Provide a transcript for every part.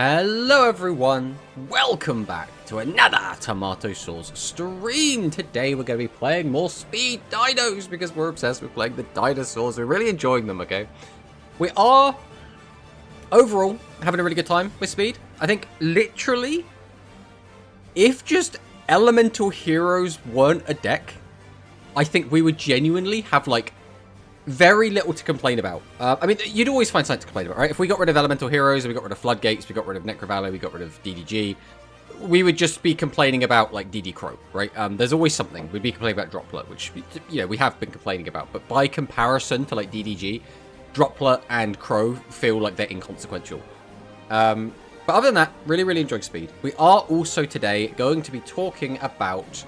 Hello everyone, welcome back to another Tomato Sauce stream. Today we're going to be playing more Speed Dinos because we're obsessed with playing the dinosaurs. We're really enjoying them, okay? We are, overall, having a really good time with Speed. I think, literally, if just Elemental Heroes weren't a deck, I think we would genuinely have, like, very little to complain about. I mean, you'd always find something to complain about, right? If we got rid of Elemental Heroes, we got rid of Floodgates, we got rid of Necrovalley, we got rid of DDG, we would just be complaining about, like, DD Crow, right? There's always something. We'd be complaining about Droplet, which, you know, we have been complaining about. But by comparison to, like, DDG, Droplet and Crow feel like they're inconsequential. But other than that, really, really enjoying Speed. We are also today going to be talking about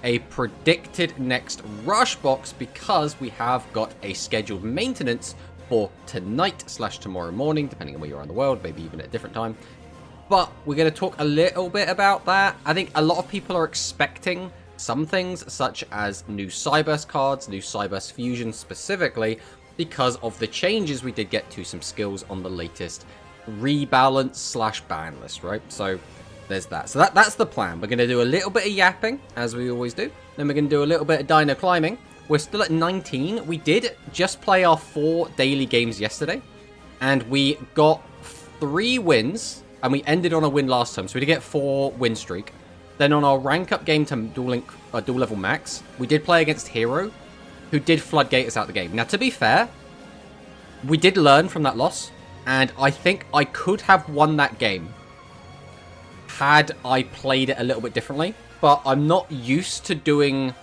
a predicted next rush box because we have got a scheduled maintenance for tonight/tomorrow morning, depending on where you are in the world, maybe even at a different time. But we're going to talk a little bit about that. I think a lot of people are expecting some things such as new Cyburst cards, new Cyburst Fusion specifically, because of the changes we did get to some skills on the latest rebalance/ban list, right? So there's that. So that's the plan. We're going to do a little bit of yapping, as we always do. Then we're going to do a little bit of dino climbing. We're still at 19. We did just play our 4 daily games yesterday. And we got 3 wins. And we ended on a win last time. So we did get 4 win streak. Then on our rank up game to dual level max, we did play against Hero, who did floodgate us out the game. Now, to be fair, we did learn from that loss. And I think I could have won that game had I played it a little bit differently, but I'm not used to doing...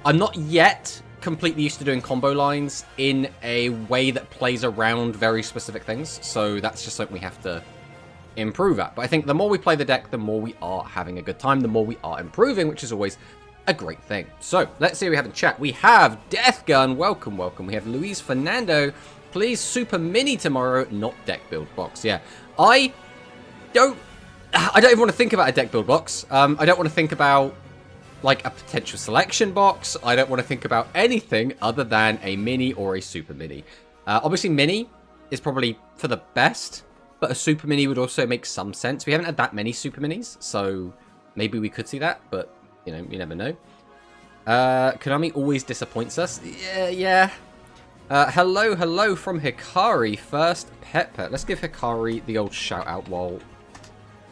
I'm not yet completely used to doing combo lines in a way that plays around very specific things, so that's just something we have to improve at. But I think the more we play the deck, the more we are having a good time, the more we are improving, which is always a great thing. So, let's see what we have in chat. We have Death Gun, welcome, welcome. We have Luis Fernando, please Super Mini tomorrow, not deck build box. Yeah, I don't even want to think about a deck build box. I don't want to think about, like, a potential selection box. I don't want to think about anything other than a mini or a super mini. Obviously, mini is probably for the best, but a super mini would also make some sense. We haven't had that many super minis, so maybe we could see that, but, you know, you never know. Konami always disappoints us. Yeah. Hello from Hikari. First, Pet. Let's give Hikari the old shout out while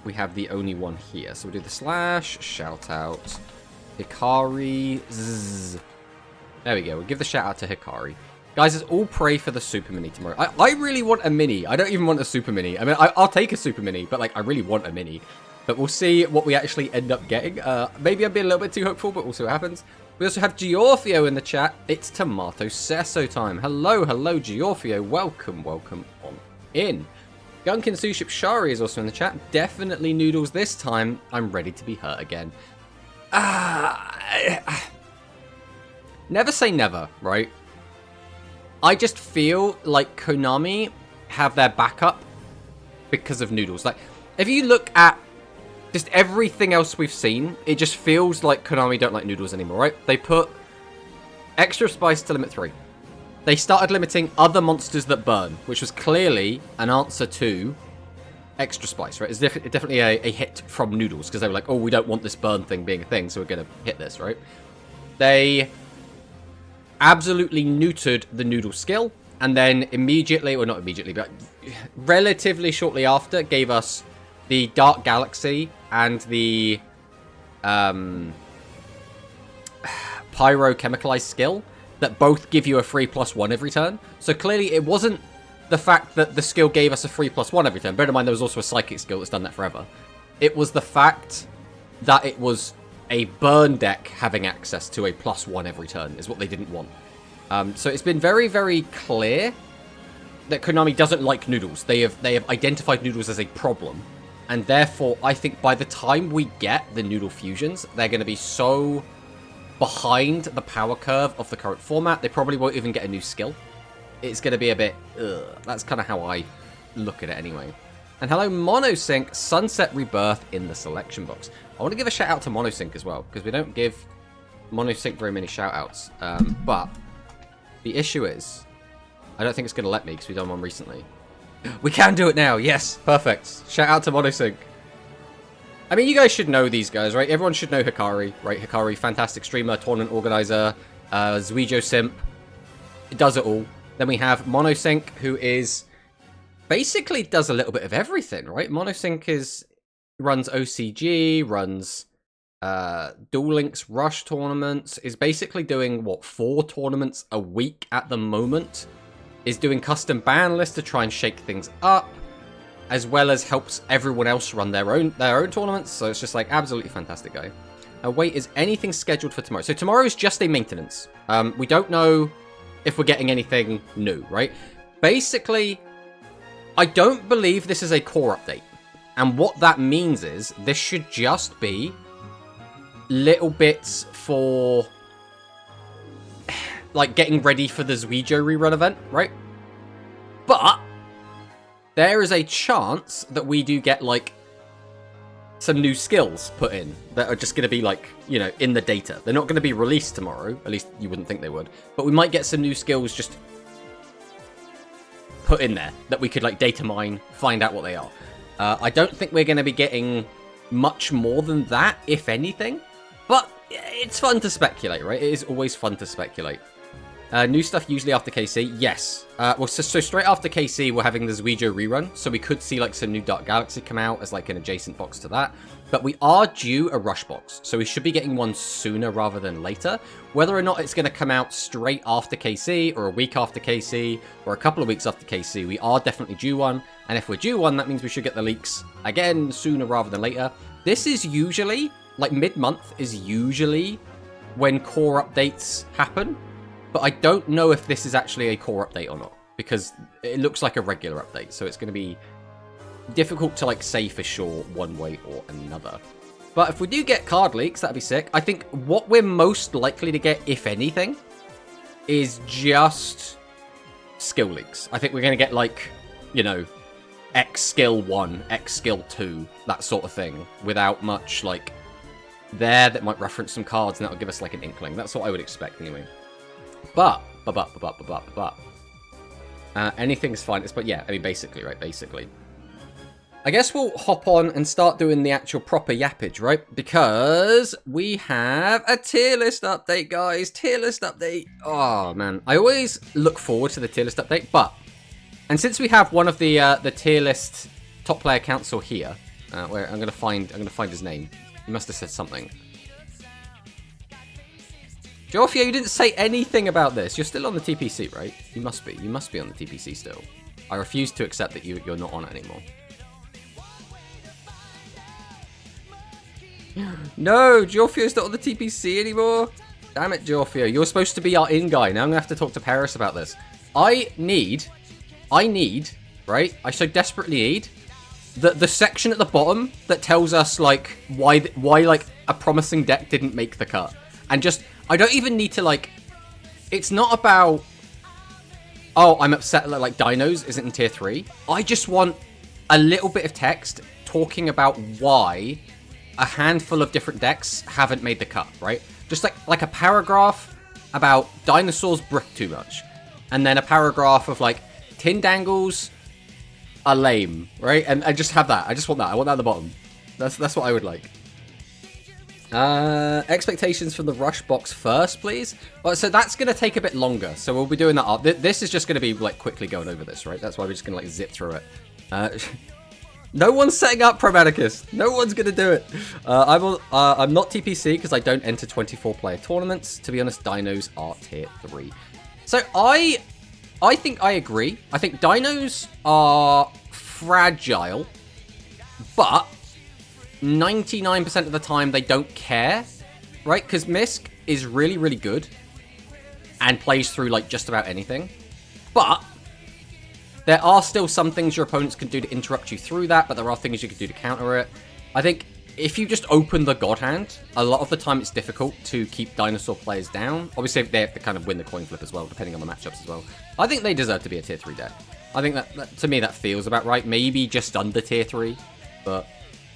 we have the only one here. So we'll do the slash, shout out, Hikari, zzz. There we go. We'll give the shout out to Hikari. Guys, let's all pray for the super mini tomorrow. I really want a mini. I don't even want a super mini. I mean, I'll take a super mini, but, like, I really want a mini. But we'll see what we actually end up getting. Maybe I'm being a little bit too hopeful, but we'll see what happens. We also have Giorfio in the chat. It's Tomato Sesso time. Hello, Giorfio. Welcome on in. Gunkin Suship Shari is also in the chat. Definitely noodles this time. I'm ready to be hurt again. Never say never, right? I just feel like Konami have their backup because of noodles. Like, if you look at just everything else we've seen, it just feels like Konami don't like noodles anymore, right? They put extra spice to limit 3. They started limiting other monsters that burn, which was clearly an answer to extra spice, right? It's definitely a hit from noodles, because they were like, oh, we don't want this burn thing being a thing, so we're going to hit this, right? They absolutely neutered the noodle skill, and then immediately, well, not immediately, but relatively shortly after, gave us the Dark Galaxy and the Pyrochemicalized skill, that both give you a free +1 every turn. So clearly it wasn't the fact that the skill gave us a free +1 every turn. Bear in mind there was also a psychic skill that's done that forever. It was the fact that it was a burn deck having access to a +1 every turn is what they didn't want. So it's been very, very clear that Konami doesn't like noodles. They have identified noodles as a problem. And therefore, I think by the time we get the noodle fusions, they're going to be so behind the power curve of the current format, they probably won't even get a new skill. It's going to be a bit, ugh. That's kind of how I look at it anyway. And hello, Monosync, Sunset Rebirth in the selection box. I want to give a shout out to Monosync as well, because we don't give Monosync very many shout outs. But the issue is, I don't think it's going to let me, because we've done one recently. We can do it now. Yes, perfect. Shout out to Monosync. I mean, you guys should know these guys, right? Everyone should know Hikari, right? Hikari, fantastic streamer, tournament organizer, Zuijo simp. It does it all. Then we have Monosync, who is basically does a little bit of everything, right? Monosync runs OCG, runs Duel Links Rush tournaments, is basically doing, what, 4 tournaments a week at the moment, is doing custom ban lists to try and shake things up, as well as helps everyone else run their own tournaments, so it's just like absolutely fantastic guy. Wait, is anything scheduled for tomorrow? So tomorrow is just a maintenance. We don't know if we're getting anything new, right? Basically, I don't believe this is a core update. And what that means is this should just be little bits for like getting ready for the Zuijo rerun event, right? But there is a chance that we do get like some new skills put in that are just going to be like, you know, in the data. They're not going to be released tomorrow, at least you wouldn't think they would, but we might get some new skills just put in there that we could like data mine, find out what they are. I don't think we're going to be getting much more than that, if anything, but it's fun to speculate, right? It is always fun to speculate. New stuff usually after KC, yes. Well, so straight after KC, we're having the Zuijo rerun, so we could see like some new Dark Galaxy come out as like an adjacent box to that. But we are due a rush box, so we should be getting one sooner rather than later. Whether or not it's going to come out straight after KC, or a week after KC, or a couple of weeks after KC, we are definitely due one. And if we're due one, that means we should get the leaks again sooner rather than later. This is usually, like mid-month is usually when core updates happen. But I don't know if this is actually a core update or not, because it looks like a regular update, so it's going to be difficult to like say for sure one way or another. But if we do get card leaks, that'd be sick. I think what we're most likely to get, if anything, is just skill leaks. I think we're going to get like, you know, X skill 1, X skill 2, that sort of thing, without much like there that might reference some cards, and that'll give us like an inkling. That's what I would expect anyway. But anything's fine. But yeah, I mean, basically, right? Basically. I guess we'll hop on and start doing the actual proper yappage, right? Because we have a tier list update, guys. Tier list update. Oh, man. I always look forward to the tier list update, and since we have one of the tier list top player council here, where I'm gonna find his name. He must have said something. Jorfia, you didn't say anything about this. You're still on the TPC, right? You must be. You must be on the TPC still. I refuse to accept that you're not on it anymore. No, Jorfio's not on the TPC anymore. Damn it, Jorfio. You're supposed to be our in guy. Now I'm going to have to talk to Paris about this. I need, right? I so desperately need the section at the bottom that tells us, like, why like, a promising deck didn't make the cut. And just... I don't even need to, like... It's not about... Oh, I'm upset that, like, Dinos isn't in tier 3. I just want a little bit of text talking about why a handful of different decks haven't made the cut, right? Just, like a paragraph about dinosaurs brick too much. And then a paragraph of, like, tin dangles are lame, right? And I just have that. I just want that. I want that at the bottom. That's what I would like. Expectations from the rush box first, please. Well, so that's going to take a bit longer, so we'll be doing that. This is just going to be like quickly going over this, right? That's why we're just going to like zip through it. No one's setting up Promaticus. No one's going to do it. I'm not TPC because I don't enter 24-player tournaments. To be honest, dinos are tier 3. So I think I agree. I think dinos are fragile, but 99% of the time they don't care, right? Because Misk is really, really good and plays through like just about anything. But there are still some things your opponents can do to interrupt you through that, but there are things you can do to counter it. I think if you just open the God Hand, a lot of the time it's difficult to keep dinosaur players down. Obviously, they have to kind of win the coin flip as well, depending on the matchups as well. I think they deserve to be a tier 3 deck. I think that to me, that feels about right. Maybe just under tier 3, but...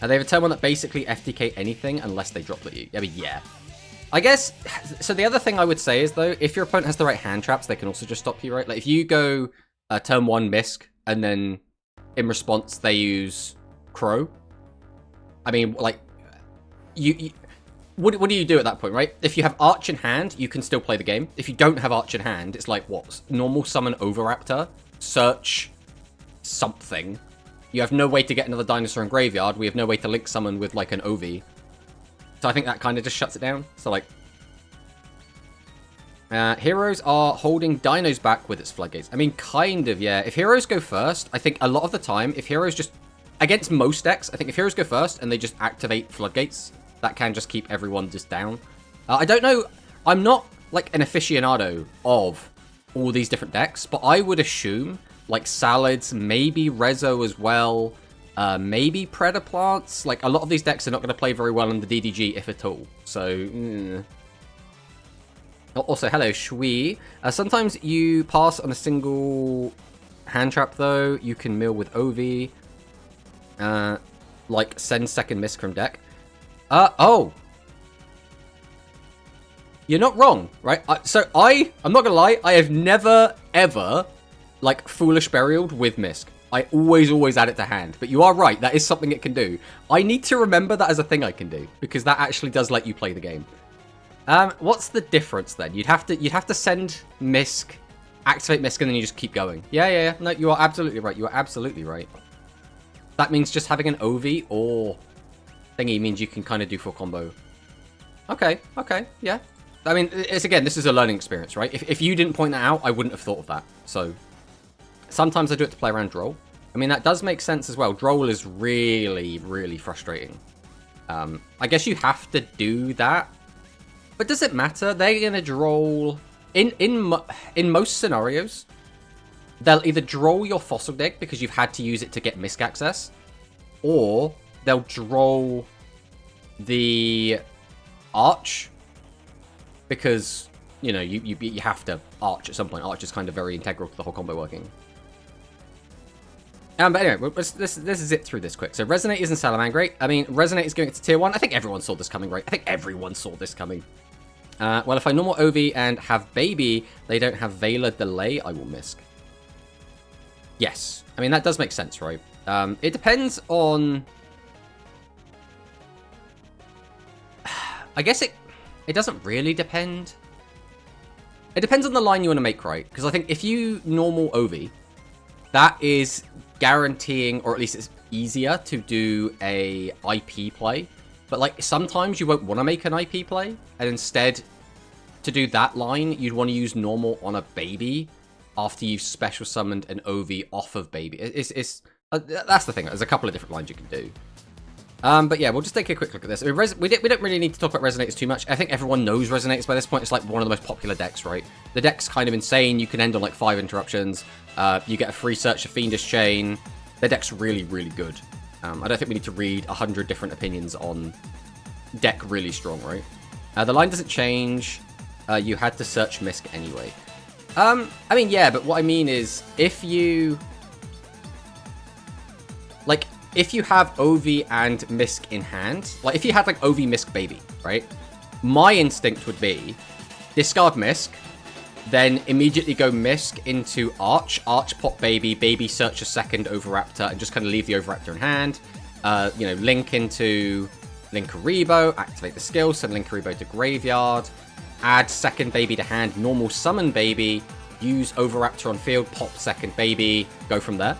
And they have a turn 1 that basically FTK anything unless they droplet you. I mean, yeah. I guess, so the other thing I would say is, though, if your opponent has the right hand traps, they can also just stop you, right? Like, if you go turn 1 Misk, and then In response, they use Crow. I mean, like, what do you do at that point, right? If you have Arch in hand, you can still play the game. If you don't have Arch in hand, it's like, what? Normal summon Overraptor, search something. You have no way to get another dinosaur in graveyard. We have no way to link summon with, like, an OV. So I think that kind of just shuts it down. So, like, heroes are holding dinos back with its floodgates. I mean, kind of, yeah. If heroes go first, I think a lot of the time, if heroes just... Against most decks, I think if heroes go first and they just activate floodgates, that can just keep everyone just down. I don't know. I'm not, like, an aficionado of all these different decks, but I would assume, like, Salads, maybe Rezo as well, maybe Predaplants. Like, a lot of these decks are not going to play very well in the DDG, if at all. So, Also, hello, Shui. Sometimes you pass on a single hand trap, though. You can mill with OV. Like, send second Misk from deck. Oh. You're not wrong, right? I'm not gonna lie, I have never, ever, like, Foolish Burialed with Misk. I always add it to hand. But you are right, that is something it can do. I need to remember that as a thing I can do, because that actually does let you play the game. What's the difference then? You'd have to send Misk, activate Misk, and then you just keep going. Yeah. No, you are absolutely right. You are absolutely right. That means just having an OV or thingy means you can kind of do full combo. Okay, yeah. I mean, this is a learning experience, right? If you didn't point that out, I wouldn't have thought of that. So, sometimes I do it to play around Droll. I mean, that does make sense as well. Droll is really, really frustrating. I guess you have to do that. But does it matter? They're going to Droll... In most scenarios, they'll either Droll your Fossil deck because you've had to use it to get Misk access, or they'll Droll the Arch because, you know, you have to Arch at some point. Arch is kind of very integral to the whole combo working. But anyway, this is it through this quick. So Resonators and Salamangreat. I mean, Resonators going to tier 1. I think everyone saw this coming, right? I think everyone saw this coming. Well, if I normal OV and have Baby, they don't have Veiler Delay, I will Misk. Yes. I mean, that does make sense, right? It depends on... I guess it doesn't really depend. It depends on the line you want to make, right? Because I think if you normal OV, that is guaranteeing, or at least it's easier to do a IP play. But, like, sometimes you won't want to make an IP play, and instead, to do that line, you'd want to use normal on a Baby after you've special summoned an OV off of Baby. That's the thing. There's a couple of different lines you can do. But yeah, we'll just take a quick look at this. I mean, we don't really need to talk about Resonators too much. I think everyone knows Resonators by this point. It's like one of the most popular decks, right? The deck's kind of insane. You can end on like 5 interruptions. You get a free search of Fiendish Chain. The deck's really, really good. I don't think we need to read 100 different opinions on deck really strong, right? The line doesn't change. You had to search Misk anyway. I mean, yeah, but what I mean is, if you... Like, if you have OV and Misk in hand, like, if you had, like, OV Misk Baby, right? My instinct would be, discard Misk, then immediately go Misk into Arch, Arch pop Baby, Baby search a second Overraptor, and just kind of leave the Overraptor in hand. You know, link into Linkuriboh, activate the skill, send Linkuriboh to graveyard, add second Baby to hand, normal summon Baby, use Overraptor on field, pop second Baby, go from there.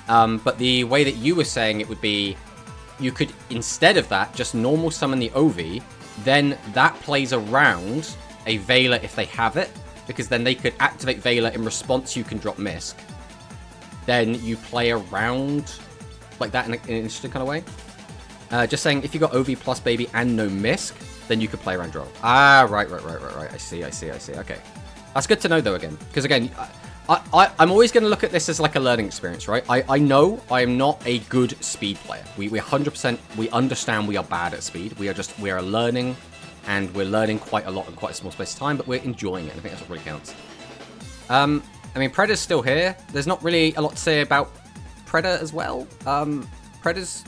But the way that you were saying it would be, you could, instead of that, just normal summon the OV, then that plays around a Veiler if they have it, because then they could activate Veiler in response, you can drop Misk. Then you play around like that in an interesting kind of way. Just saying, if you got OV plus Baby and no Misk, then you could play around draw. Ah, right. I see. Okay. That's good to know, though, again. Because, again, I'm always going to look at this as like a learning experience, right? I know I am not a good speed player. We 100%, we understand we are bad at speed. We are learning, and we're learning quite a lot in quite a small space of time, but we're enjoying it. I think that's what really counts. I mean, Preda's still here. There's not really a lot to say about Preda as well. Preda's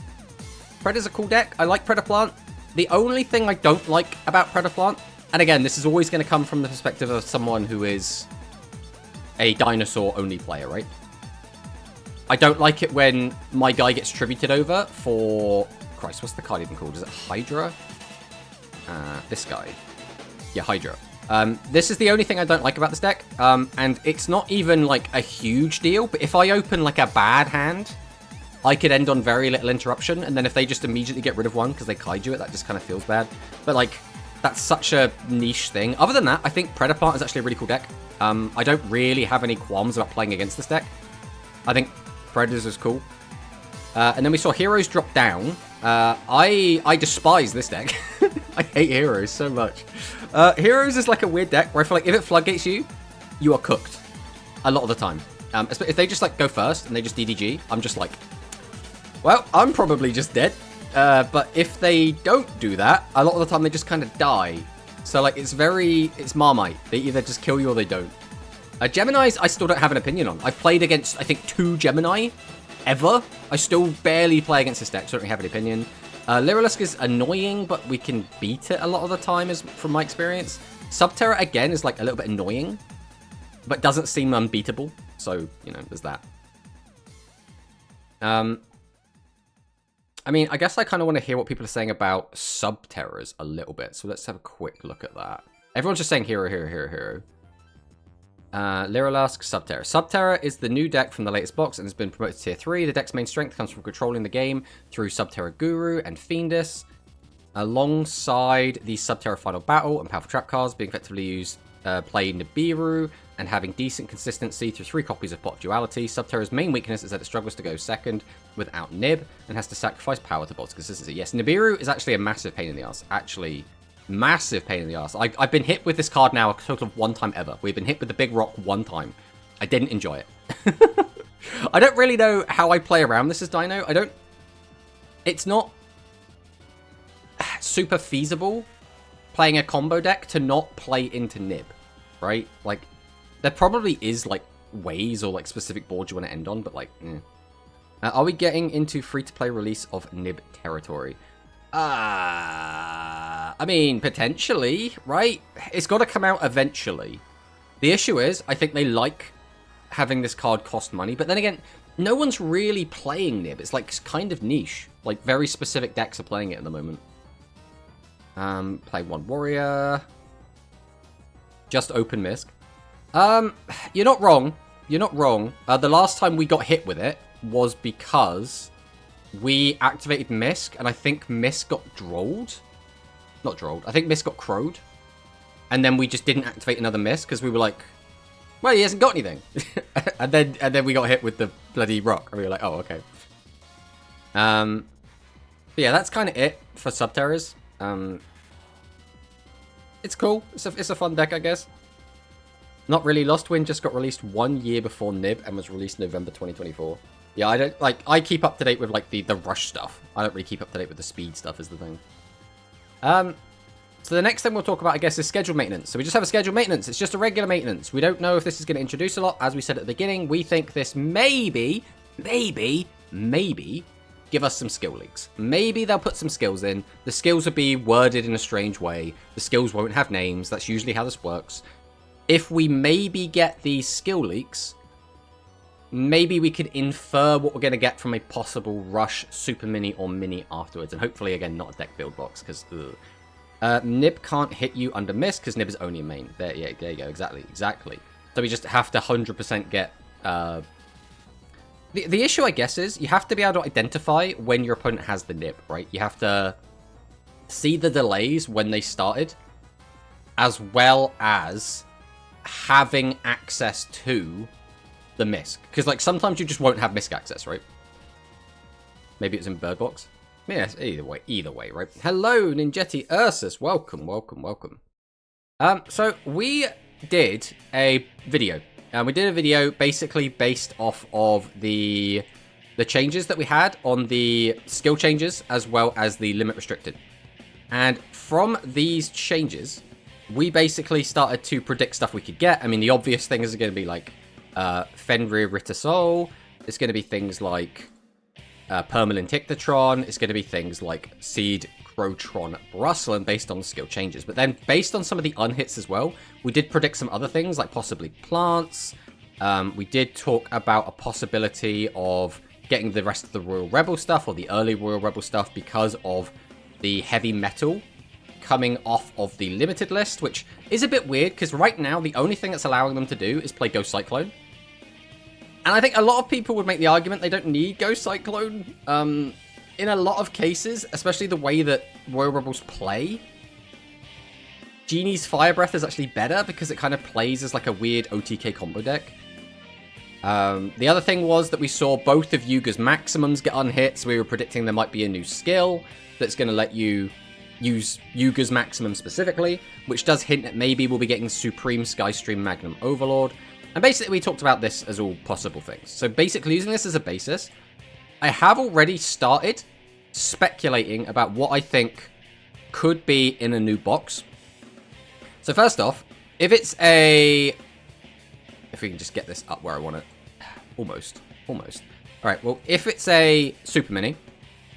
a cool deck. I like Predaplant. The only thing I don't like about Predaplant, and again, this is always going to come from the perspective of someone who is a dinosaur-only player, right? I don't like it when my guy gets tributed over for... Christ, what's the card even called? Is it Hydra? This guy. Yeah, Hydra. This is the only thing I don't like about this deck. And it's not even, like, a huge deal. But if I open, like, a bad hand, I could end on very little interruption. And then if they just immediately get rid of one because they kaiju it, that just kind of feels bad. But, like, that's such a niche thing. Other than that, I think Predaplant is actually a really cool deck. I don't really have any qualms about playing against this deck. I think Predators is cool. And then we saw Heroes drop down. I despise this deck. I hate Heroes so much. Heroes is like a weird deck where I feel like if it floodgates you, you are cooked. A lot of the time. If they just like go first and they just DDG, I'm just like, well, I'm probably just dead. But if they don't do that, a lot of the time they just kind of die. So like it's Marmite. They either just kill you or they don't. Geminis, I still don't have an opinion on. I've played against, I think, 2 Gemini ever. I still barely play against this deck, so I don't really have an opinion. Lyrilisk is annoying, but we can beat it a lot of the time, from my experience. Subterra, again, is like a little bit annoying, but doesn't seem unbeatable. So, you know, there's that. I mean, I guess I kind of want to hear what people are saying about Subterras a little bit. So let's have a quick look at that. Everyone's just saying hero, hero, hero, hero. Lyrilisk, Subterra. Subterra is the new deck from the latest box and has been promoted to tier 3. The deck's main strength comes from controlling the game through Subterra Guru and Fiendus, alongside the Subterra Final Battle and powerful trap cards being effectively used, play Nibiru, and having decent consistency through 3 copies of Pot Duality. Subterra's main weakness is that it struggles to go second without Nib and has to sacrifice power to bolster consistency. Yes, Nibiru is actually a massive pain in the ass. Actually, massive pain in the ass. I've been hit with this card now a total of 1 time ever. We've been hit with the big rock 1 time. I didn't enjoy it. I don't really know how I play around this as Dino. It's not super feasible playing a combo deck to not play into Nib, right? Like, there probably is, like, ways or, like, specific boards you want to end on, but, like, are we getting into free-to-play release of Nib territory? I mean, potentially, right? It's got to come out eventually. The issue is, I think they like having this card cost money, but then again, no one's really playing Nib. It's, like, kind of niche. Like, very specific decks are playing it at the moment. Play 1 warrior. Just open Misk. You're not wrong. You're not wrong. The last time we got hit with it was because we activated Misk, and I think Misk got drolled. Not drolled. I think Misk got crowed. And then we just didn't activate another Misk because we were like, well, he hasn't got anything. and then we got hit with the bloody rock. And we were like, oh, okay. But yeah, that's kind of it for Subterras. It's cool. It's a fun deck, I guess. Not really. Lost Wind just got released 1 year before Nib and was released November 2024. Yeah, I keep up to date with, like, the rush stuff. I don't really keep up to date with the speed stuff is the thing. So the next thing we'll talk about, I guess, is scheduled maintenance. So we just have a scheduled maintenance. It's just a regular maintenance. We don't know if this is going to introduce a lot. As we said at the beginning, we think this maybe give us some skill leaks. Maybe they'll put some skills in. The skills will be worded in a strange way. The skills won't have names. That's usually how this works. If we maybe get these skill leaks, maybe we could infer what we're going to get from a possible Rush, Super Mini, or Mini afterwards. And hopefully, again, not a deck build box, because Nib can't hit you under Miss, because Nib is only a main. There you go. Exactly. So we just have to 100% get... The issue, I guess, is you have to be able to identify when your opponent has the Nib, right? You have to see the delays when they started, as well as having access to the Misk. Because, like, sometimes you just won't have Misk access, right? Maybe it's in Bird Box. Yeah, either way, right? Hello, Ninjetti Ursus. Welcome. So we did a video. We did a video basically based off of the changes that we had on the skill changes as well as the limit restricted. And from these changes, we basically started to predict stuff we could get. I mean, the obvious thing is going to be like Fenrir Rittersol. It's going to be things like Permalin Tictatron. It's going to be things like Seed Crotron Brustlin based on the skill changes. But then based on some of the unhits as well, we did predict some other things like possibly plants, We did talk about a possibility of getting the rest of the Royal Rebel stuff, or the early Royal Rebel stuff, because of the heavy metal coming off of the limited list, which is a bit weird, because right now the only thing that's allowing them to do is play Ghost Cyclone. And I think a lot of people would make the argument they don't need Ghost Cyclone. In a lot of cases, especially the way that Royal Rebels play, Genie's Fire Breath is actually better because it kind of plays as like a weird OTK combo deck. The other thing was that we saw both of Yuga's maximums get unhit, so we were predicting there might be a new skill that's going to let you use Yuga's maximum specifically, which does hint that maybe we'll be getting Supreme Skystream Magnum Overlord. And basically we talked about this as all possible things. So basically using this as a basis, I have already started speculating about what I think could be in a new box. So first off, if it's a... If we can just get this up where I want it. Almost. Alright, well, if it's a Super Mini,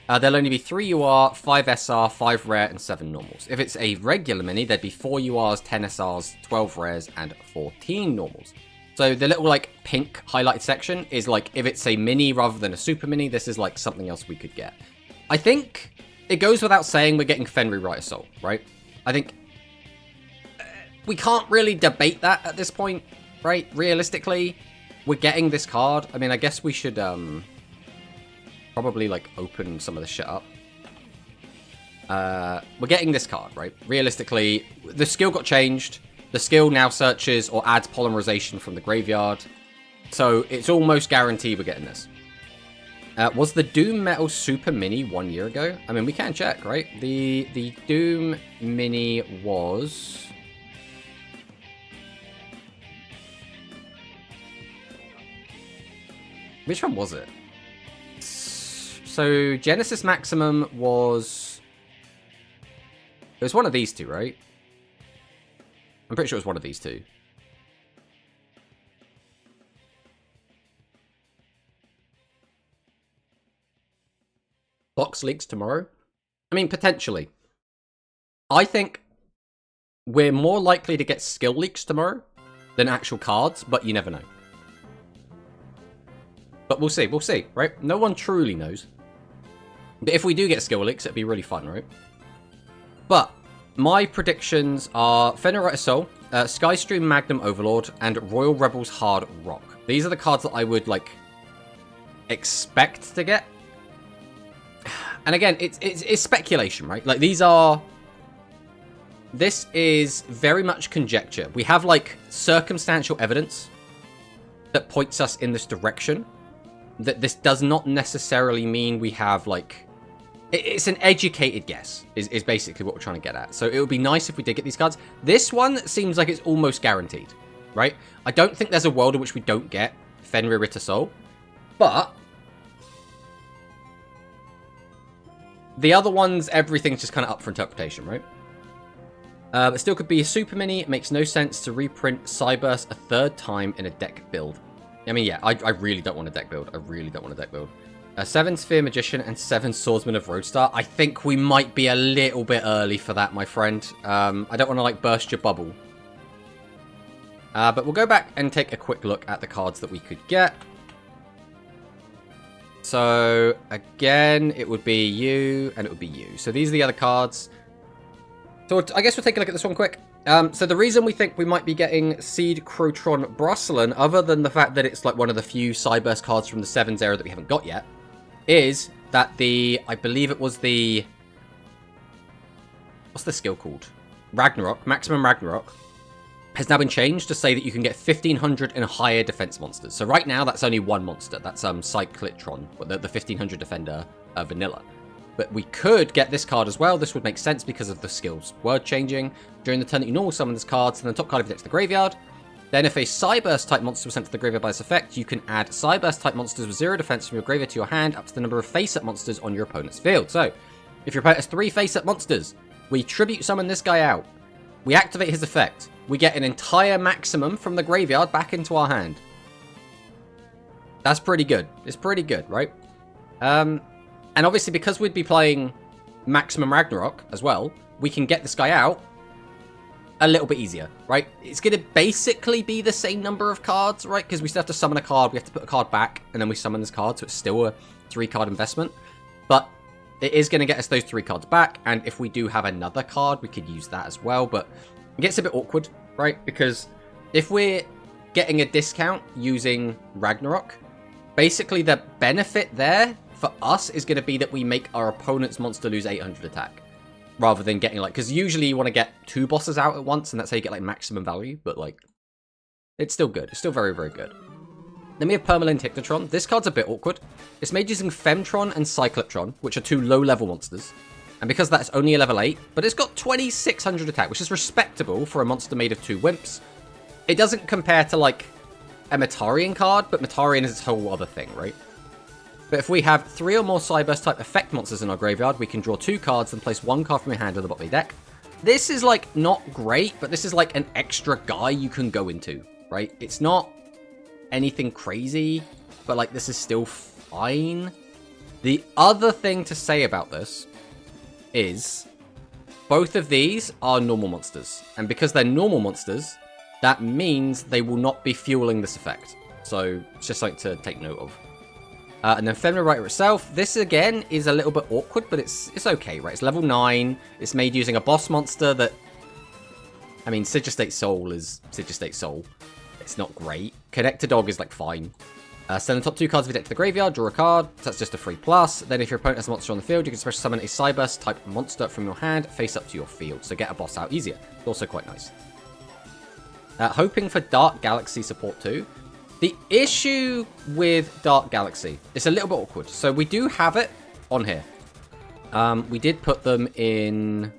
there'll only be 3 UR, 5 SR, 5 Rare, and 7 Normals. If it's a regular Mini, there'd be 4 URs, 10 SRs, 12 Rares, and 14 Normals. So the little, like, pink highlighted section is, like, if it's a Mini rather than a Super Mini, this is, like, something else we could get. I think it goes without saying we're getting Fenrir Right Soul, right? I think we can't really debate that at this point, right? Realistically, we're getting this card. I mean, I guess we should probably like open some of the shit up. We're getting this card, right? Realistically, the skill got changed. The skill now searches or adds polymerization from the graveyard. So it's almost guaranteed we're getting this. Was the Doom Metal Super Mini 1 year ago? I mean, we can check, right? The Doom Mini was... Which one was it? So Genesis Maximum was... It was one of these two, right? I'm pretty sure it was one of these two. Box leaks tomorrow? I mean, potentially. I think we're more likely to get skill leaks tomorrow than actual cards, but you never know. But we'll see, right? No one truly knows. But if we do get skill leaks, it'd be really fun, right? But my predictions are Fenrir Soul, Skystream Magnum Overlord, and Royal Rebels Hard Rock. These are the cards that I would, like, expect to get. And again, it's speculation, right? Like, these are... This is very much conjecture. We have, like, circumstantial evidence that points us in this direction. That this does not necessarily mean we have, like... It's an educated guess, is basically what we're trying to get at. So it would be nice if we did get these cards. This one seems like it's almost guaranteed, right? I don't think there's a world in which we don't get Fenrir Ritter Soul. But... the other ones, everything's just kind of up for interpretation, right? It still could be a Super Mini. It makes no sense to reprint Cyburst a third time in a deck build. I mean, yeah, I really don't want a deck build. I really don't want a deck build. 7 Sphere Magician and 7 Swordsman of Roadstar. I think we might be a little bit early for that, my friend. I don't want to, like, burst your bubble. But we'll go back and take a quick look at the cards that we could get. So, again, it would be you, and it would be you. So these are the other cards. So I guess we'll take a look at this one quick. So the reason we think we might be getting Seed Crotron Brusselan, other than the fact that it's like one of the few Cyburst cards from the 7s era that we haven't got yet, is that I believe it was the... What's the skill called? Ragnarok, Maximum Ragnarok, has now been changed to say that you can get 1500 and higher defense monsters. So right now, that's only one monster. That's Cyclitron, the 1500 defender vanilla. But we could get this card as well. This would make sense because of the skills word changing. During the turn that you normal summon this card, send the top card of your deck to the graveyard. Then if a Cyburst type monster was sent to the graveyard by this effect, you can add Cyburst type monsters with 0 defense from your graveyard to your hand up to the number of face-up monsters on your opponent's field. So, if your opponent has 3 face-up monsters, we tribute summon this guy out. We activate his effect. We get an entire maximum from the graveyard back into our hand. That's pretty good. It's pretty good, right? And obviously, because we'd be playing Maximum Ragnarok as well, we can get this guy out a little bit easier, right? It's going to basically be the same number of cards, right? Because we still have to summon a card, we have to put a card back, and then we summon this card, so it's still a 3-card investment. But it is going to get us those 3 cards back, and if we do have another card, we could use that as well. But it gets a bit awkward, right? Because if we're getting a discount using Ragnarok, basically the benefit there for us is going to be that we make our opponent's monster lose 800 attack. Rather than getting, like, because usually you want to get 2 bosses out at once, and that's how you get, like, maximum value, but, like, it's still good. It's still very, very good. Then we have Permalin Hyctotron. This card's a bit awkward. It's made using Femtron and Cycloptron, which are 2 low-level monsters. And because that's only a level 8, but it's got 2600 attack, which is respectable for a monster made of 2 wimps. It doesn't compare to, like, a Metarian card, but Metarian is its whole other thing, right? But if we have 3 or more Cyberse type effect monsters in our graveyard, we can draw 2 cards and place 1 card from your hand to the bottom of your deck. This is, like, not great, but this is, like, an extra guy you can go into, right? It's not anything crazy, but, like, this is still fine. The other thing to say about this is both of these are normal monsters. And because they're normal monsters, that means they will not be fueling this effect. So it's just something to take note of. And then Feminine Writer itself, this again is a little bit awkward, but it's okay, right? It's level 9. It's made using a boss monster that, I mean, Sigistate Soul is Sigistate Soul. It's not great. Connector Dog is, like, fine. Send the top 2 cards of your deck to the graveyard, draw a card. So that's just a free plus. Then if your opponent has a monster on the field, you can special summon a Cyberse type monster from your hand face up to your field. So get a boss out easier. Also quite nice. Hoping for Dark Galaxy support too. The issue with Dark Galaxy, it's a little bit awkward. So we do have it on here. We did put them in...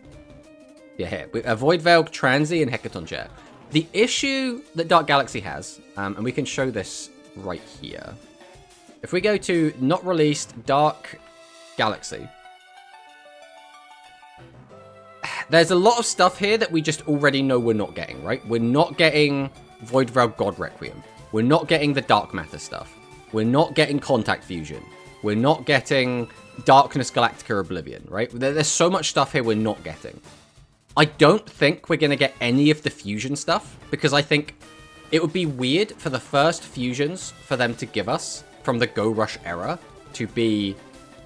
Yeah, here. Void Veil, Transy, and Hecaton Chair. The issue that Dark Galaxy has, and we can show this right here. If we go to Not Released, Dark Galaxy, there's a lot of stuff here that we just already know we're not getting, right? We're not getting Void Veil God Requiem. We're not getting the Dark Matter stuff. We're not getting Contact Fusion. We're not getting Darkness Galactica Oblivion, right? There's so much stuff here we're not getting. I don't think we're going to get any of the fusion stuff, because I think it would be weird for the first fusions for them to give us from the Go Rush era to be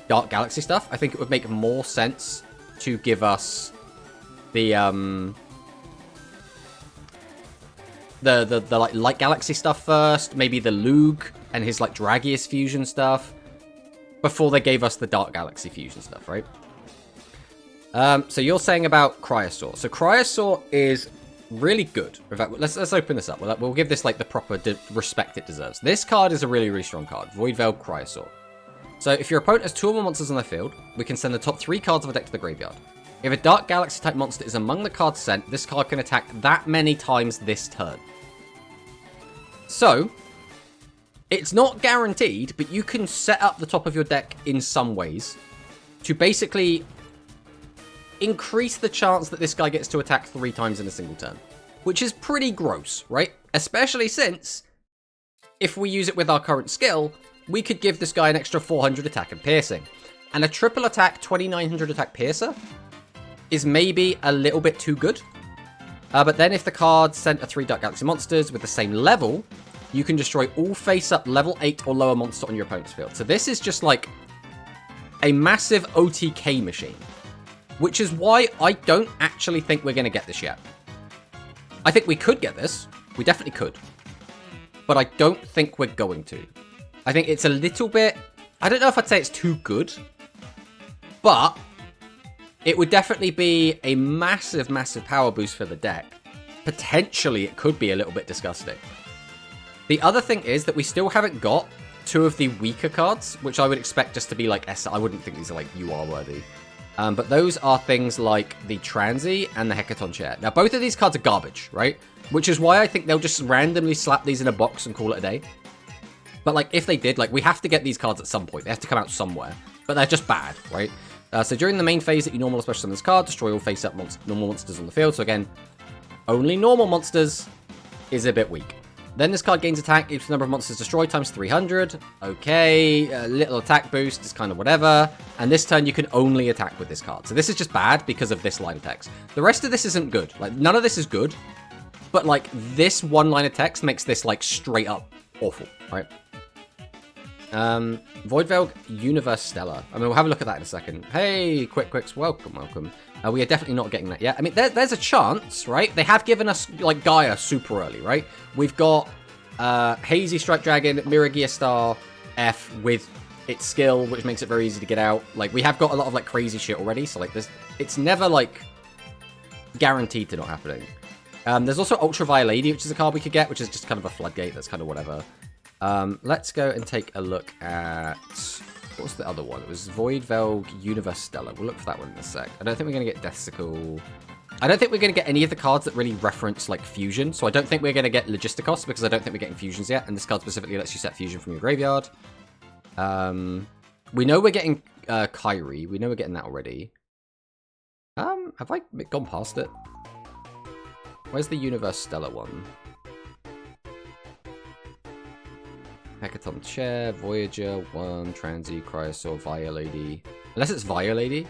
Dark Galaxy stuff. I think it would make more sense to give us the like Light Galaxy stuff first, maybe the Lug and his like Dragius fusion stuff before they gave us the Dark Galaxy fusion stuff, right? So you're saying about Cryosaur. So Cryosaur is really good. In fact, let's open this up. We'll give this like the proper respect it deserves. This card is a really, really strong card. Void Veil Cryosaur. So if your opponent has 2 or more monsters on their field, we can send the top 3 cards of a deck to the graveyard. If a Dark Galaxy type monster is among the cards sent, this card can attack that many times this turn. So, it's not guaranteed, but you can set up the top of your deck in some ways to basically increase the chance that this guy gets to attack 3 times in a single turn. Which is pretty gross, right? Especially since, if we use it with our current skill, we could give this guy an extra 400 attack and piercing. And a triple attack 2900 attack piercer is maybe a little bit too good. But then if the card sent a 3 Dark Galaxy monsters with the same level, you can destroy all face-up level 8 or lower monster on your opponent's field. So this is just like a massive OTK machine. Which is why I don't actually think we're going to get this yet. I think we could get this. We definitely could. But I don't think we're going to. I think it's a little bit... I don't know if I'd say it's too good. But it would definitely be a massive, massive power boost for the deck. Potentially, it could be a little bit disgusting. The other thing is that we still haven't got 2 of the weaker cards, which I would expect just to be like S. I wouldn't think these are like UR worthy. But those are things like the Transy and the Hecaton Chair. Now, both of these cards are garbage, right? Which is why I think they'll just randomly slap these in a box and call it a day. But, like, if they did, like, we have to get these cards at some point. They have to come out somewhere. But they're just bad, right? So during the main phase that you normal or special summon this card, destroy all face-up normal monsters on the field. So again, only normal monsters is a bit weak. Then this card gains attack equals the number of monsters destroyed times 300. Okay, a little attack boost is kind of whatever. And this turn you can only attack with this card. So this is just bad because of this line of text. The rest of this isn't good. Like, none of this is good. But, like, this one line of text makes this, like, straight up awful, right? Voidvelg Universe Stellar. I mean, we'll have a look at that in a second. Hey, Quicks, welcome. We are definitely not getting that yet. I mean, there's a chance, right? They have given us, like, Gaia super early, right? We've got Hazy Strike Dragon, Mirror Gear Star, F with its skill, which makes it very easy to get out. Like, we have got a lot of, like, crazy shit already, so, like, it's never, like, guaranteed to not happening. There's also Ultraviolet Lady, which is a card we could get, which is just kind of a floodgate. That's kind of whatever. Let's go and take a look at... What was the other one? It was Voidvelg Universe Stellar. We'll look for that one in a sec. I don't think we're going to get Deathsicle. I don't think we're going to get any of the cards that really reference, like, fusion. So I don't think we're going to get Logisticos, because I don't think we're getting fusions yet. And this card specifically lets you set fusion from your graveyard. We know we're getting Kyrie. We know we're getting that already. Have I gone past it? Where's the Universe Stellar one? Hecaton Chair, Voyager, 1, Transy, Cryosaur, Violady. Unless it's Violady.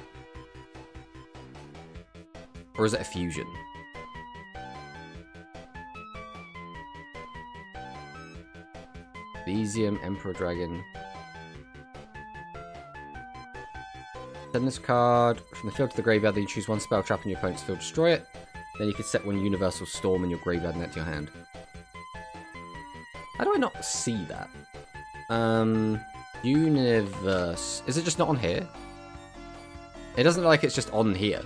Or is it a fusion? Elysium, Emperor Dragon. Send this card from the field to the graveyard, then you choose one spell trap in your opponent's field, destroy it. Then you can set one Universal Storm in your graveyard and that to your hand. How do I not see that? Universe. Is it just not on here? It doesn't look like it's just on here.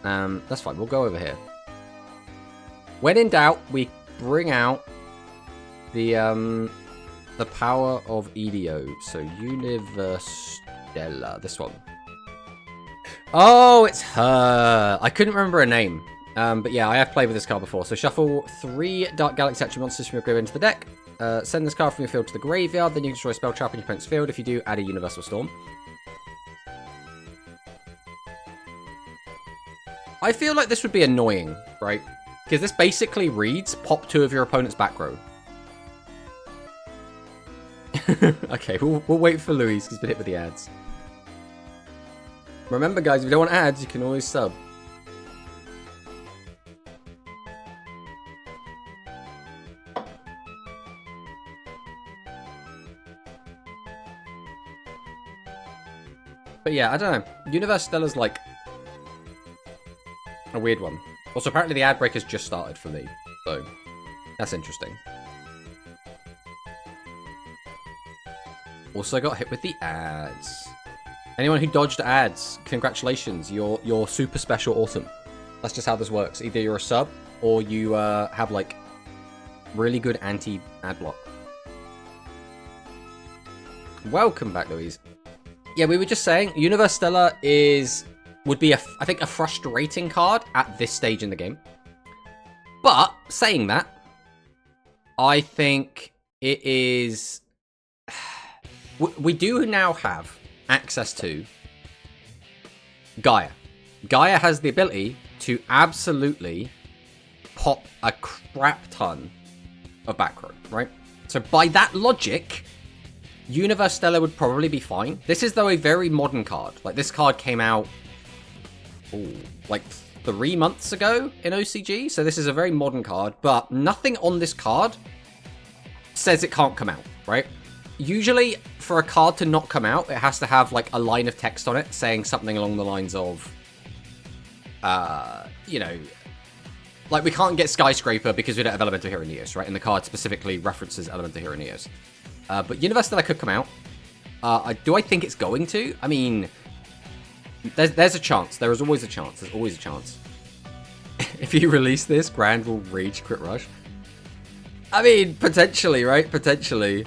That's fine. We'll go over here. When in doubt, we bring out the power of EDO. So Universe Stella. This one. Oh, it's her. I couldn't remember her name. But yeah, I have played with this card before. So shuffle 3 Dark Galaxy Action monsters from your graveyard into the deck. Send this card from your field to the graveyard. Then you can destroy a spell trap in your opponent's field. If you do, add a Universal Storm. I feel like this would be annoying, right? Because this basically reads, pop 2 of your opponent's back row. Okay, we'll wait for Louise. He's been hit with the ads. Remember, guys, if you don't want ads, you can always sub. But yeah, I don't know. Universe Stella's like a weird one. Also, apparently the ad break has just started for me, so that's interesting. Also got hit with the ads. Anyone who dodged ads, congratulations. You're super special awesome. That's just how this works. Either you're a sub or you have like really good anti-ad block. Welcome back, Louise. Yeah, we were just saying, Universe Stellar would be, I think, a frustrating card at this stage in the game. But, saying that, I think it is... We do now have access to Gaia. Gaia has the ability to absolutely pop a crap ton of back row, right? So by that logic... Universe Stellar would probably be fine. This is, though, a very modern card. Like, this card came out, like 3 months ago in OCG. So this is a very modern card, but nothing on this card says it can't come out, right? Usually, for a card to not come out, it has to have, like, a line of text on it saying something along the lines of, you know, like, we can't get Skyscraper because we don't have Elemental Hero Neos, right? And the card specifically references Elemental Hero Neos. But Universe Stellar could come out. Do I think it's going to? I mean, there's a chance. There is always a chance. There's always a chance. If you release this, Grand will rage crit rush. I mean, potentially, right? Potentially.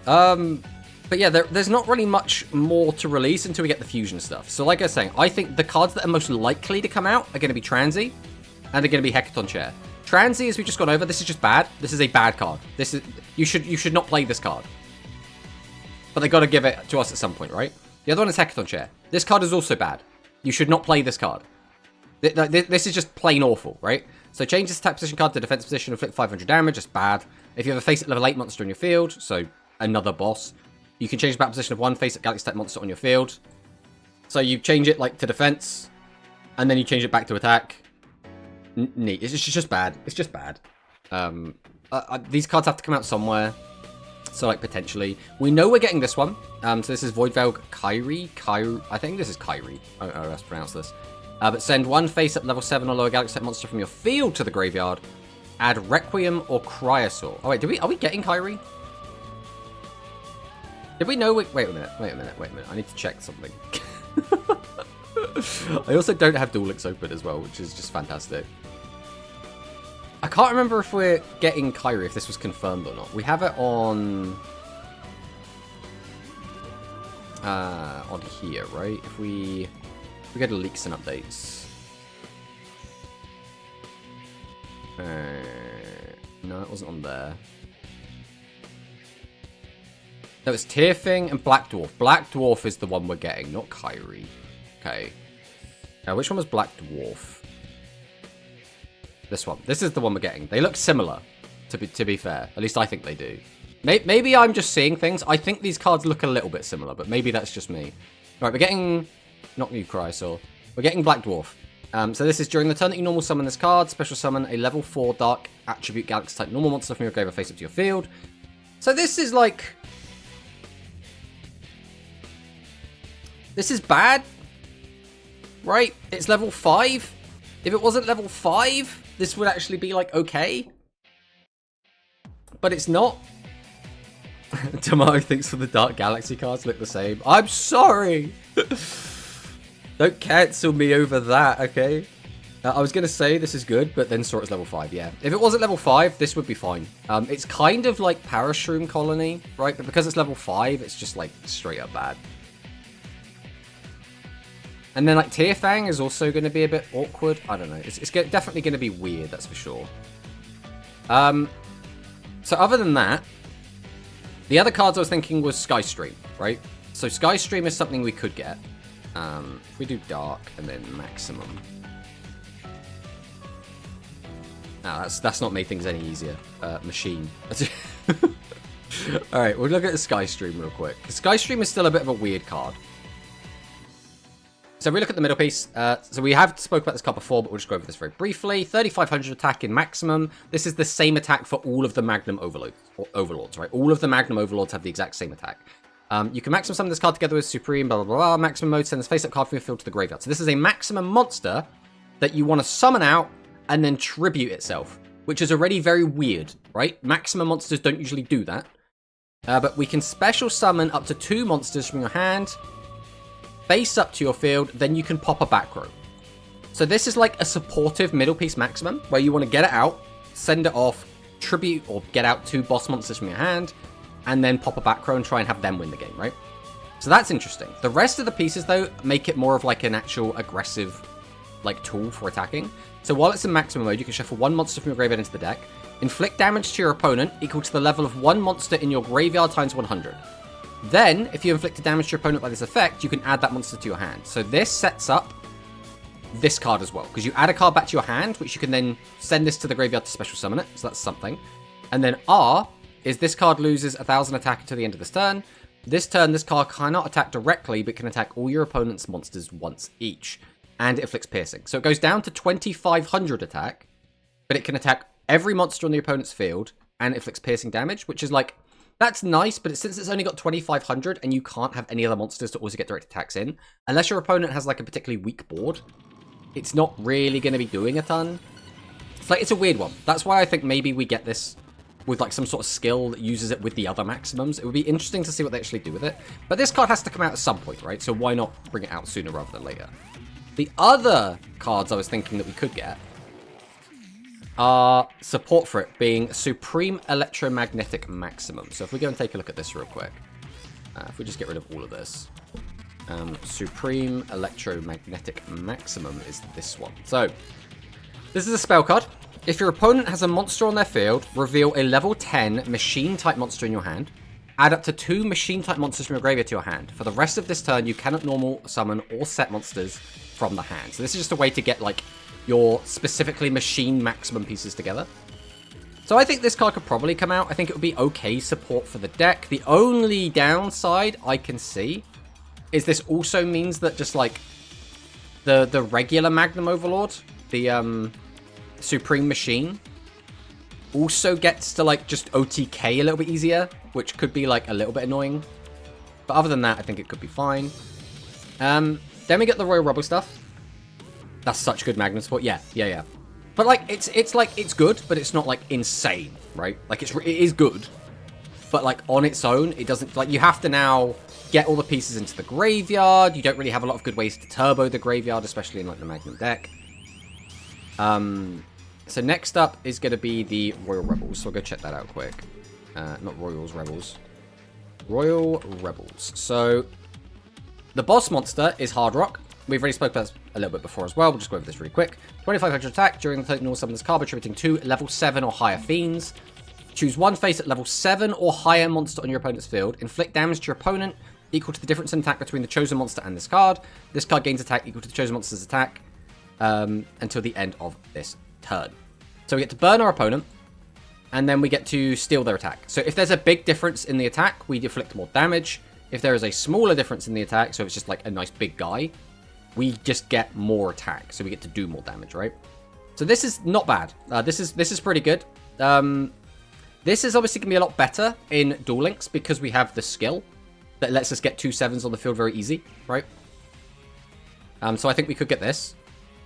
But yeah, there's not really much more to release until we get the fusion stuff. So like I was saying, I think the cards that are most likely to come out are going to be Transy, and they're going to be Hecaton Chair. Transy, as we've just gone over, this is just bad. This is a bad card. This is you should not play this card. But they got to give it to us at some point, right? The other one is Hecaton Chair. This card is also bad. You should not play this card. This is just plain awful, right? So change this attack position card to defense position, inflict 500 damage, just bad. If you have a face-up level 8 monster in your field, so another boss, you can change the battle position of one face-up galaxy type monster on your field. So you change it like to defense, and then you change it back to attack. Neat. It's just bad. It's just bad. These cards have to come out somewhere. So, like, potentially. We know we're getting this one. So this is Voidveil Kyrie. I think this is Kyrie. I don't know how to pronounce this. But send one face-up level 7 or lower galaxy type monster from your field to the graveyard. Add Requiem or Cryosaur. Oh, wait, are we getting Kyrie? Did we know? Wait a minute. I need to check something. I also don't have Duel Links open as well, which is just fantastic. I can't remember if we're getting Kyrie, if this was confirmed or not. We have it on here, right? If we go to leaks and updates. No, it wasn't on there. No, it's Tearfing and Black Dwarf. Black Dwarf is the one we're getting, not Kyrie. Okay. Which one was Black Dwarf? This one. This is the one we're getting. They look similar, to be fair. At least I think they do. Maybe I'm just seeing things. I think these cards look a little bit similar, but maybe that's just me. Right, we're getting... Not New Cryosaur. We're getting Black Dwarf. So this is during the turn that you normal summon this card. Special summon a level 4 Dark Attribute Galaxy type normal monster from your graveyard face up to your field. So this is like... This is bad. Right? It's level 5. If it wasn't level 5, this would actually be, like, okay. But it's not. Tomato thinks for the Dark Galaxy cards look the same. I'm sorry! Don't cancel me over that, okay? I was going to say this is good, but then saw it's level 5, yeah. If it wasn't level 5, this would be fine. It's kind of like Parashroom Colony, right? But because it's level 5, it's just, like, straight up bad. And then, like, Tearfang is also going to be a bit awkward. I don't know. It's definitely going to be weird, that's for sure. So other than that, the other cards I was thinking was Skystream, right? So Skystream is something we could get. If we do Dark and then Maximum. No, that's not made things any easier. Machine. Alright, we'll look at the Skystream real quick. Skystream is still a bit of a weird card. So if we look at the middle piece, so we have spoke about this card before, but we'll just go over this very briefly. 3,500 attack in Maximum. This is the same attack for all of the Magnum Overlords, right? All of the Magnum Overlords have the exact same attack. You can Maximum summon this card together with Supreme, blah, blah, blah. Maximum mode sends face-up card from your field to the graveyard. So this is a Maximum monster that you want to summon out and then tribute itself, which is already very weird, right? Maximum monsters don't usually do that. But we can special summon up to 2 monsters from your hand, face up to your field, then you can pop a back row. So this is like a supportive middle piece Maximum, where you want to get it out, send it off, tribute or get out 2 boss monsters from your hand, and then pop a back row and try and have them win the game, right? So that's interesting. The rest of the pieces, though, make it more of like an actual aggressive like tool for attacking. So while it's in Maximum mode, you can shuffle 1 monster from your graveyard into the deck, inflict damage to your opponent equal to the level of 1 monster in your graveyard times 100. Then, if you inflict damage to your opponent by this effect, you can add that monster to your hand. So this sets up this card as well, because you add a card back to your hand, which you can then send this to the graveyard to special summon it, so that's something. And then R is this card loses 1,000 attack until the end of this turn. This turn, this card cannot attack directly, but can attack all your opponent's monsters once each. And it inflicts piercing. So it goes down to 2,500 attack, but it can attack every monster on the opponent's field, and it inflicts piercing damage, which is like... That's nice, but since it's only got 2,500 and you can't have any other monsters to also get direct attacks in, unless your opponent has like a particularly weak board, it's not really going to be doing a ton. It's a weird one. That's why I think maybe we get this with like some sort of skill that uses it with the other Maximums. It would be interesting to see what they actually do with it. But this card has to come out at some point, right? So why not bring it out sooner rather than later? The other cards I was thinking that we could get are support for it being Supreme Electromagnetic Maximum. So if we go and take a look at this real quick, if we just get rid of all of this, Supreme Electromagnetic Maximum is this one. So this is a spell card. If your opponent has a monster on their field, reveal a level 10 machine type monster in your hand. Add up to 2 machine-type monsters from your graveyard to your hand. For the rest of this turn, you cannot normal summon or set monsters from the hand. So this is just a way to get, like, your specifically machine maximum pieces together. So I think this card could probably come out. I think it would be okay support for the deck. The only downside I can see is this also means that just, like, the regular Magnum Overlord, the Supreme Machine, also gets to, like, just OTK a little bit easier, which could be, like, a little bit annoying. But other than that, I think it could be fine. Then we get the Royal Rebel stuff. That's such good Magnum support. Yeah. But, like, it's good, but it's not, like, insane, right? Like, it is good. But, like, on its own, it doesn't, like, you have to now get all the pieces into the graveyard. You don't really have a lot of good ways to turbo the graveyard, especially in, like, the Magnum deck. So next up is going to be the Royal Rebels. So I'll go check that out quick. Not Royals, Rebels. Royal Rebels. So the boss monster is Hard Rock. We've already spoke about this a little bit before as well. We'll just go over this really quick. 2500 attack. During the turn, you summon this card by attributing 2 level 7 or higher fiends. Choose one face at level 7 or higher monster on your opponent's field. Inflict damage to your opponent equal to the difference in attack between the chosen monster and this card. This card gains attack equal to the chosen monster's attack until the end of this turn. So we get to burn our opponent, and then we get to steal their attack. So if there's a big difference in the attack, we inflict more damage. If there is a smaller difference in the attack, so it's just like a nice big guy, we just get more attack. So we get to do more damage, right? So this is not bad. This is pretty good. This is obviously going to be a lot better in Duel Links because we have the skill that lets us get 2 7s on the field very easy, right? So I think we could get this.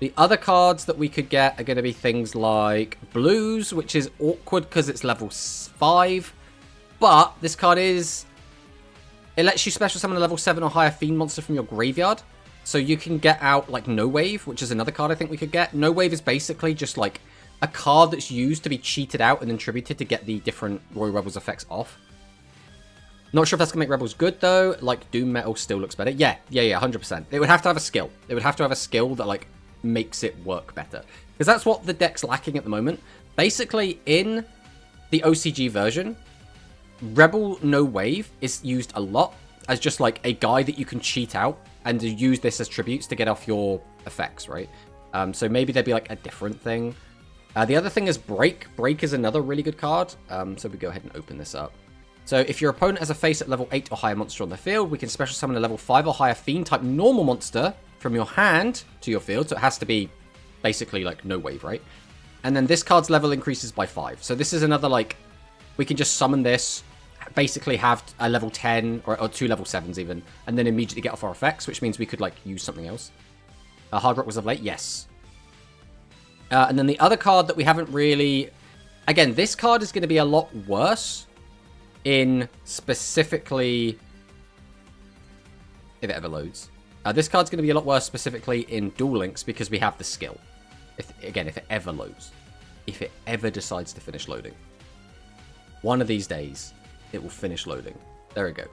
The other cards that we could get are going to be things like Blues, which is awkward because it's level 5. But this card is... It lets you special summon a level 7 or higher fiend monster from your graveyard. So you can get out, like, No Wave, which is another card I think we could get. No Wave is basically just, like, a card that's used to be cheated out and then tributed to get the different Royal Rebels effects off. Not sure if that's going to make Rebels good, though. Like, Doom Metal still looks better. Yeah, 100%. It would have to have a skill. It would have to have a skill that, like, makes it work better. Because that's what the deck's lacking at the moment. Basically, in the OCG version, Rebel No Wave is used a lot as just, like, a guy that you can cheat out and use this as tributes to get off your effects, right? So maybe there'd be, like, a different thing. The other thing is Break. Break is another really good card. So we go ahead and open this up. So if your opponent has a face at level 8 or higher monster on the field, we can special summon a level 5 or higher fiend type normal monster from your hand to your field. So it has to be basically like No Wave, right? And then this card's level increases by 5. So this is another, like, we can just summon this, basically have a level 10 or 2 level 7s even, and then immediately get off our effects, which means we could, like, use something else. Hard Rock was of late, yes. And then the other card that we haven't really... Again, this card is going to be a lot worse in specifically... If it ever loads. This card's going to be a lot worse specifically in Duel Links because we have the skill. If it ever loads. If it ever decides to finish loading. One of these days, it will finish loading. There we go.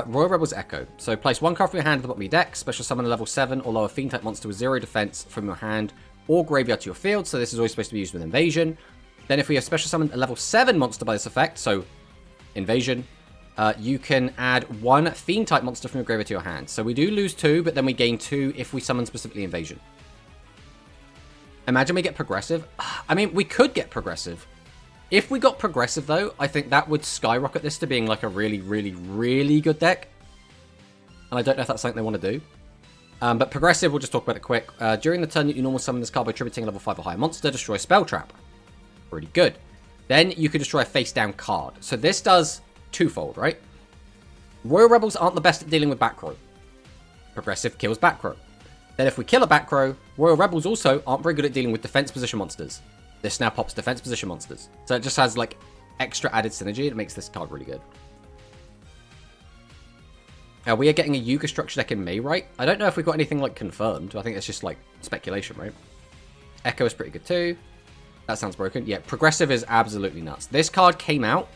Royal Rebels Echo. So place one card from your hand at the bottom of your deck. Special summon a level 7 or lower fiend type monster with 0 defense from your hand or graveyard to your field. So this is always supposed to be used with Invasion. Then if we have special summoned a level 7 monster by this effect, so Invasion, you can add 1 fiend type monster from your graveyard to your hand. So we do lose 2, but then we gain 2 if we summon specifically Invasion. Imagine we get progressive. I mean, we could get progressive. If we got progressive, though, I think that would skyrocket this to being like a really, really, really good deck. And I don't know if that's something they want to do. But progressive, we'll just talk about it quick. During the turn, you normal summon this card by tributing a level 5 or higher monster, destroy a spell trap. Pretty good. Then you can destroy a face-down card. So this does twofold, right? Royal Rebels aren't the best at dealing with back row. Progressive kills back row. Then if we kill a back row, Royal Rebels also aren't very good at dealing with defense position monsters. This now pops defense position monsters. So it just has, like, extra added synergy. It makes this card really good. We are getting a Yuga structure deck in May, right? I don't know if we've got anything, like, confirmed. I think it's just, like, speculation, right? Echo is pretty good, too. That sounds broken. Yeah, progressive is absolutely nuts. This card came out,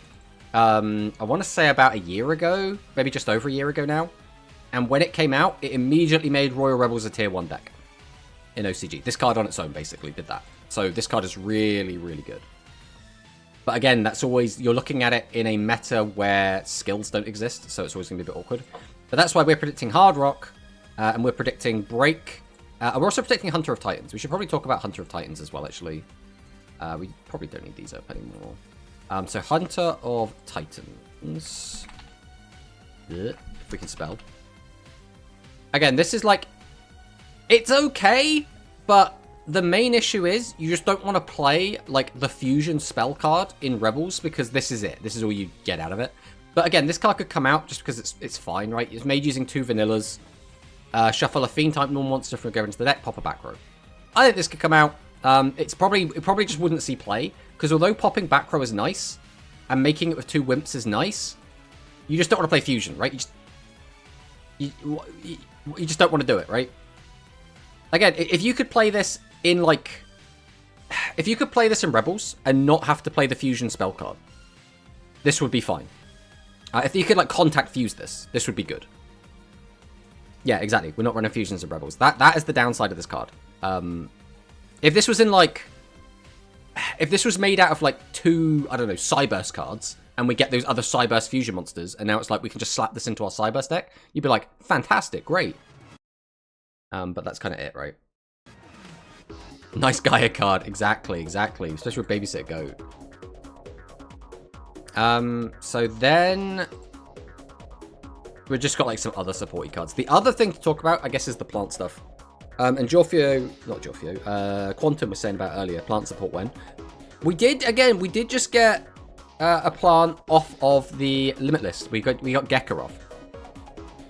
I want to say about a year ago. Maybe just over a year ago now. And when it came out, it immediately made Royal Rebels a tier 1 deck in OCG. This card on its own basically did that. So this card is really, really good. But again, that's always, you're looking at it in a meta where skills don't exist, so it's always going to be a bit awkward. But that's why we're predicting Hard Rock, and we're predicting Break. We're also predicting Hunter of Titans. We should probably talk about Hunter of Titans as well, actually. We probably don't need these up anymore. So Hunter of Titans. If we can spell. Again, this is like, it's okay, but the main issue is you just don't want to play like the fusion spell card in Rebels because this is it. This is all you get out of it. But again, this card could come out just because it's fine, right? It's made using 2 vanillas. Shuffle a fiend type normal monster from go into the deck, pop a back row. I think this could come out. It probably just wouldn't see play because although popping back row is nice and making it with 2 wimps is nice, you just don't want to play fusion, right? You just don't want to do it, right? Again, if you could play this in like, if you could play this in Rebels and not have to play the fusion spell card, this would be fine. If you could like contact fuse this would be good. Yeah, exactly. We're not running fusions in Rebels. That is the downside of this card. If this was in like, if this was made out of like 2, I don't know, Cyburst cards, and we get those other Cyburst fusion monsters, and now it's like we can just slap this into our Cyburst deck, you'd be like, fantastic, great. But that's kind of it, right? Nice Gaia card, exactly, especially with Babysitter Goat. So then we've just got like some other supporty cards. The other thing to talk about, I guess, is the plant stuff. And Quantum was saying about earlier, plant support when. We did just get a plant off of the limit list. We got Gekka off.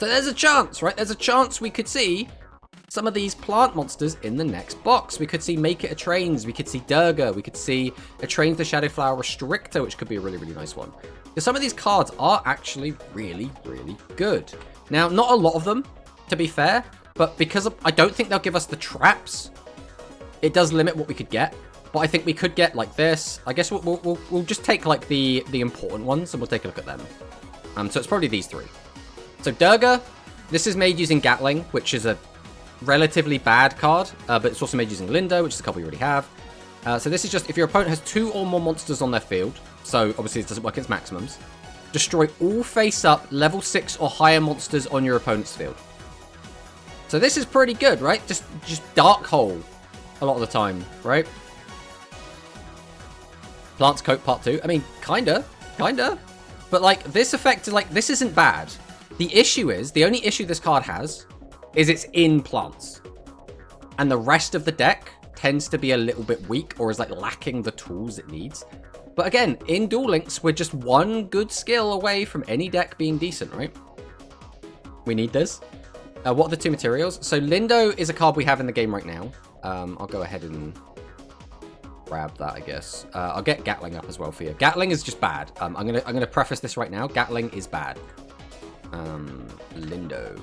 So there's a chance, right? There's a chance we could see some of these plant monsters in the next box. We could see Make It a Trains, we could see Durga, we could see a Trains the Shadowflower Restrictor, which could be a really, really nice one. Because some of these cards are actually really, really good. Now, not a lot of them, to be fair, but because I don't think they'll give us the traps, it does limit what we could get. But I think we could get like this. I guess we'll just take like the important ones and we'll take a look at them. So it's probably these 3. So Durga, this is made using Gatling, which is a relatively bad card, but it's also made using Lindo, which is a card we already have. So this is just if your opponent has 2 or more monsters on their field, so obviously it doesn't work against maximums, destroy all face-up level 6 or higher monsters on your opponent's field. So this is pretty good, right? Just Dark Hole a lot of the time, right? Plant's Coat Part 2. I mean, kinda. But like this effect, like this isn't bad. The issue is, the only issue this card has is it's in plants. And the rest of the deck tends to be a little bit weak or is like lacking the tools it needs. But again, in Duel Links, we're just one good skill away from any deck being decent, right? We need this. What are the 2 materials? So Lindo is a card we have in the game right now. I'll go ahead and grab that, I guess. I'll get Gatling up as well for you. Gatling is just bad. I'm gonna preface this right now. Gatling is bad. Lindo.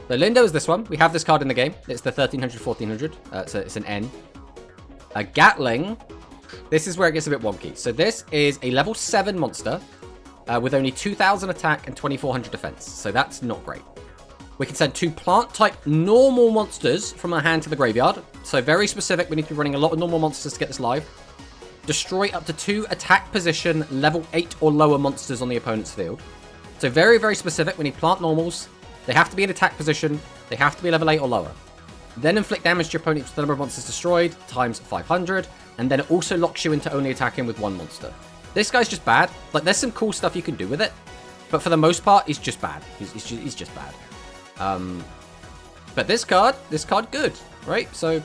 So Lindo is this one. We have this card in the game. It's the 1300, 1400. So it's an N. Gatling. This is where it gets a bit wonky. So this is a level 7 monster with only 2000 attack and 2400 defense. So that's not great. We can send 2 plant-type normal monsters from our hand to the graveyard. So very specific. We need to be running a lot of normal monsters to get this live. Destroy up to 2 attack position level 8 or lower monsters on the opponent's field. So very, very specific. We need plant normals. They have to be in attack position. They have to be level 8 or lower. Then inflict damage to your opponent with the number of monsters destroyed times 500. And then it also locks you into only attacking with 1 monster. This guy's just bad. Like, there's some cool stuff you can do with it. But for the most part, he's just bad. He's just bad. But this card good, right? So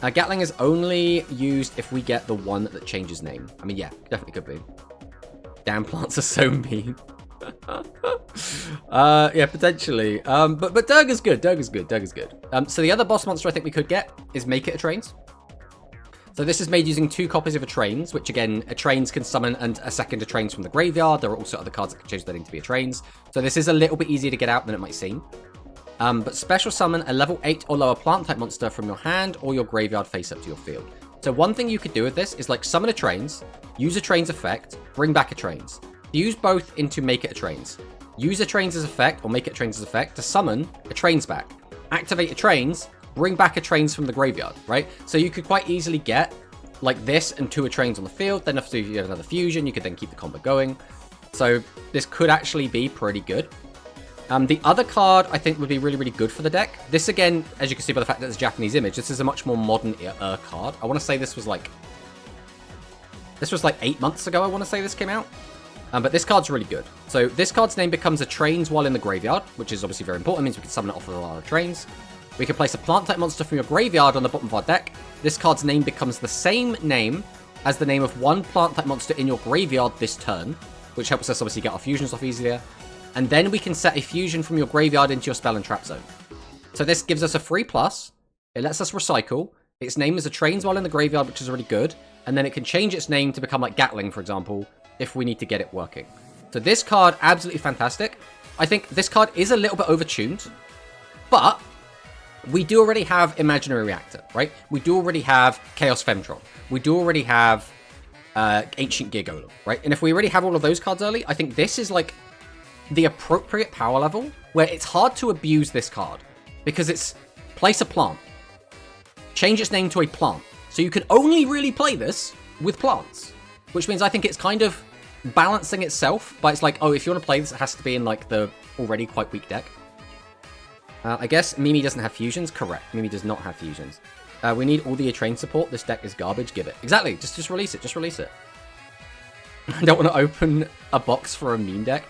Gatling is only used if we get the one that changes name. I mean, yeah, definitely could be. Damn, plants are so mean. Yeah, potentially. But Durga's good. Durga's good. So the other boss monster I think we could get is Make It a Trains. So this is made using 2 copies of a Trains, which again, a Trains can summon and a second a Trains from the graveyard. There are also other cards that can change their name to be a Trains. So this is a little bit easier to get out than it might seem. But special summon a level 8 or lower plant type monster from your hand or your graveyard face up to your field. So one thing you could do with this is like summon a Trains, use a Trains effect, bring back a Trains. Use both into Make It a Trains. Use a Trains' effect or Make It a Trains' effect to summon a Trains back. Activate a Trains, bring back a Trains from the graveyard, right? So you could quite easily get like this and 2 trains on the field. Then if you get another fusion, you could then keep the combo going. So this could actually be pretty good. The other card I think would be really, really good for the deck. This again, as you can see by the fact that it's a Japanese image, this is a much more modern card. I want to say this was like 8 months ago, I want to say this came out. But this card's really good. So this card's name becomes a trains while in the graveyard, which is obviously very important. It means we can summon it off of a lot of trains. We can place a plant-type monster from your graveyard on the bottom of our deck. This card's name becomes the same name as the name of one plant-type monster in your graveyard this turn, which helps us obviously get our fusions off easier. And then we can set a fusion from your graveyard into your spell and trap zone. So this gives us a free plus. It lets us recycle. Its name is a trains while in the graveyard, which is really good. And then it can change its name to become like Gatling, for example, if we need to get it working. So this card, absolutely fantastic. I think this card is a little bit overtuned, but we do already have Imaginary Reactor, right? We do already have Chaos Femtron. We do already have Ancient Gear Golem, right? And if we already have all of those cards early, I think this is like the appropriate power level where it's hard to abuse this card because it's place a plant, change its name to a plant. So you can only really play this with plants, which means I think it's kind of balancing itself, but it's like, oh, if you want to play this, it has to be in like the already quite weak deck. I guess Mimi doesn't have fusions. Correct. Mimi does not have fusions. We need all the train support. This deck is garbage. Give it. Exactly. Just release it. Just release it. I don't want to open a box for a meme deck.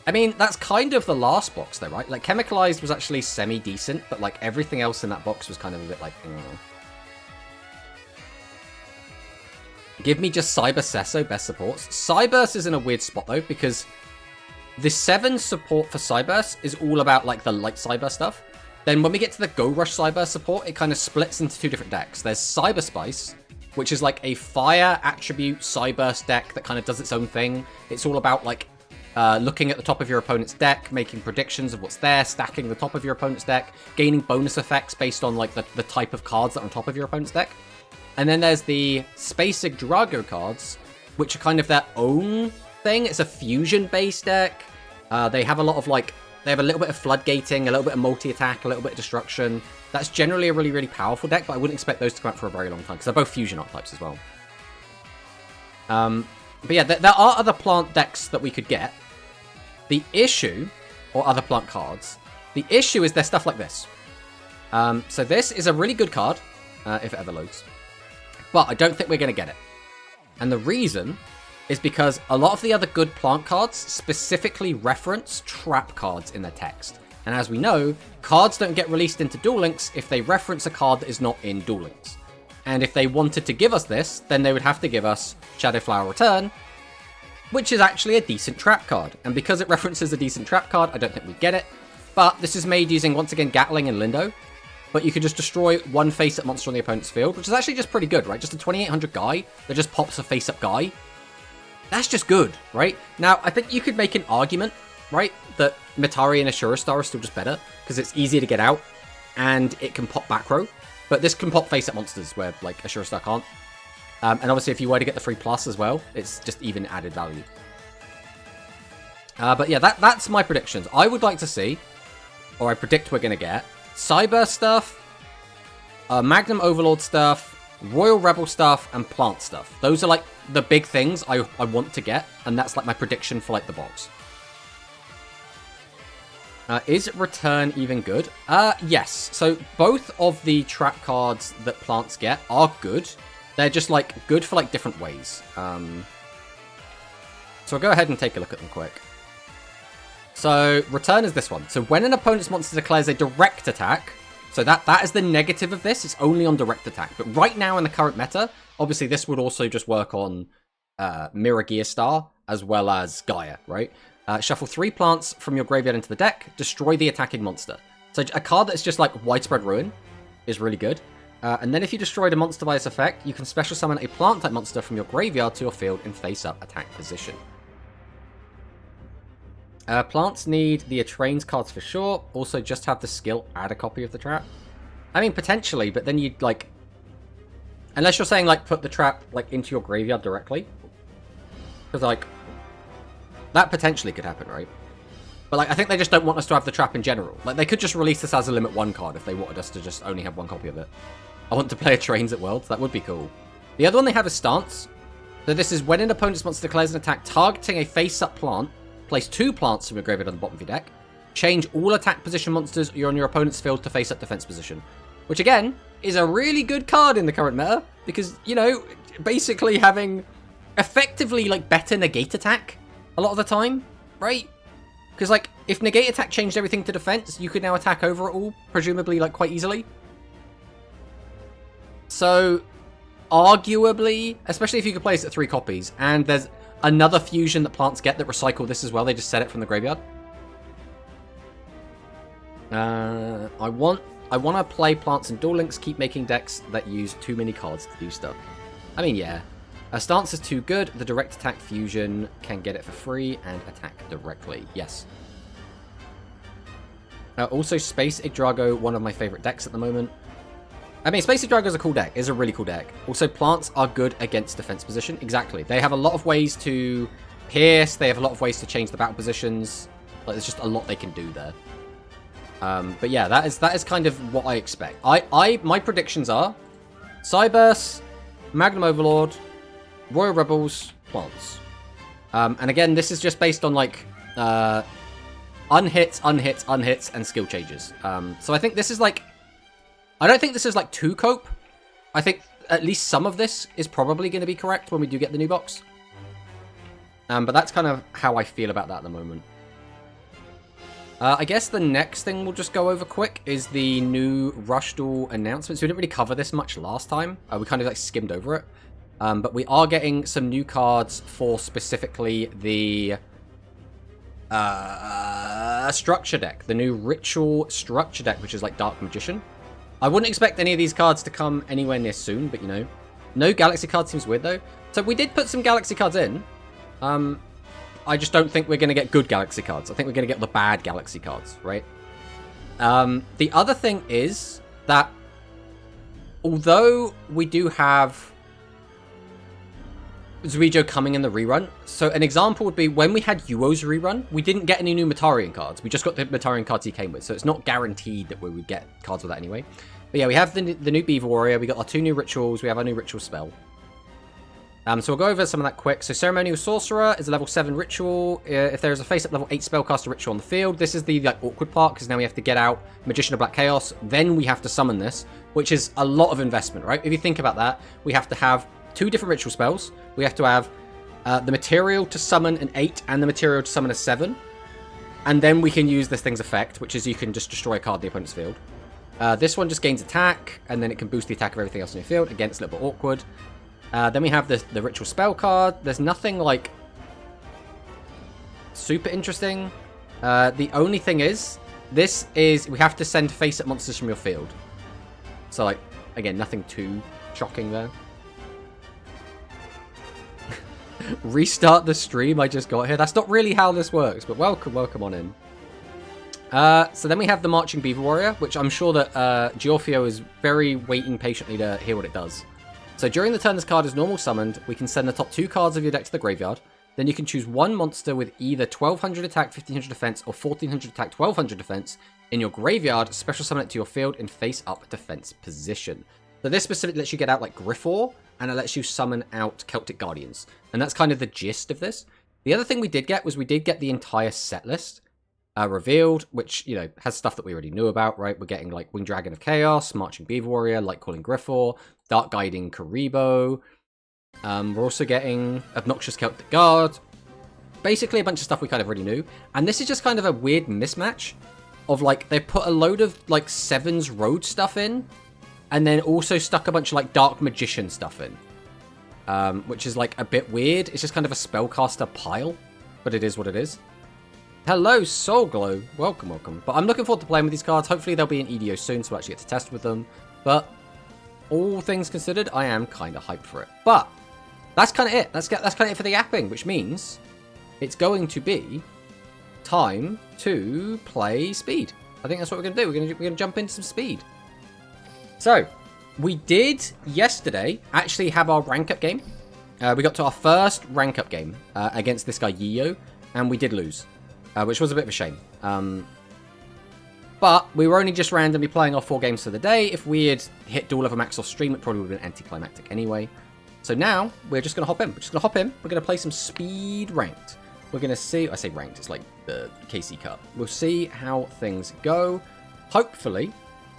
I mean, that's kind of the last box though, right? Like, Chemicalized was actually semi-decent, but like everything else in that box was kind of a bit like, Give me just Cyber Sesso, best supports. Cyburst is in a weird spot though, because the 7 support for Cyburst is all about like the light Cyber stuff. Then when we get to the Go Rush Cyber support, it kind of splits into 2 different decks. There's Cyber Spice, which is like a fire attribute Cyburst deck that kind of does its own thing. It's all about like looking at the top of your opponent's deck, making predictions of what's there, stacking the top of your opponent's deck, gaining bonus effects based on like the type of cards that are on top of your opponent's deck. And then there's the Spacig Drago cards, which are kind of their own thing. It's a fusion-based deck. They have a lot of like, they have a little bit of floodgating, a little bit of multi-attack, a little bit of destruction. That's generally a really, really powerful deck, but I wouldn't expect those to come out for a very long time, because they're both fusion archetypes as well. But yeah, there are other plant decks that we could get. The issue, or other plant cards, the issue is there's stuff like this. So this is a really good card, if it ever loads. But I don't think we're going to get it. And the reason is because a lot of the other good plant cards specifically reference trap cards in their text. And as we know, cards don't get released into Duel Links if they reference a card that is not in Duel Links. And if they wanted to give us this, then they would have to give us Shadowflower Return, which is actually a decent trap card. And because it references a decent trap card, I don't think we get it. But this is made using, once again, Gatling and Lindo. But you can just destroy one face-up monster on the opponent's field, which is actually just pretty good, right? Just a 2800 guy that just pops a face-up guy. That's just good, right? Now, I think you could make an argument, right, that Mitari and Ashura Star are still just better, because it's easier to get out, and it can pop back row. But this can pop face-up monsters, where, like, Ashura Star can't. And obviously, if you were to get the free plus as well, it's just even added value. But yeah, that's my predictions. I would like to see, or I predict we're going to get, Cyber stuff, Magnum Overlord stuff, Royal Rebel stuff, and Plant stuff. Those are like the big things I want to get, and that's like my prediction for like the box. Is Return even good? Yes. So both of the trap cards that plants get are good. They're just like good for like different ways. So I'll go ahead and take a look at them quick. So, Return is this one. So, when an opponent's monster declares a direct attack, so that is the negative of this, it's only on direct attack. But right now in the current meta, obviously this would also just work on Mirror Gearstar, as well as Gaia, right? Shuffle 3 plants from your graveyard into the deck, destroy the attacking monster. So, a card that's just like Widespread Ruin is really good. And then if you destroyed a monster by this effect, you can special summon a plant-type monster from your graveyard to your field in face-up attack position. Plants need the Trains cards for sure. Also, just have the skill add a copy of the trap. I mean, potentially, but then you'd like... Unless you're saying, like, put the trap, like, into your graveyard directly. Because, like, that potentially could happen, right? But, like, I think they just don't want us to have the trap in general. Like, they could just release this as a Limit 1 card if they wanted us to just only have one copy of it. I want to play a Trains at Worlds. That would be cool. The other one they have is Stance. So this is when an opponent's monster declares an attack targeting a face-up plant, place 2 plants from your graveyard on the bottom of your deck. Change all attack position monsters you're on your opponent's field to face-up defense position. Which, again, is a really good card in the current meta. Because, you know, basically having effectively, like, better negate attack a lot of the time, right? Because, like, if negate attack changed everything to defense, you could now attack over it all, presumably, like, quite easily. So, arguably, especially if you could place it 3 copies, and there's another fusion that plants get that recycle this as well. They just set it from the graveyard. I want to play plants and Duel Links, keep making decks that use too many cards to do stuff. I mean, yeah. A Stance is too good. The direct attack fusion can get it for free and attack directly. Yes. Also, Space Yggdrago, one of my favorite decks at the moment. I mean, Space Yggdrago is a cool deck. It's a really cool deck. Also, plants are good against defense position. Exactly. They have a lot of ways to pierce. They have a lot of ways to change the battle positions. Like, there's just a lot they can do there. But yeah, that is kind of what I expect. My predictions are Cyburst, Magnum Overlord, Royal Rebels, plants. And again, this is just based on like unhits, unhits, unhits, and skill changes. So I think this is like, I don't think this is like too cope. I think at least some of this is probably going to be correct when we do get the new box. But that's kind of how I feel about that at the moment. I guess the next thing we'll just go over quick is the new Rush Duel announcements. We didn't really cover this much last time. We kind of like skimmed over it. But we are getting some new cards for specifically the structure deck. The new Ritual structure deck, which is like Dark Magician. I wouldn't expect any of these cards to come anywhere near soon, but you know. No Galaxy card seems weird though. So we did put some Galaxy cards in. I just don't think we're going to get good Galaxy cards. I think we're going to get the bad Galaxy cards, right? The other thing is that although we do have Zuijo coming in the rerun, so an example would be when we had Yuo's rerun, we didn't get any new Matarian cards. We just got the Matarian cards he came with, so it's not guaranteed that we would get cards with that anyway. But yeah, we have the new Beaver Warrior, we got our 2 new Rituals, we have our new Ritual spell. So we'll go over some of that quick. So Ceremonial Sorcerer is a level 7 Ritual. If there is a face-up level 8 Spellcaster Ritual on the field, this is the like awkward part, because now we have to get out Magician of Black Chaos, then we have to summon this, which is a lot of investment, right? If you think about that, we have to have 2 different Ritual spells. We have to have the material to summon an 8 and the material to summon a 7. And then we can use this thing's effect, which is you can just destroy a card in the opponent's field. This one just gains attack, and then it can boost the attack of everything else in your field. Again, it's a little bit awkward. Then we have the Ritual Spell card. There's nothing, like, super interesting. The only thing is, this is, we have to send face-up monsters from your field. So, like, again, nothing too shocking there. Restart the stream, I just got here. That's not really how this works, but welcome on in. So then we have the Marching Beaver Warrior, which I'm sure that Giorfio is very waiting patiently to hear what it does. So during the turn this card is normal summoned, we can send the top 2 cards of your deck to the graveyard. Then you can choose one monster with either 1200 attack, 1500 defense, or 1400 attack, 1200 defense in your graveyard, special summon it to your field in face-up defense position. So this specifically lets you get out like Griffor, and it lets you summon out Celtic Guardians. And that's kind of the gist of this. The other thing we did get was we did get the entire set list revealed, which, you know, has stuff that we already knew about, right? We're getting like Winged Dragon of Chaos, Marching Beaver Warrior, Light Calling Griffor, Dark Guiding Karibo. We're also getting Obnoxious Celtic Guard. Basically a bunch of stuff we kind of already knew. And this is just kind of a weird mismatch of like, they put a load of like Sevens Road stuff in, and then also stuck a bunch of like Dark Magician stuff in. Which is like a bit weird. It's just kind of a spellcaster pile, but it is what it is. Hello, Soul Glow. Welcome, welcome. But I'm looking forward to playing with these cards. Hopefully they'll be in EDO soon, so I actually get to test with them. But all things considered, I am kind of hyped for it. But that's kind of it. That's kind of it for the yapping, which means it's going to be time to play Speed. I think that's what we're going to do. We're going to jump into some Speed. So we did yesterday actually have our rank up game. We got to our first rank up game against this guy Yio, and we did lose. Which was a bit of a shame. But we were only just randomly playing our 4 games for the day. If we had hit dual level max off stream, it probably would have been anticlimactic anyway. So now, we're just going to hop in. We're just going to hop in. We're going to play some speed ranked. We're going to see... I say ranked. It's like the KC Cup. We'll see how things go. Hopefully,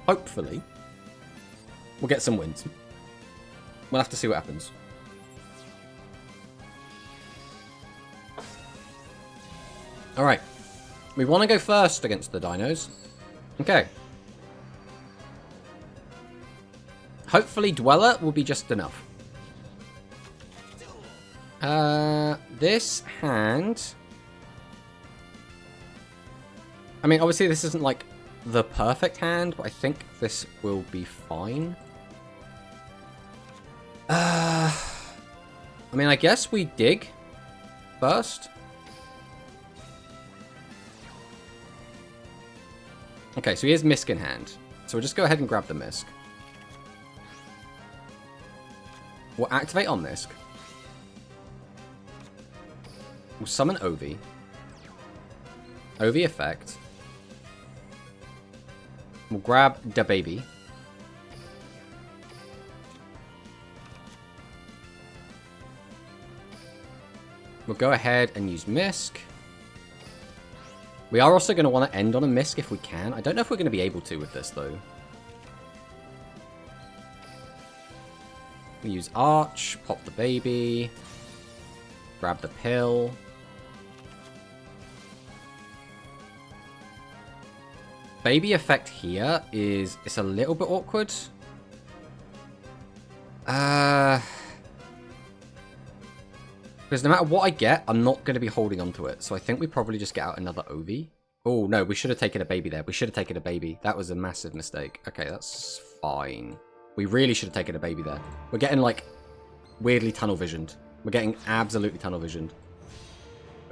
we'll get some wins. We'll have to see what happens. Alright. We want to go first against the dinos. Okay. Hopefully Dweller will be just enough. This hand... I mean, obviously this isn't like the perfect hand, but I think this will be fine. I mean, I guess we dig first. Okay, so he has Misk in hand. So we'll just go ahead and grab the Misk. We'll activate on Misk. We'll summon Ovi. Ovi effect. We'll grab the baby. We'll go ahead and use Misk. We are also going to want to end on a Misk if we can. I don't know if we're going to be able to with this, though. We use Arch, pop the baby, grab the pill. Baby effect here is... it's a little bit awkward. Because no matter what I get, I'm not going to be holding on to it. So I think we probably just get out another Ovi. Oh, no, we should have taken a baby there. We should have taken a baby. That was a massive mistake. Okay, that's fine. We really should have taken a baby there. We're getting, like, weirdly tunnel visioned. We're getting absolutely tunnel visioned.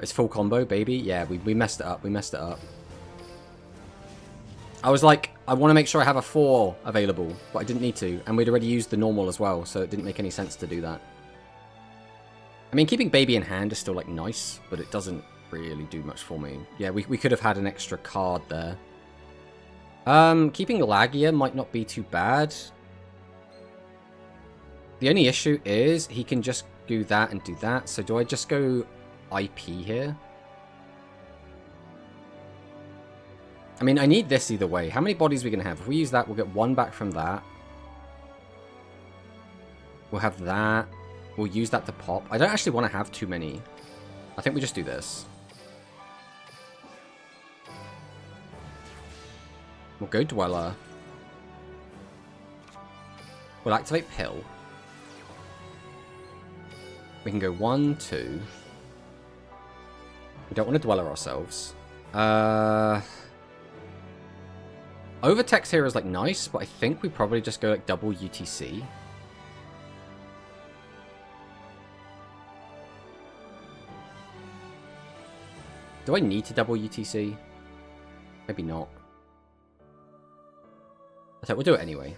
It's full combo, baby. Yeah, we messed it up. We messed it up. I was like, I want to make sure I have a 4 available, but I didn't need to. And we'd already used the normal as well, so it didn't make any sense to do that. I mean, keeping baby in hand is still, like, nice, but it doesn't really do much for me. Yeah, we could have had an extra card there. Keeping Lagia might not be too bad. The only issue is he can just do that and do that. So do I just go IP here? I mean, I need this either way. How many bodies are we going to have? If we use that, we'll get 1 back from that. We'll have that. We'll use that to pop. I don't actually want to have too many. I think we just do this. We'll go Dweller. We'll activate Pill. We can go 1, 2. We don't want to Dweller ourselves. Overtext here is, like, nice, but I think we probably just go, like, double UTC. Do I need to double UTC? Maybe not. Okay, we'll do it anyway.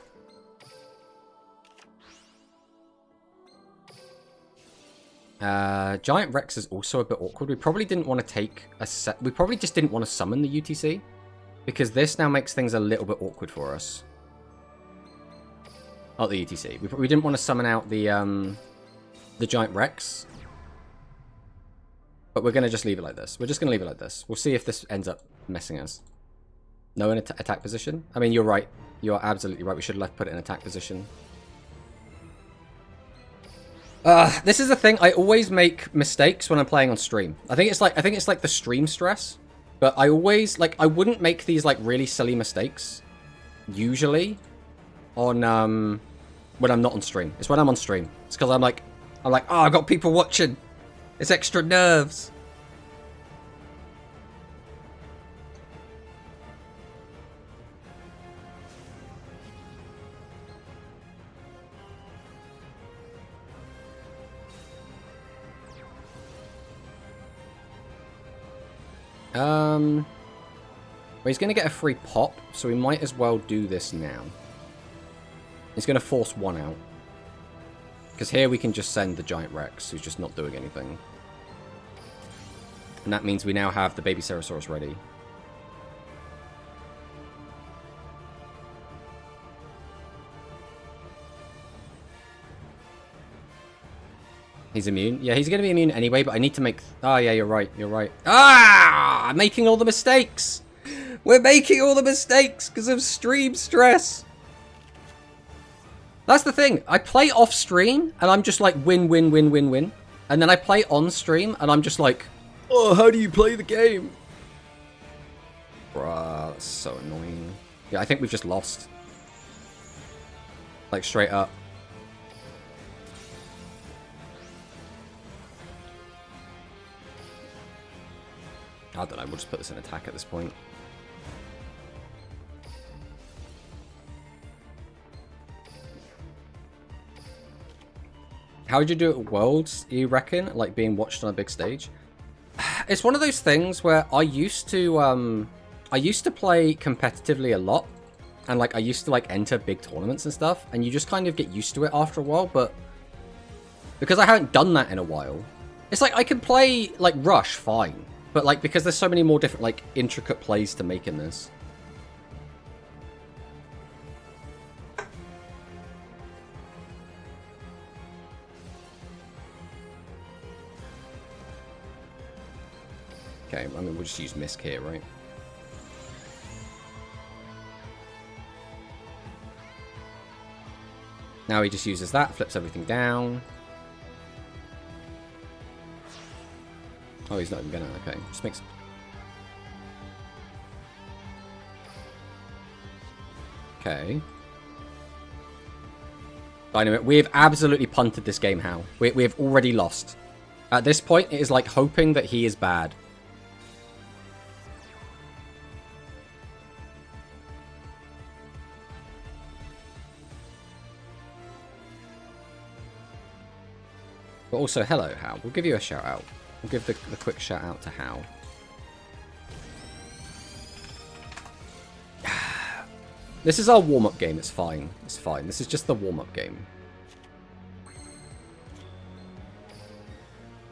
Giant Rex is also a bit awkward. We probably didn't want to take a set. We probably just didn't want to summon the UTC. Because this now makes things a little bit awkward for us. Not the UTC. We didn't want to summon out the Giant Rex. But we're going to just leave it like this. We're just going to leave it like this. We'll see if this ends up messing us. No in attack position? I mean, you're right. You're absolutely right. We should have put it in attack position. This is the thing. I always make mistakes when I'm playing on stream. I think it's like the stream stress. But I always, like, I wouldn't make these, like, really silly mistakes, usually, on, when I'm not on stream. It's when I'm on stream. It's because I'm like, oh, I've got people watching. It's extra nerves. Well, he's going to get a free pop, so we might as well do this now. He's going to force 1 out. Because here we can just send the Giant Rex, who's just not doing anything. And that means we now have the Baby Cerosaurus ready. He's immune. Yeah, he's going to be immune anyway, but I need to make... Oh, yeah, you're right. You're right. Ah! I'm making all the mistakes. We're making all the mistakes because of stream stress. That's the thing. I play off stream and I'm just like win, win, win, win, win. And then I play on stream and I'm just like, oh, how do you play the game? Bruh, that's so annoying. Yeah, I think we've just lost. Like, straight up. I don't know, we'll just put this in attack at this point. How would you do it at Worlds, you reckon? Like being watched on a big stage? It's one of those things where I used to play competitively a lot. And like I used to like enter big tournaments and stuff. And you just kind of get used to it after a while. But because I haven't done that in a while, it's like I can play like Rush fine. But like because there's so many more different like intricate plays to make in this. Okay, I mean, we'll just use Misk here, right? Now he just uses that, flips everything down. Oh, he's not even gonna, okay. Just makes... Okay. DINO, we have absolutely punted this game, Hal. We have already lost. At this point, it is like hoping that he is bad. But also, hello, Hal. We'll give you a shout out. We'll give the quick shout out to Hal. This is our warm-up game. It's fine. It's fine. This is just the warm-up game.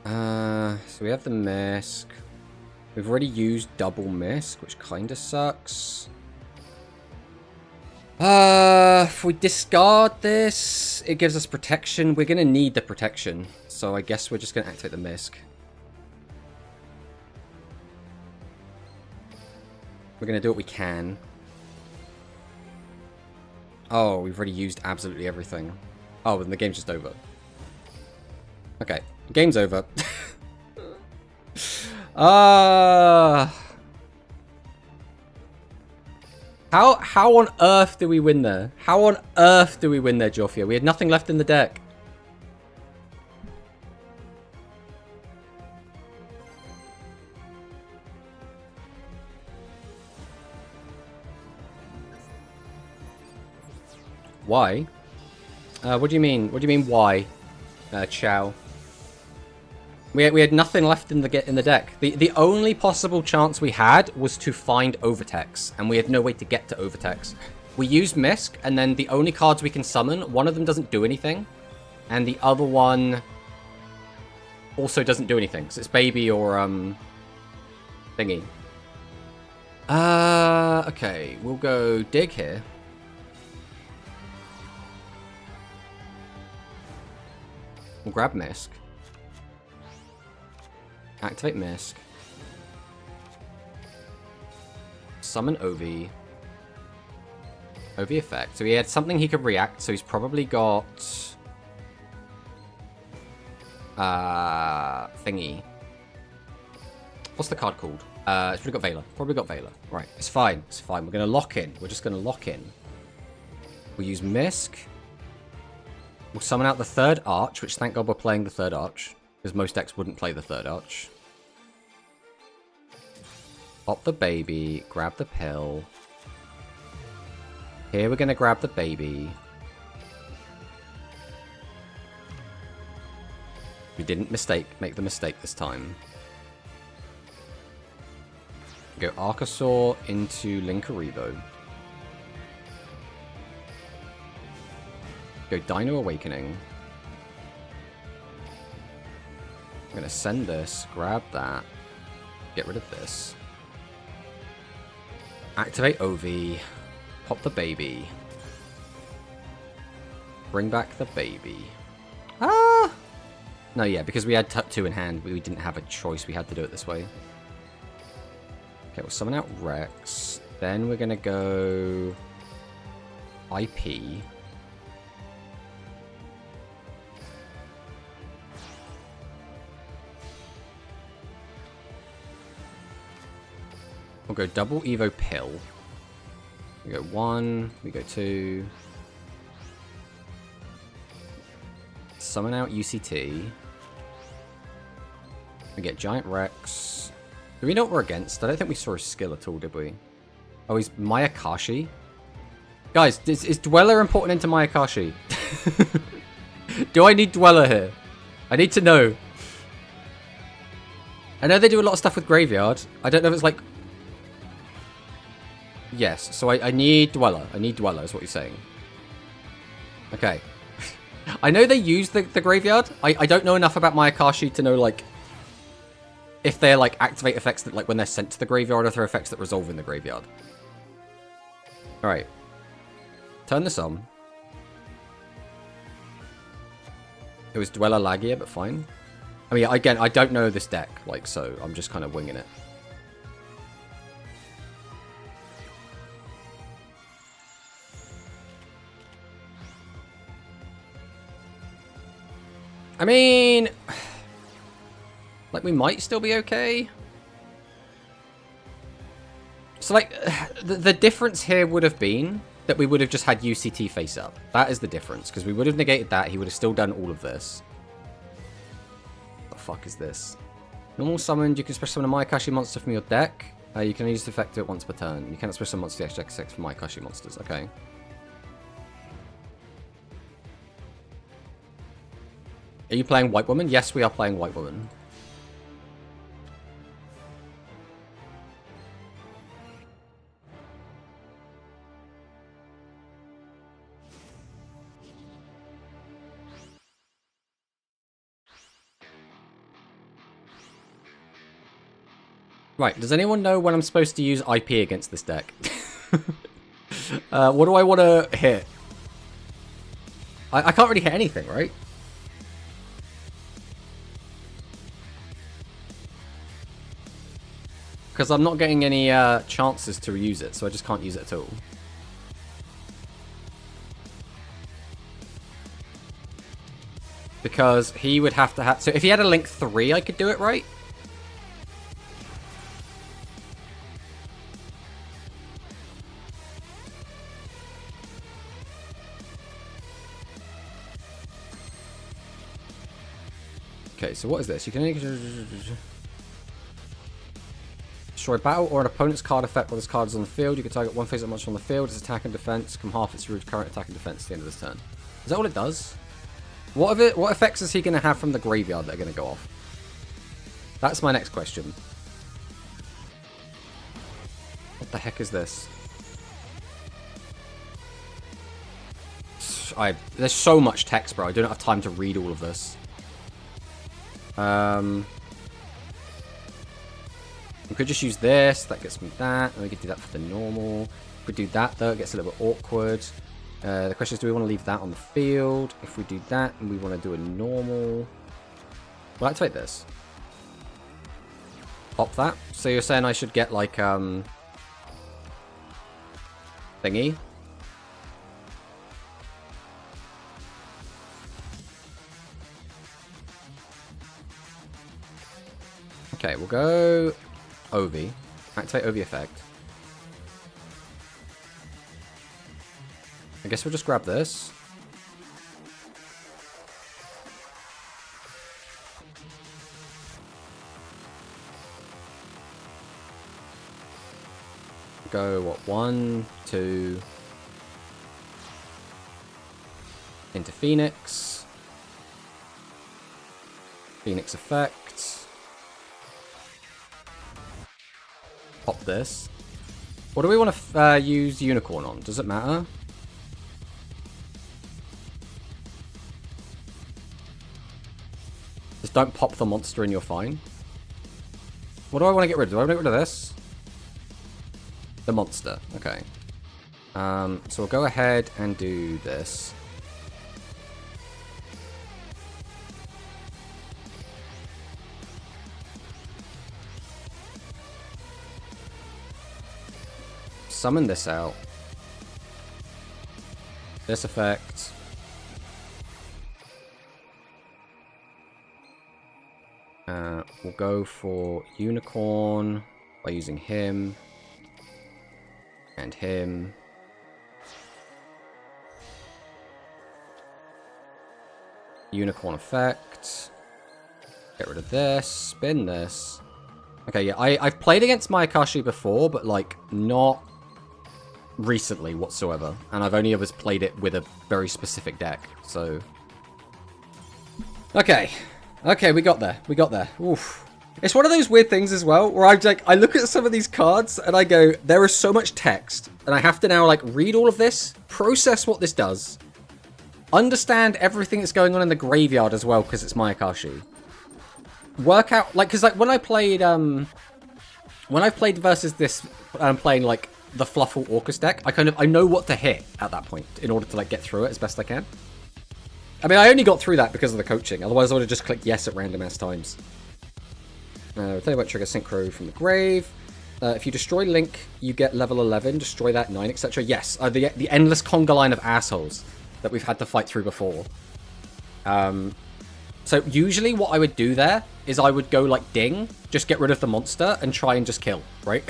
So we have the Misk. We've already used double Misk, which kind of sucks. If we discard this, it gives us protection. We're going to need the protection. So I guess we're just going to activate the Misk. We're going to do what we can. Oh, we've already used absolutely everything. Oh, then the game's just over. Okay, game's over. How on earth do we win there? How on earth do we win there, Jofia? We had nothing left in the deck. Why? What do you mean? What do you mean why? Chow. We had nothing left in the deck. The only possible chance we had was to find Overtex, and we had no way to get to Overtex. We used Misk, and then the only cards we can summon, one of them doesn't do anything, and the other one also doesn't do anything. So it's Baby or thingy. Okay, we'll go Dig here. We'll grab Misk. Activate Misk. Summon Ovi. Ovi effect. So he had something he could react, so he's probably got... thingy. What's the card called? It's probably got Veiler. Probably got Veiler. Right, it's fine. It's fine. We're going to lock in. We're just going to lock in. We'll use Misk. We'll summon out the third Arch, which thank God we're playing the third Arch. Because most decks wouldn't play the third Arch. Pop the Baby. Grab the pill. Here we're going to grab the Baby. We didn't make the mistake this time. Go Archosaur into Linkuriboh. Go Dino Awakening. I'm going to send this, grab that, get rid of this. Activate Ovi. Pop the Baby. Bring back the Baby. Ah! No, yeah, because we had 2 in hand, we didn't have a choice. We had to do it this way. Okay, we'll summon out Rex. Then we're going to go IP. We'll go double Evo Pill. We go 1, we go 2. Summon out UCT. We get Giant Rex. Do we know what we're against? I don't think we saw a skill at all, did we? Oh, he's Mayakashi. Guys, is Dweller important into Mayakashi? Do I need Dweller here? I need to know. I know they do a lot of stuff with Graveyard. I don't know if it's like... Yes, so I need Dweller. I need Dweller, is what you're saying. Okay. I know they use the Graveyard. I don't know enough about Mayakashi to know, like... If they're, like, activate effects that, like, when they're sent to the Graveyard, or if they're effects that resolve in the Graveyard. Alright. Turn this on. It was Dweller laggier, but fine. I mean, again, I don't know this deck, like, so I'm just kind of winging it. I mean... Like, we might still be okay. So, like, the difference here would have been that we would have just had UCT face up. That is the difference, because we would have negated that. He would have still done all of this. What the fuck is this? Normal summoned, you can special summon a Mayakashi monster from your deck. You can use the effect it once per turn. You cannot special summon monster the extra effects from Mayakashi monsters. Okay. Are you playing White Woman? Yes, we are playing White Woman. Right, does anyone know when I'm supposed to use IP against this deck? What do I want to hit? I can't really hit anything, right? Because I'm not getting any chances to reuse it, so I just can't use it at all. Because he would have to have... So if he had a Link 3, I could do it, right? Okay, so what is this? You can only destroy battle or an opponent's card effect while this card is on the field. You can target one face-up monster on the field. Its attack and defense come half its current attack and defense at the end of this turn. Is that all it does? What effects is he going to have from the graveyard that are going to go off? That's my next question. What the heck is this? There's so much text, bro. I don't have time to read all of this. We could just use this. That gets me that. And we could do that for the normal. If we do that, though, it gets a little bit awkward. The question is, do we want to leave that on the field? If we do that and we want to do a normal... We'll activate this. Pop that. So you're saying I should get, like, thingy? Okay, we'll go Ovi. Activate Ovi effect. I guess we'll just grab this. Go, what, 1, 2. Into Phoenix. Phoenix effect. Pop this. What do we want to use Unicorn on? Does it matter? Just don't pop the monster and you're fine. What do I want to get rid of? Do I want to get rid of this? The monster. Okay. So we'll go ahead and do this. summon this out. This effect. We'll go for Unicorn by using him. And him. Unicorn effect. Get rid of this. Spin this. Okay, yeah, I've played against Mayakashi before, but, like, not recently whatsoever. And I've only ever played it with a very specific deck, so... Okay. Okay, we got there. We got there. Oof. It's one of those weird things as well, where I look at some of these cards, and I go, there is so much text, and I have to now, like, read all of this, process what this does, understand everything that's going on in the graveyard as well, because it's Mayakashi. Work out, like, because, like, when I played versus this, I'm playing, like, the Fluffle Orcus deck, I know what to hit at that point in order to, like, get through it as best I can. I mean, I only got through that because of the coaching, otherwise I would have just clicked yes at random ass times. I'll tell you about trigger Synchro from the grave. If you destroy Link, you get level 11, destroy that 9, etc. Yes, the endless conga line of assholes that we've had to fight through before. So usually what I would do there is I would go like ding, just get rid of the monster and try and just kill, right?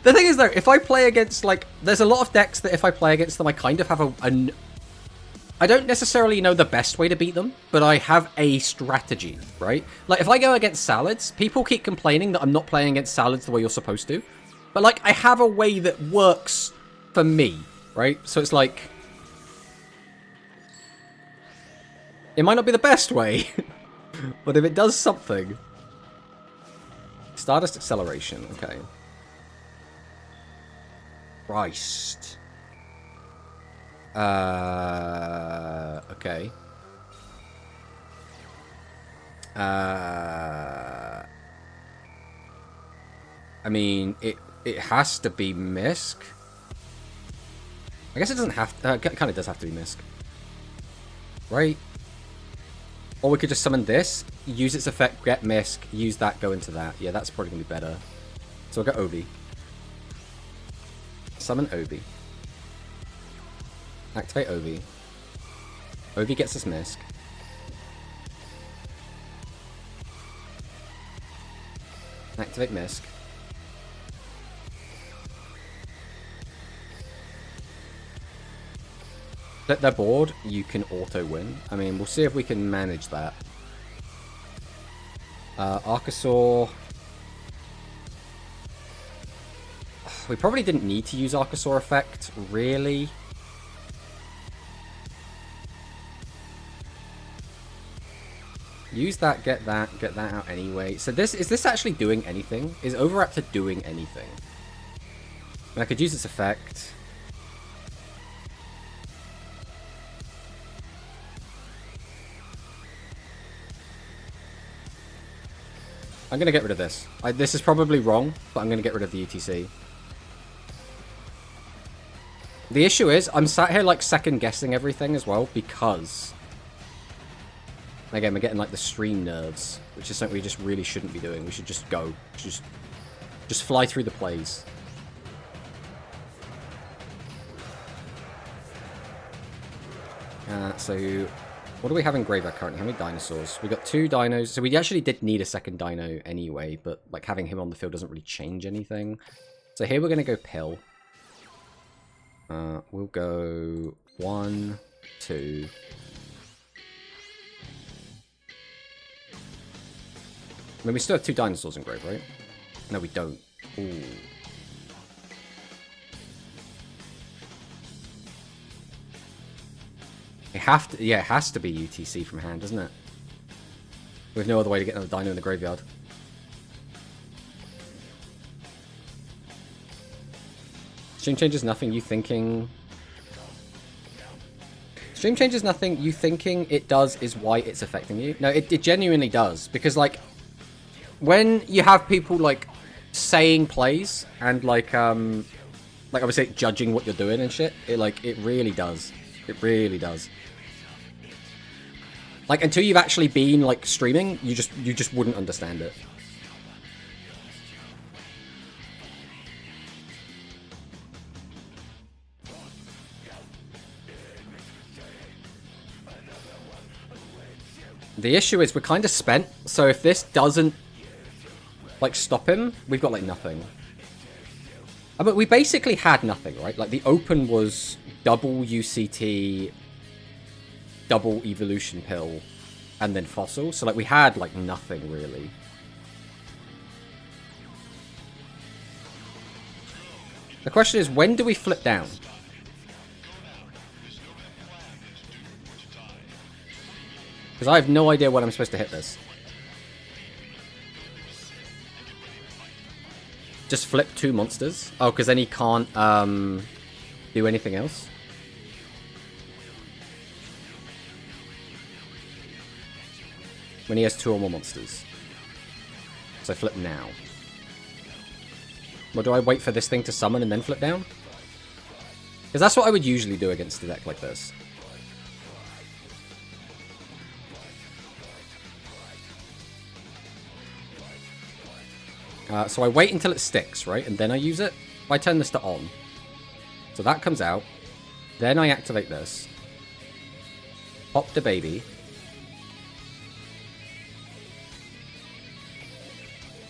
The thing is though, if I play against like, there's a lot of decks that if I play against them, I kind of have I don't necessarily know the best way to beat them, but I have a strategy, right? Like if I go against Salads, people keep complaining that I'm not playing against Salads the way you're supposed to. But like I have a way that works for me, right? So it's like, it might not be the best way, but if it does something. Stardust Acceleration, okay. Christ. Okay. I mean, it has to be Misk. I guess it doesn't have to, it kind of does have to be Misk. Right? Or we could just summon this, use its effect, get Misk, use that, go into that. Yeah, that's probably going to be better. So we'll get Obi. Summon Obi. Activate Obi. Obi gets us Misk. Activate Misk. Let their board, you can auto-win. I mean, we'll see if we can manage that. Archosaur. We probably didn't need to use Archosaur effect, really. Use that, get that out anyway. So is this actually doing anything? Is Overraptor doing anything? And I could use its effect. I'm going to get rid of this. This is probably wrong, but I'm going to get rid of the UTC. The issue is, I'm sat here like second guessing everything as well, because... Again, we're getting like the stream nerves, which is something we just really shouldn't be doing. We should just go. Just fly through the plays. So, what do we have in graveyard currently? How many dinosaurs? We got 2 dinos. So we actually did need a second dino anyway, but like having him on the field doesn't really change anything. So here we're going to go Pill. We'll go 1, 2... I mean, we still have 2 dinosaurs in grave, right? No, we don't. Ooh. It has to be UTC from hand, doesn't it? We have no other way to get another dino in the graveyard. Stream changes nothing, you thinking... Stream changes nothing, you thinking it does is why it's affecting you. No, it genuinely does. Because, like... When you have people, like, saying plays and, like obviously judging what you're doing and shit, it really does. It really does. Like, until you've actually been, like, streaming, you just wouldn't understand it. The issue is we're kind of spent, so if this doesn't, like, stop him, we've got, like, nothing. I mean, we basically had nothing, right? Like, the open was double UCT, double evolution pill, and then fossil. So, like, we had, like, nothing, really. The question is, when do we flip down? Because I have no idea when I'm supposed to hit this. Just flip 2 monsters? Oh, because then he can't do anything else? When he has 2 or more monsters. So flip now. Or do I wait for this thing to summon and then flip down? Because that's what I would usually do against a deck like this. So I wait until it sticks, right? And then I use it. I turn this to on. So that comes out. Then I activate this. Pop the baby.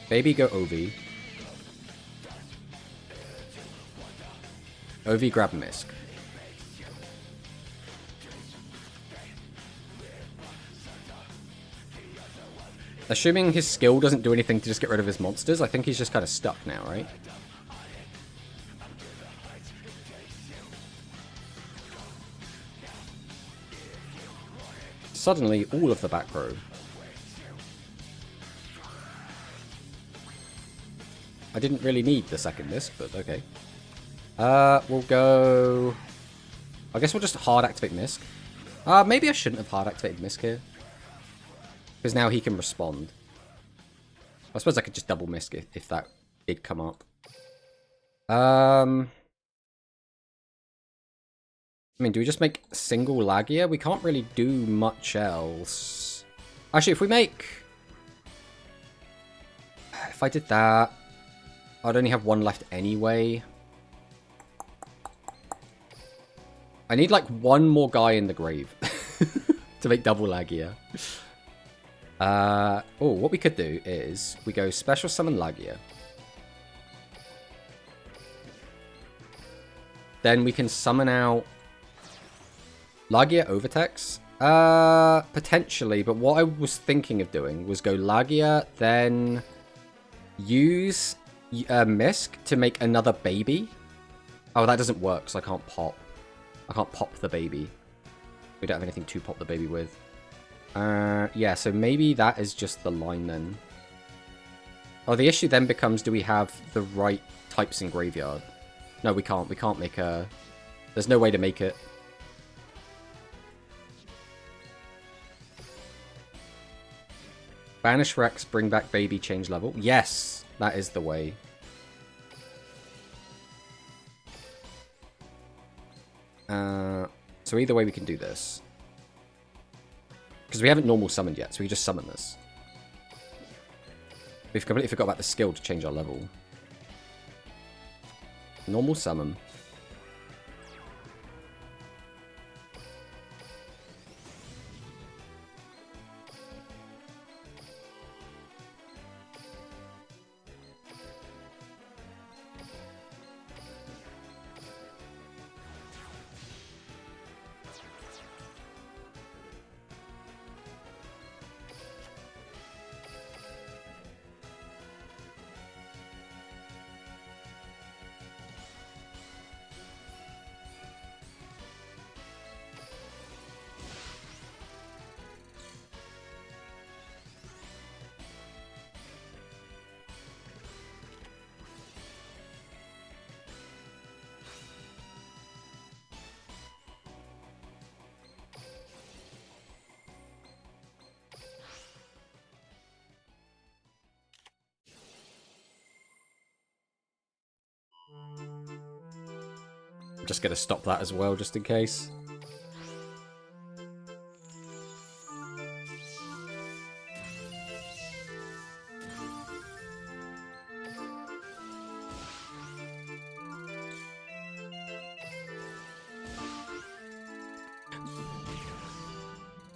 Baby go Ovi. Ovi grab Misk. Assuming his skill doesn't do anything to just get rid of his monsters, I think he's just kind of stuck now, right? Suddenly, all of the back row. I didn't really need the second Misk, but okay. We'll go... I guess we'll just hard activate Misk. Maybe I shouldn't have hard activated Misk here. Because now he can respond. I suppose I could just double Misk if that did come up. I mean, do we just make single Lagia? We can't really do much else. Actually, if we make... If I did that, I'd only have 1 left anyway. I need, like, 1 more guy in the grave to make double Lagia. Oh, what we could do is we go special summon Lagia. Then we can summon out Lagia Overtex. Potentially, but what I was thinking of doing was go Lagia, then use Misk to make another baby. Oh, that doesn't work, so I can't pop. I can't pop the baby. We don't have anything to pop the baby with. Yeah, so maybe that is just the line then. Oh, the issue then becomes, do we have the right types in graveyard? No, we can't. We can't make a... There's no way to make it. Banish Rex, bring back baby, change level. Yes, that is the way. So either way we can do this. Because we haven't normal summoned yet, so we just summon this. We've completely forgot about the skill to change our level. Normal summon. I'm just going to stop that as well, just in case.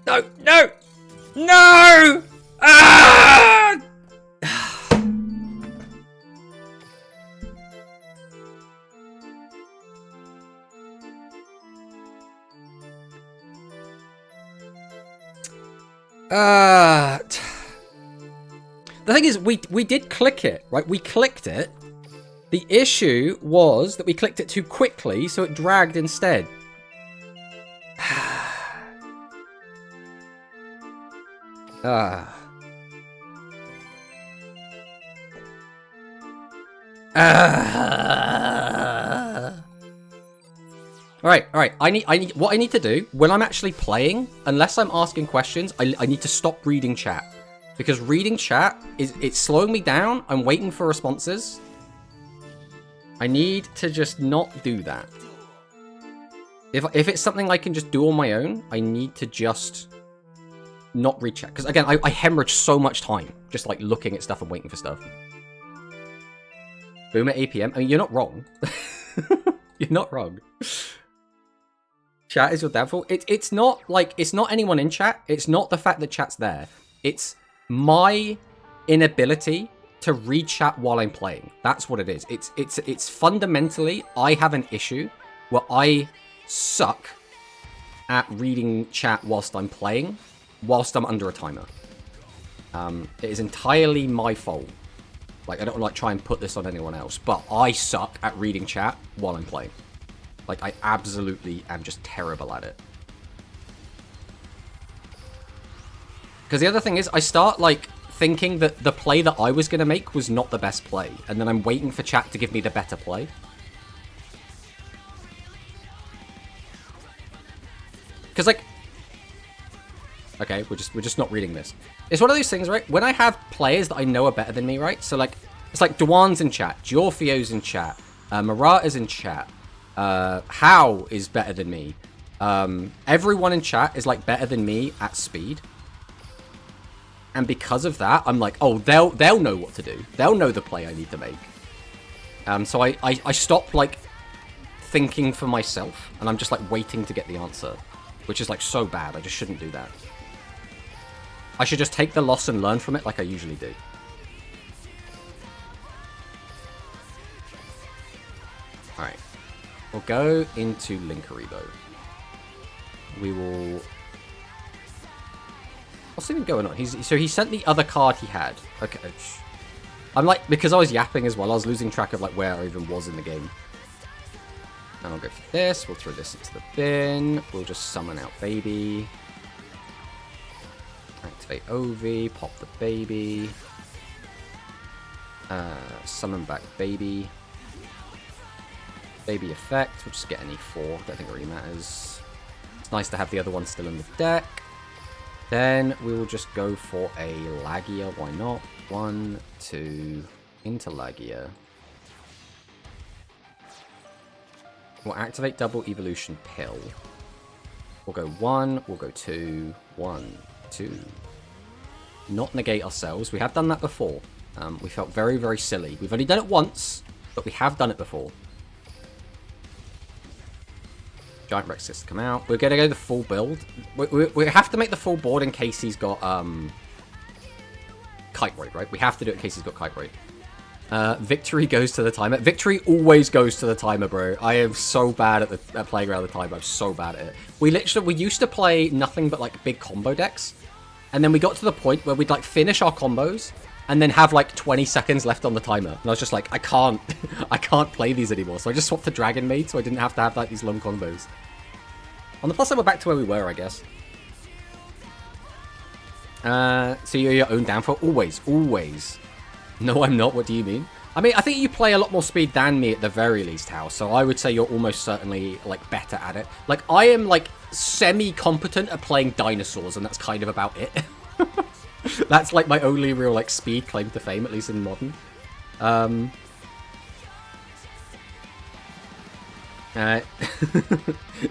No! No! No! Ah! The thing is, we did click it, right? We clicked it. The issue was that we clicked it too quickly, so it dragged instead. All right. What I need to do when I'm actually playing, unless I'm asking questions, I need to stop reading chat. Because reading chat it's slowing me down. I'm waiting for responses. I need to just not do that. If it's something I can just do on my own, I need to just not read chat. Because again, I hemorrhage so much time just like looking at stuff and waiting for stuff. Boom at 8 PM. I mean, you're not wrong. You're not wrong. Chat is your downfall. It's not like, it's not anyone in chat. It's not the fact that chat's there. It's my inability to read chat while I'm playing. That's what it is. It's fundamentally, I have an issue where I suck at reading chat whilst I'm playing, whilst I'm under a timer. It is entirely my fault. Like, I don't like try and put this on anyone else, but I suck at reading chat while I'm playing. Like, I absolutely am just terrible at it. Because the other thing is, I start, like, thinking that the play that I was going to make was not the best play. And then I'm waiting for chat to give me the better play. Because, like... Okay, we're just not reading this. It's one of those things, right? When I have players that I know are better than me, right? So, like, it's like Dwan's in chat. Giorfio's in chat. Murata's in chat. How is better than me. Everyone in chat is, like, better than me at speed. And because of that, I'm like, oh, they'll know what to do. They'll know the play I need to make. So I stop, like, thinking for myself. And I'm just, like, waiting to get the answer. Which is, like, so bad. I just shouldn't do that. I should just take the loss and learn from it like I usually do. Alright. We'll go into Linkaribo. We will... What's even going on? So he sent the other card he had. Okay. I'm like, because I was yapping as well, I was losing track of like where I even was in the game. And I'll go for this. We'll throw this into the bin. We'll just summon out baby. Activate Ovi. Pop the baby. Summon back baby. Baby effect. We'll just get an E4. Don't think it really matters. It's nice to have the other one still in the deck. Then we will just go for a Lagia. Why not? 1, 2, into Lagia. We'll activate double evolution pill. We'll go 1, we'll go 2, 1, 2. Not negate ourselves. We have done that before. We felt very, very silly. We've only done it once, but we have done it before. Giant Rex has to come out. We're going to go the full build. We have to make the full board in case he's got Kite Raid, right? We have to do it in case he's got Kite Raid. Victory goes to the timer. Victory always goes to the timer, bro. I am so bad at playing around the timer. I'm so bad at it. We used to play nothing but like big combo decks. And then we got to the point where we'd like finish our combos and then have like 20 seconds left on the timer. And I was just like, I can't play these anymore. So I just swapped to Dragon Maid so I didn't have to have like these long combos. On the plus side, we're back to where we were, I guess. So you're your own downfall? Always, always. No, I'm not. What do you mean? I mean, I think you play a lot more speed than me at the very least, Hal. So I would say you're almost certainly, like, better at it. Like, I am, like, semi-competent at playing dinosaurs, and that's kind of about it. That's, like, my only real, like, speed claim to fame, at least in Modern.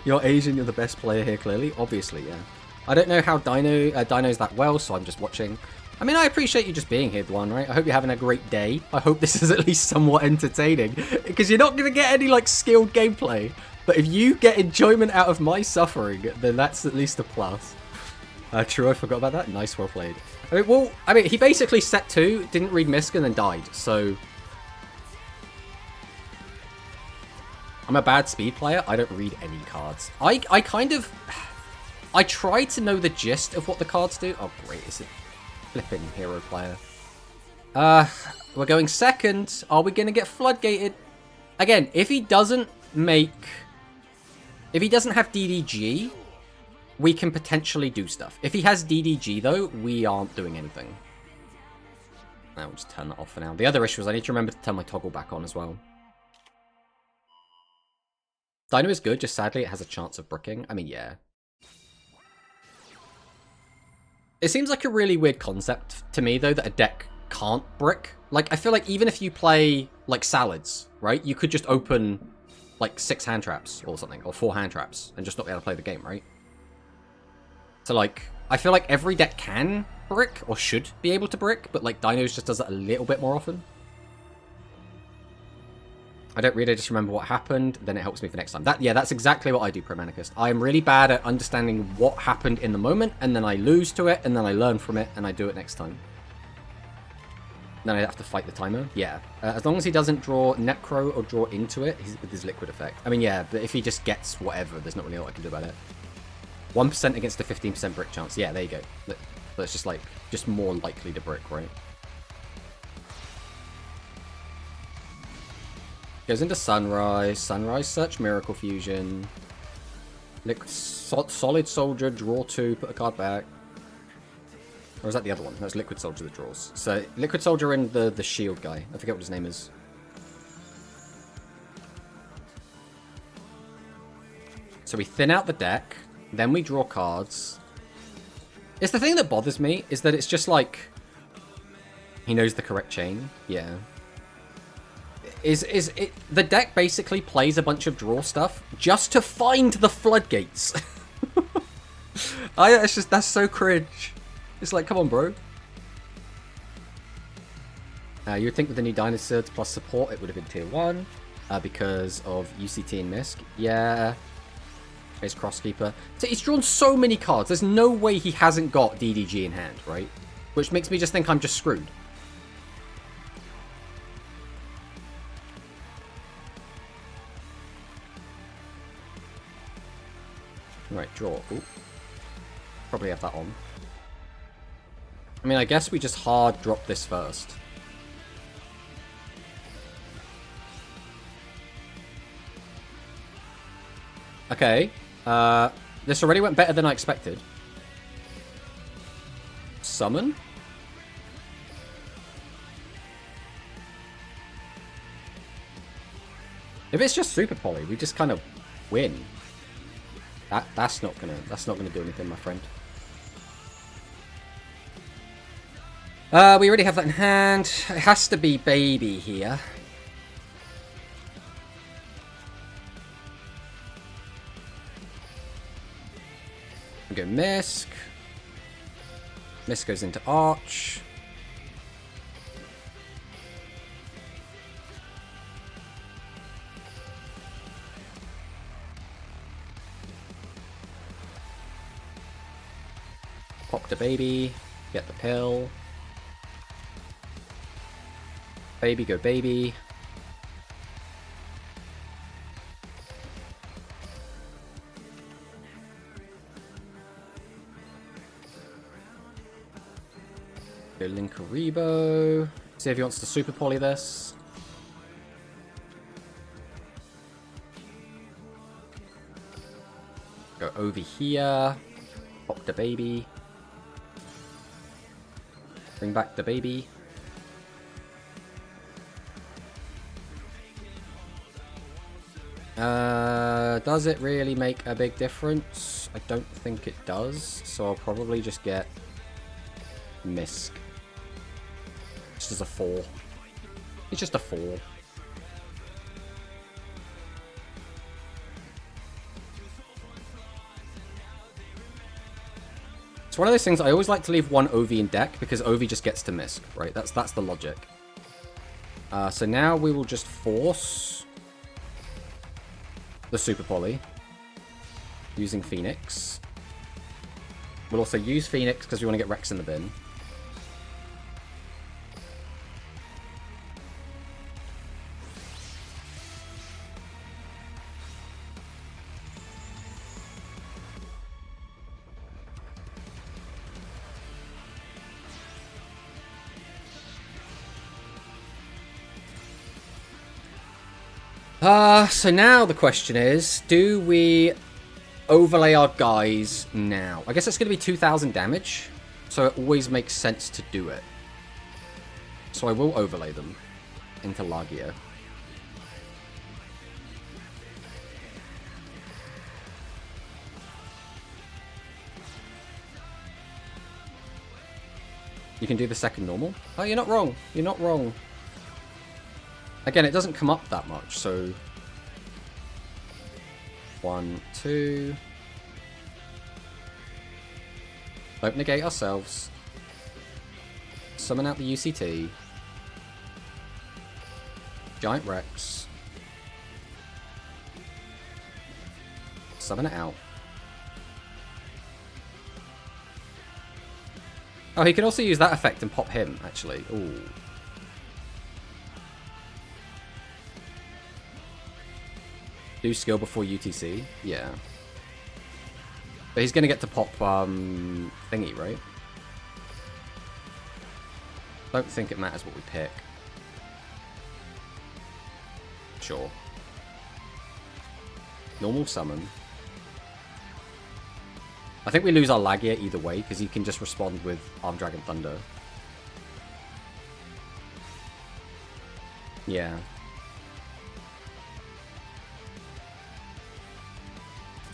You're Asian, you're the best player here, clearly. Obviously, yeah. I don't know how Dino's that well, so I'm just watching. I mean, I appreciate you just being here, Dwan, right? I hope you're having a great day. I hope this is at least somewhat entertaining. Because you're not going to get any, like, skilled gameplay. But if you get enjoyment out of my suffering, then that's at least a plus. True, I forgot about that. Nice, well played. I mean, he basically set 2, didn't read Misk, and then died, so... I'm a bad speed player. I don't read any cards. I kind of... I try to know the gist of what the cards do. Oh, great. It's a flipping hero player. We're going second. Are we going to get floodgated? Again, if he doesn't make... If he doesn't have DDG, we can potentially do stuff. If he has DDG, though, we aren't doing anything. I'll just turn that off for now. The other issue is I need to remember to turn my toggle back on as well. DINO is good, just sadly it has a chance of bricking. I mean, yeah. It seems like a really weird concept to me, though, that a deck can't brick. Like, I feel like even if you play, like, salads, right? You could just open, like, 6 hand traps or something, or 4 hand traps, and just not be able to play the game, right? So, like, I feel like every deck can brick, or should be able to brick, but, like, DINO's just does it a little bit more often. I don't really just remember what happened, then it helps me for next time. Yeah, that's exactly what I do, Promanicist. I am really bad at understanding what happened in the moment, and then I lose to it, and then I learn from it, and I do it next time. Then I have to fight the timer. Yeah. As long as he doesn't draw Necro or draw into it with his liquid effect. I mean, yeah, but if he just gets whatever, there's not really a lot I can do about it. 1% against a 15% brick chance. Yeah, there you go. But it's just like, just more likely to brick, right? Goes into Sunrise. Sunrise, search Miracle Fusion. Solid Soldier, draw 2, put a card back. Or is that the other one? That's Liquid Soldier that draws. So, Liquid Soldier and the shield guy. I forget what his name is. So we thin out the deck. Then we draw cards. It's the thing that bothers me, is that it's just like... He knows the correct chain. Yeah. The deck basically plays a bunch of draw stuff just to find the floodgates. That's so cringe. It's like, come on, bro. You would think with the new Dinosaurs plus support, it would have been tier 1 because of UCT and Misk. Yeah. His Crosskeeper. So he's drawn so many cards. There's no way he hasn't got DDG in hand, right? Which makes me just think I'm just screwed. Right, draw. Ooh. Probably have that on. I mean, I guess we just hard drop this first. Okay. This already went better than I expected. Summon? If it's just Super Poly, we just kind of win. That's not gonna do anything, my friend. We already have that in hand. It has to be Baby here. We go Misk. Misk goes into Arch. Pop the Baby. Get the pill. Baby, go Baby. Go Linkaribo. See if he wants to Super Poly this. Go over here. Pop the Baby. Bring back the Baby. Does it really make a big difference? I don't think it does, so I'll probably just get Misk. Just as a 4. It's just a 4. It's one of those things, I always like to leave one OV in deck, because OV just gets to Misk, right? That's the logic. So now we will just force the Super Poly using Phoenix. We'll also use Phoenix because we want to get Rex in the bin. So now the question is, do we overlay our guys now? I guess it's going to be 2,000 damage, so it always makes sense to do it. So I will overlay them into Lagia. You can do the second normal. Oh, you're not wrong. You're not wrong. Again, it doesn't come up that much, so... 1, 2... Don't negate ourselves. Summon out the UCT. Giant Rex. Summon it out. Oh, he can also use that effect and pop him, actually. Ooh. Do skill before UTC? Yeah. But he's gonna get to pop, thingy, right? Don't think it matters what we pick. Sure. Normal summon. I think we lose our Lagia either way, because he can just respond with Arm Dragon Thunder. Yeah.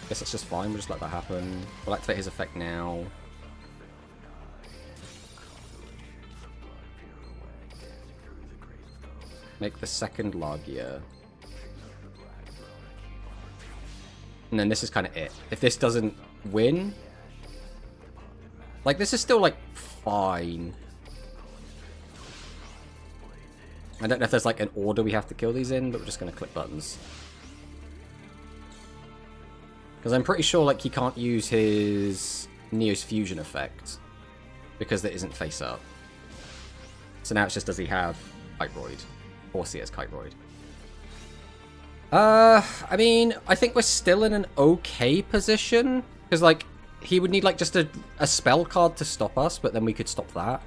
Guess that's just fine, we'll just let that happen. We'll activate his effect now. Make the second Lagia. And then this is kind of it. If this doesn't win... Like, this is still, like, fine. I don't know if there's, like, an order we have to kill these in, but we're just going to click buttons. Because I'm pretty sure, like, he can't use his Neo's Fusion effect. Because that isn't face up. So now it's just, does he have Kiteroid? Or CS Kiteroid? I mean, I think we're still in an okay position. Because, like, he would need, like, just a spell card to stop us, but then we could stop that.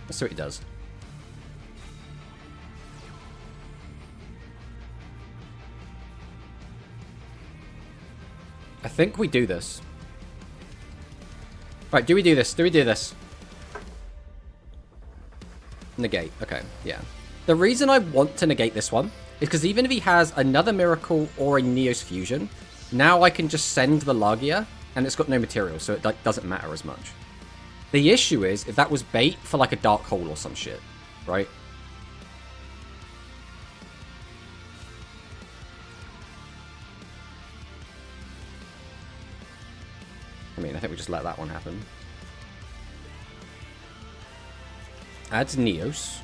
Let's see what he does. I think we do this. Right, do we do this? Do we do this? Negate. Okay, yeah. The reason I want to negate this one is because even if he has another Miracle or a Neo's Fusion, now I can just send the Lagia, and it's got no material, so it like, doesn't matter as much. The issue is if that was bait for like a Dark Hole or some shit, right? I mean, I think we just let that one happen. Adds Neos.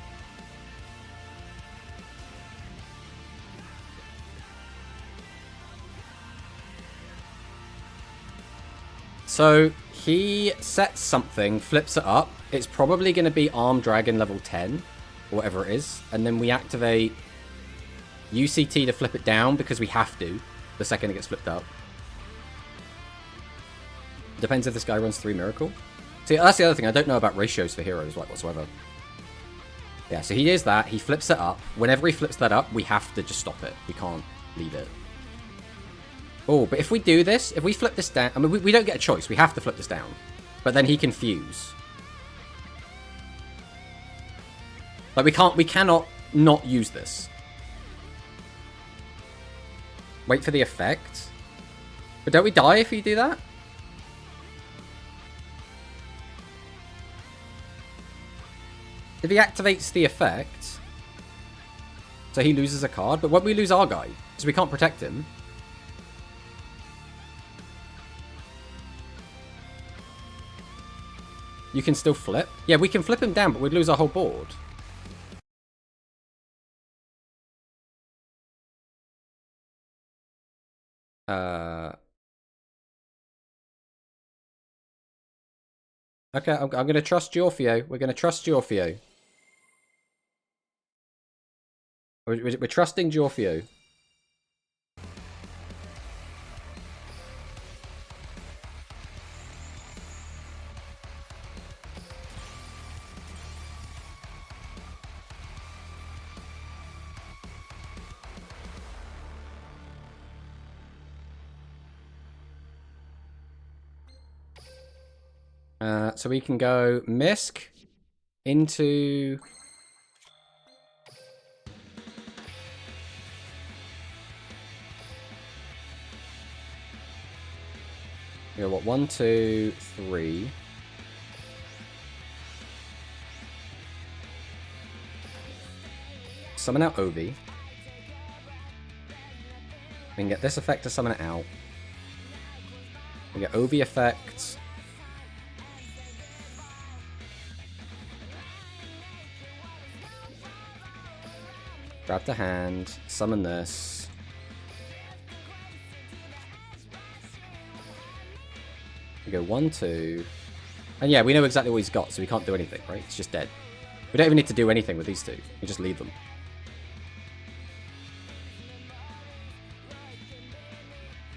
So, he sets something, flips it up. It's probably going to be Arm Dragon level 10, or whatever it is. And then we activate UCT to flip it down, because we have to, the second it gets flipped up. Depends if this guy runs 3 Miracle. See, that's the other thing. I don't know about ratios for heroes, like, whatsoever. Yeah, so he does that. He flips it up. Whenever he flips that up, we have to just stop it. We can't leave it. Oh, but if we do this, if we flip this down... I mean, we don't get a choice. We have to flip this down. But then he can fuse. Like, we cannot not use this. Wait for the effect. But don't we die if you do that? If he activates the effect, so he loses a card, but won't we lose our guy? Because we can't protect him. You can still flip. Yeah, we can flip him down, but we'd lose our whole board. Okay, I'm going to trust Giorfio. We're going to trust Giorfio. We're trusting Giorfio. So we can go Misk into... You know what? 1, 2, 3. Summon out Ovi. We can get this effect to summon it out. We get Ovi effect. Grab the hand. Summon this. We go 1, 2. And yeah, we know exactly what he's got, so we can't do anything, right? It's just dead. We don't even need to do anything with these two. We just leave them.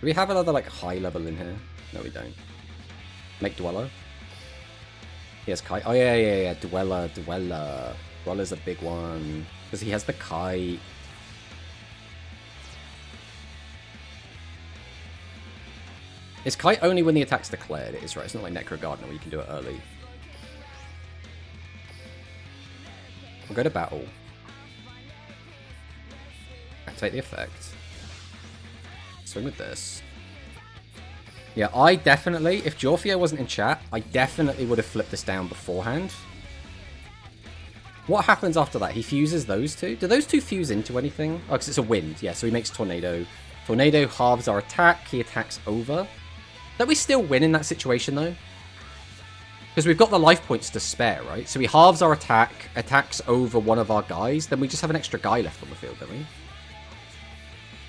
Do we have another, like, high level in here? No, we don't. Make Dweller. He has Kite. Oh, yeah. Dweller. Dweller's a big one. Because he has the Kite. Is Kite only when the attack's declared? It is, right? It's not like Necro Gardener where you can do it early. We'll go to battle. Activate the effect. Swing with this. Yeah, I definitely, if Giorfio wasn't in chat, I definitely would have flipped this down beforehand. What happens after that? He fuses those two? Do those two fuse into anything? Oh, because it's a wind. Yeah, so he makes Tornado. Tornado halves our attack. He attacks over. Don't we still win in that situation, though? Because we've got the life points to spare, right? So he halves our attack, attacks over one of our guys. Then we just have an extra guy left on the field, don't we?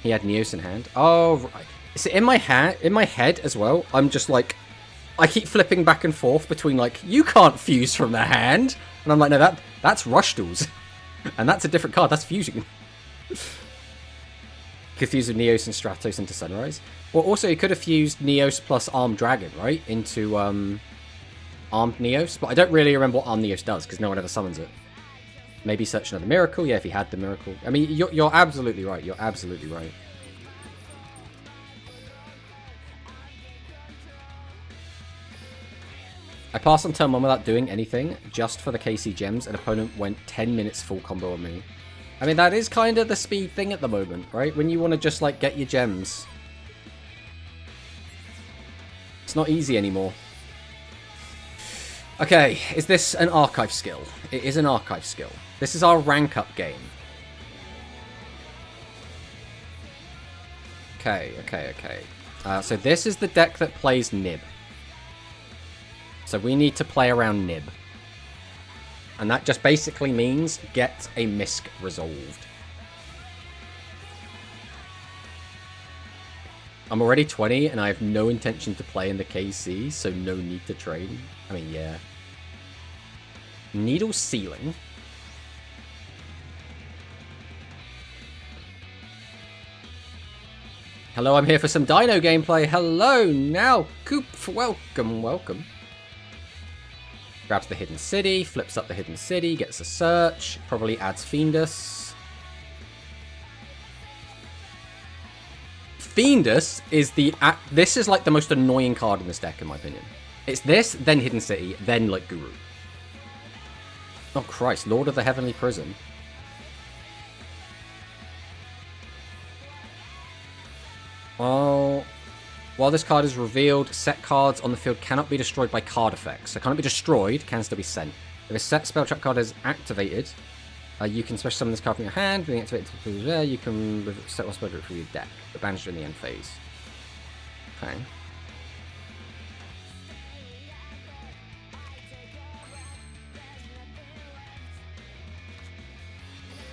He had Neos in hand. Oh, right. So in my head as well, I'm just like... I keep flipping back and forth between, like, you can't fuse from the hand. And I'm like, no, that's Rush Tools. And that's a different card. That's fusing. Could fuse with Neos and Stratos into Sunrise. Well, also, he could have fused Neos plus Armed Dragon, right? Into Armed Neos. But I don't really remember what Armed Neos does, because no one ever summons it. Maybe search another Miracle. Yeah, if he had the Miracle. I mean, you're absolutely right. You're absolutely right. I passed on turn 1 without doing anything, just for the KC gems. An opponent went 10 minutes full combo on me. I mean, that is kind of the speed thing at the moment, right? When you want to just, like, get your gems. It's not easy anymore. Okay, is this an archive skill? It is an archive skill. This is our rank up game. Okay. So this is the deck that plays Nib. So we need to play around Nib. And that just basically means get a Misk resolved. I'm already 20 and I have no intention to play in the KC, so no need to train. I mean, yeah. Needle Ceiling. Hello, I'm here for some Dino gameplay. Hello, now, Coop, welcome. Grabs the Hidden City, flips up the Hidden City, gets a search, probably adds Fiendus. Fiendus is this is like the most annoying card in this deck, in my opinion. It's this, then Hidden City, then like Guru. Oh Christ, Lord of the Heavenly Prison. Oh, while this card is revealed, set cards on the field cannot be destroyed by card effects. So cannot be destroyed, can still be sent. If a set spell trap card is activated, you can special summon this card from your hand. Being activated, you can set one spell trap from your deck, but banish in the end phase. Okay.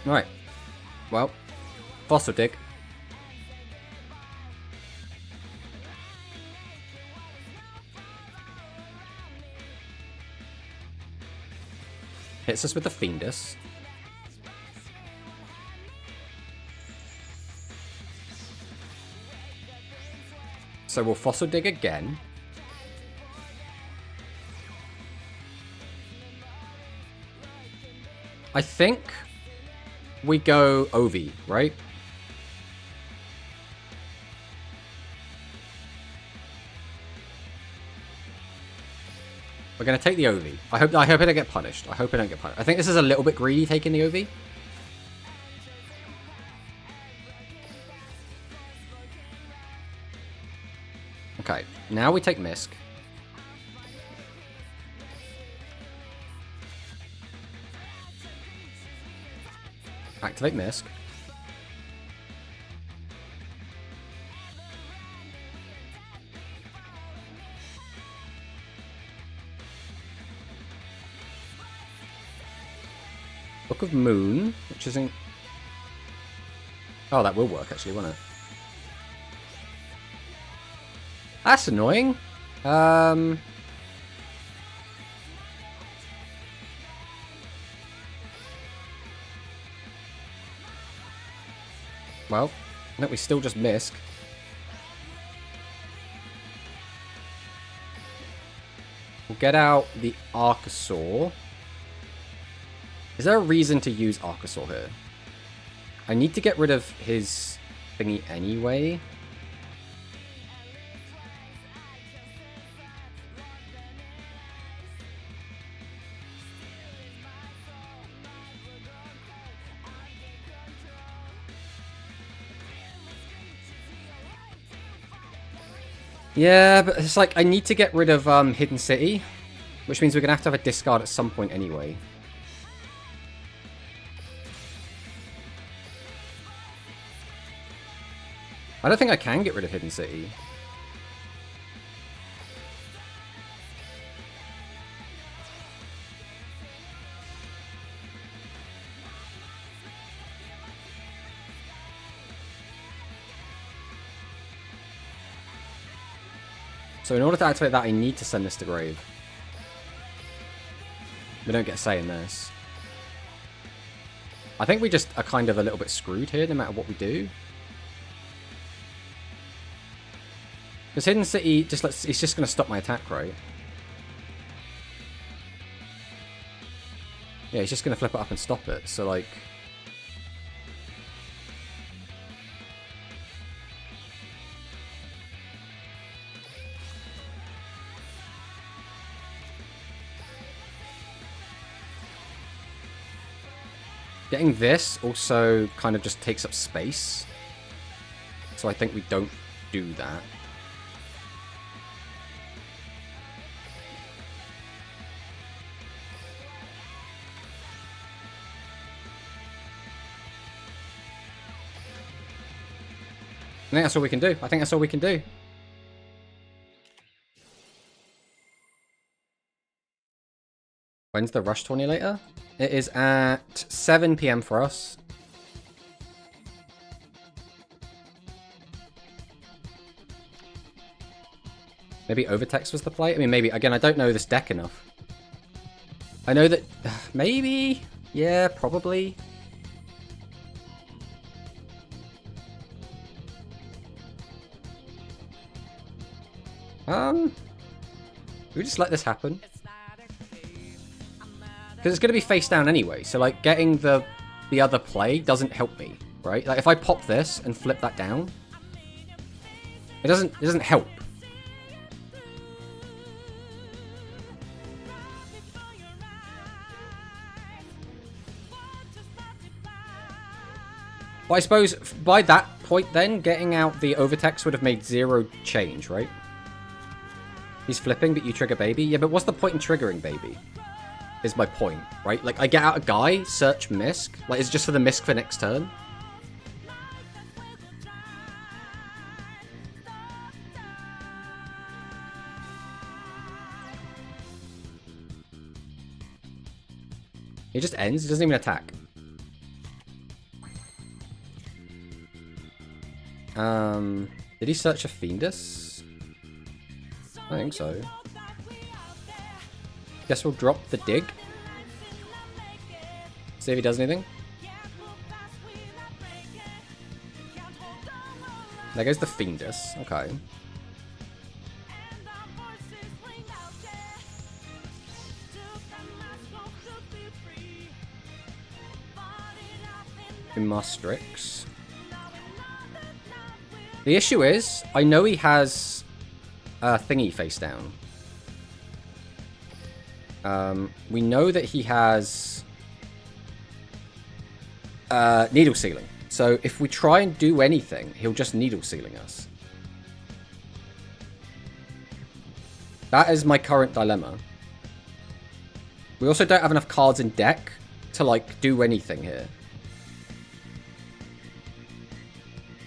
Right. Well, fossil dig. Hits us with the Fiendus. So we'll fossil dig again. I think we go OV, right? We're going to take the OV. I hope I don't get punished. I hope I don't get punished. I think this is a little bit greedy taking the OV. Okay, now we take Misk. Activate Misk. Book of Moon, which isn't... Oh, that will work actually, won't it? That's annoying. Well, I think we still just Misk. We'll get out the Archosaur. Is there a reason to use Archosaur here? I need to get rid of his thingy anyway. Yeah, but it's like I need to get rid of Hidden City, which means we're going to have a discard at some point anyway. I don't think I can get rid of Hidden City. So in order to activate that, I need to send this to grave. We don't get a say in this. I think we just are kind of a little bit screwed here, no matter what we do. Because Hidden City just lets... It's just going to stop my attack, right? Yeah, he's just going to flip it up and stop it. So, like... Getting this also kind of just takes up space. So I think we don't do that. I think that's all we can do. I think that's all we can do. When's the Rush tourney later? It is at 7 PM for us. Maybe Overtext was the play? I mean, maybe. Again, I don't know this deck enough. I know that... Maybe? Yeah, probably. We just let this happen. Because it's going to be face down anyway, so like getting the other play doesn't help me, right? Like if I pop this and flip that down, it doesn't help. But I suppose by that point then, getting out the Overtext would have made zero change, right? He's flipping, but you trigger baby. Yeah, but what's the point in triggering baby? Is my point, right? Like, I get out a guy, search Misk. Like, it's just for the Misk for next turn. It just ends. It doesn't even attack. Did he search a Fiendus? I think so. Guess we'll drop the dig. See if he does anything. There goes the Fiendus. Okay. Maastrix. The issue is, I know he has a thingy face down. We know that he has needle sealing. So if we try and do anything, he'll just needle sealing us. That is my current dilemma. We also don't have enough cards in deck to, like, do anything here.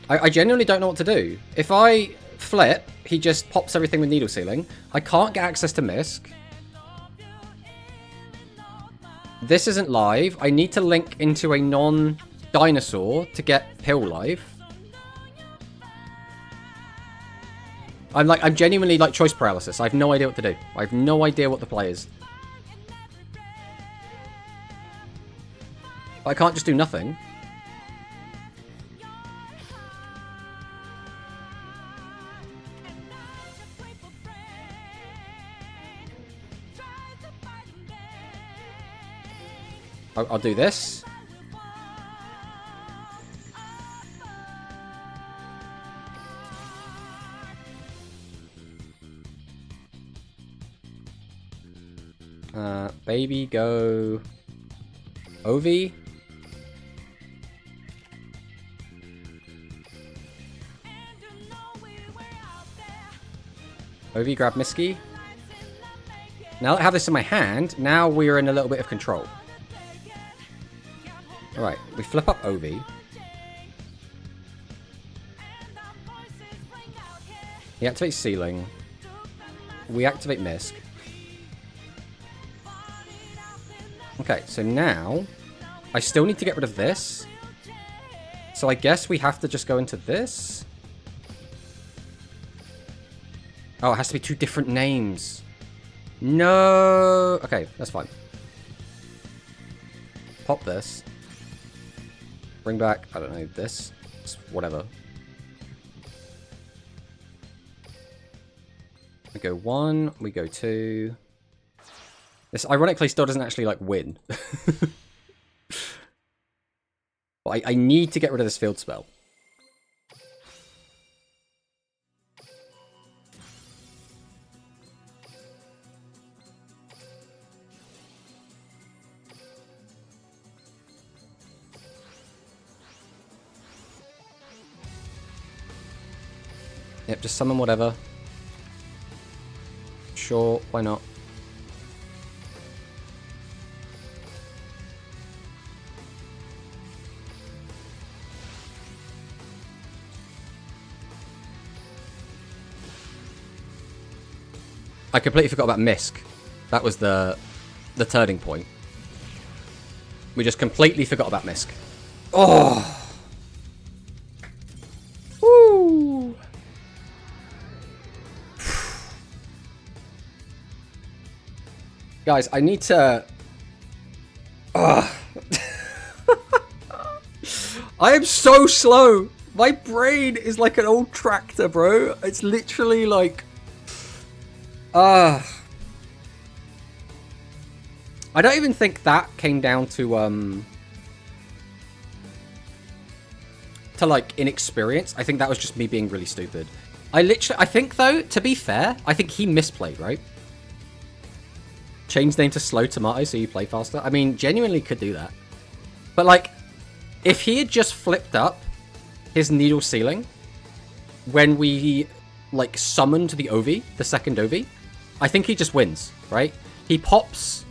I genuinely don't know what to do. If I flip, he just pops everything with needle sealing. I can't get access to Misk. This isn't live. I need to link into a non-dinosaur to get Pill live. I'm genuinely, like, choice paralysis. I have no idea what to do. I have no idea what the play is. I can't just do nothing. I'll do this. Baby, go Ovi. Ovi, grab Misky. Now that I have this in my hand, now we're in a little bit of control. Alright, we flip up Ovi. He activates Sealing. We activate Misk. Okay, so now I still need to get rid of this. So I guess we have to just go into this. Oh, it has to be two different names. No. Okay, that's fine. Pop this. Bring back, I don't know, this. Just whatever. We go 1, we go 2. This ironically still doesn't actually, like, win. But I need to get rid of this field spell. Yep, just summon whatever. Sure, why not? I completely forgot about Misk. That was the turning point. We just completely forgot about Misk. Oh! Woo! Guys, I need to... I am so slow! My brain is like an old tractor, bro. It's literally like... I don't even think that came down to like inexperience. I think that was just me being really stupid. I think though, to be fair, I think he misplayed, right? Change name to Slow Tomato so you play faster. I mean, genuinely could do that. But like, if he had just flipped up his needle sealing when we like summoned the Ovi, the second Ovi, I think he just wins, right? He pops.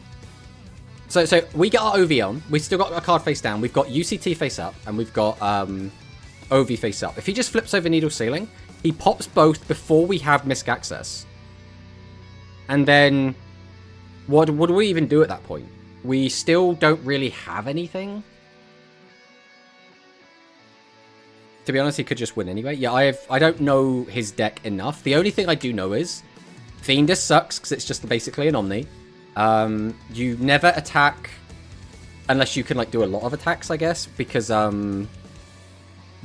So we get our Ovi on. We've still got our card face down. We've got UCT face up, and we've got Ovi face up. If he just flips over needle sealing, he pops both before we have Misk access. And then, what do we even do at that point? We still don't really have anything. To be honest, he could just win anyway. Yeah, I don't know his deck enough. The only thing I do know is Fiendus sucks because it's just basically an Omni. You never attack unless you can like do a lot of attacks, I guess, because the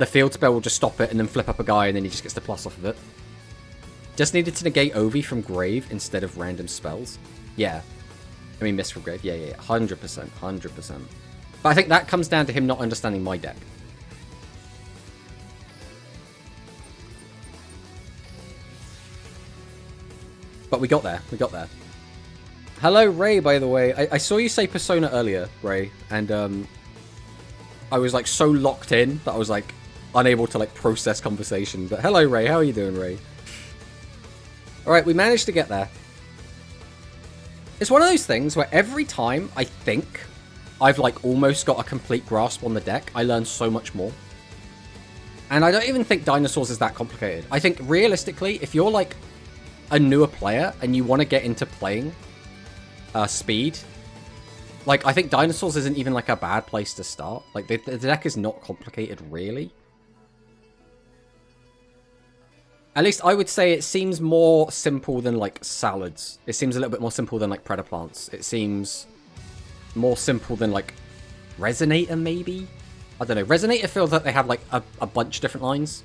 field spell will just stop it and then flip up a guy and then he just gets the plus off of it. Just needed to negate Ovi from Grave instead of random spells. Yeah. I mean, Miss from Grave. Yeah. 100%. 100%. But I think that comes down to him not understanding my deck. But we got there. We got there. Hello, Ray, by the way. I saw you say Persona earlier, Ray. And I was like so locked in that I was like unable to like process conversation. But hello, Ray. How are you doing, Ray? Alright, we managed to get there. It's one of those things where every time I think I've like almost got a complete grasp on the deck, I learn so much more. And I don't even think Dinosaurs is that complicated. I think realistically, if you're like a newer player and you want to get into playing speed, like I think Dinosaurs isn't even like a bad place to start. Like the deck is not complicated really. At least I would say it seems more simple than like Salads. It seems a little bit more simple than like Predaplants. It seems more simple than like Resonator maybe? I don't know. Resonator feels like they have like a bunch of different lines.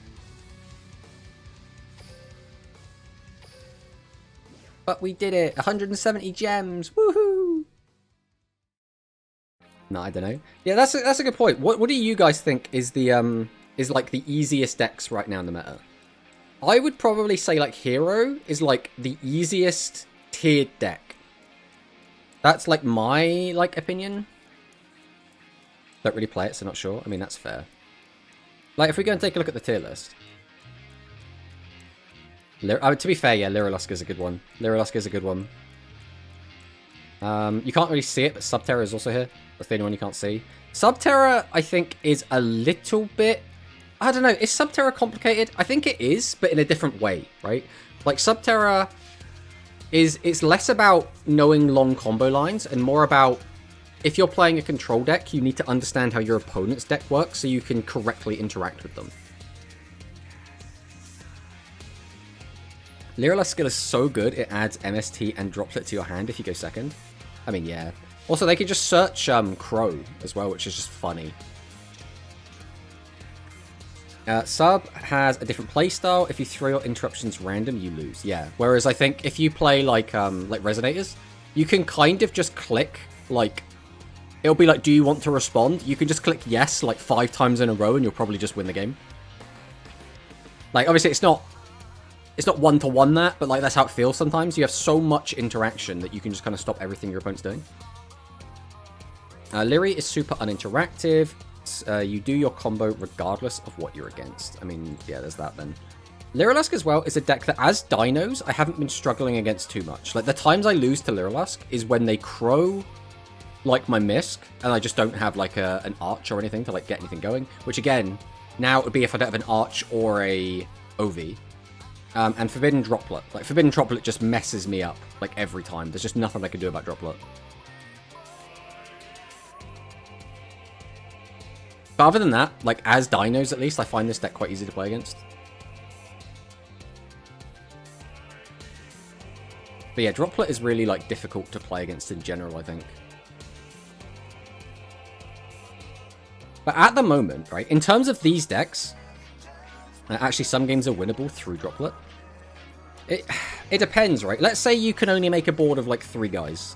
But we did it! 170 gems! Woohoo! No, I don't know. Yeah, that's a good point. What do you guys think is the is like the easiest decks right now in the meta? I would probably say like Hero is like the easiest tiered deck. That's like my like opinion. Don't really play it, so not sure. I mean, that's fair. Like if we go and take a look at the tier list. To be fair, yeah, Lyrilusk is a good one. Lyrilusk is a good one. You can't really see it, but Subterra is also here. That's the only one you can't see. Subterra, I think, is a little bit... I don't know, is Subterra complicated? I think it is, but in a different way, right? Like, Subterra it's less about knowing long combo lines and more about if you're playing a control deck, you need to understand how your opponent's deck works so you can correctly interact with them. Lyrilusk skill is so good, it adds MST and Droplet to your hand if you go second. I mean, yeah. Also, they can just search Crow as well, which is just funny. Sub has a different playstyle. If you throw your interruptions random, you lose. Yeah. Whereas I think if you play like Resonators, you can kind of just click, like... It'll be like, do you want to respond? You can just click yes like 5 times in a row and you'll probably just win the game. Like, obviously, it's not one-to-one that, but like that's how it feels sometimes. You have so much interaction that you can just kind of stop everything your opponent's doing. Lyri is super uninteractive. You do your combo regardless of what you're against. I mean, yeah, there's that then. Lyrilusk as well is a deck that, as Dinos, I haven't been struggling against too much. Like, the times I lose to Lyrilusk is when they crow, like, my Misk, and I just don't have, like, an Arch or anything to, like, get anything going. Which, again, now it would be if I don't have an Arch or a OV. And Forbidden Droplet. Like, Forbidden Droplet just messes me up, like, every time. There's just nothing I can do about Droplet. But other than that, like, as Dinos at least, I find this deck quite easy to play against. But yeah, Droplet is really, like, difficult to play against in general, I think. But at the moment, right, in terms of these decks, actually some games are winnable through Droplet. It depends, right? Let's say you can only make a board of, like, 3 guys.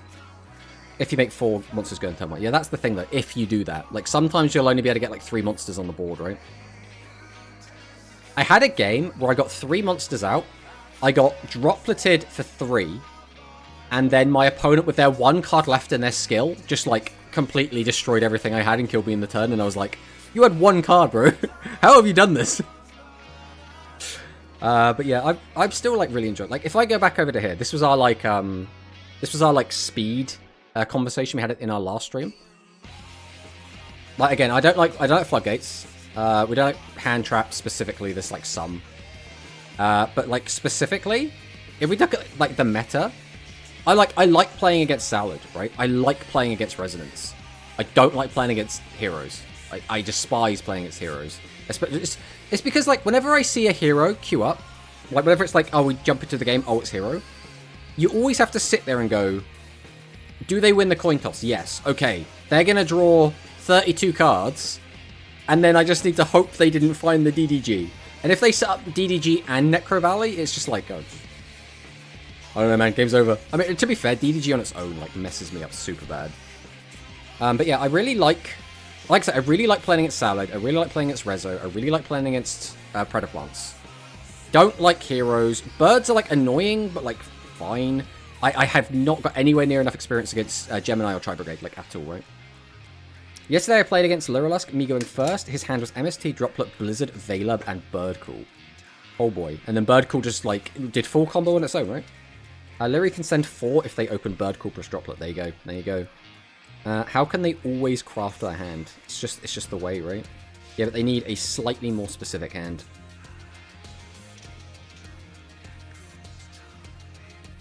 If you make 4 monsters go in turn 1. Yeah, that's the thing, though, if you do that. Like, sometimes you'll only be able to get, like, 3 monsters on the board, right? I had a game where I got 3 monsters out. I got Dropleted for 3. And then my opponent, with their 1 card left in their skill, just, like, completely destroyed everything I had and killed me in the turn. And I was like, you had 1 card, bro. How have you done this? But yeah, I'm still, like, really enjoying it. Like, if I go back over to here, this was our, like, speed conversation we had in our last stream. Like, again, I don't like floodgates. We don't like hand traps specifically. There's, like, some. But, like, specifically, if we look at, like, the meta, I like playing against Salad, right? I like playing against Resonance. I don't like playing against Heroes. I despise playing against heroes. It's because, like, whenever I see a hero queue up, like, whenever it's like, oh, we jump into the game, oh, it's hero, you always have to sit there and go, do they win the coin toss? Yes. Okay. They're going to draw 32 cards, and then I just need to hope they didn't find the DDG. And if they set up DDG and Necro Valley, it's just like, oh, I don't know, man, game's over. I mean, to be fair, DDG on its own, like, messes me up super bad. But yeah, I really like I said, I really like playing against Salad, I really like playing against Rezo, I really like playing against Predaplants. Don't like heroes. Birds are, like, annoying, but, like, fine. I have not got anywhere near enough experience against Gemini or Tri-Brigade, like, at all, right? Yesterday I played against Lurolusk, me going first. His hand was MST, Droplet, Blizzard, Valeb, and Birdcool. Oh boy. And then Birdcool just, like, did full combo on its own, right? Lyri can send 4 if they open Birdcool plus Droplet. There you go. There you go. How can they always craft their hand? It's just the way, right? Yeah, but they need a slightly more specific hand.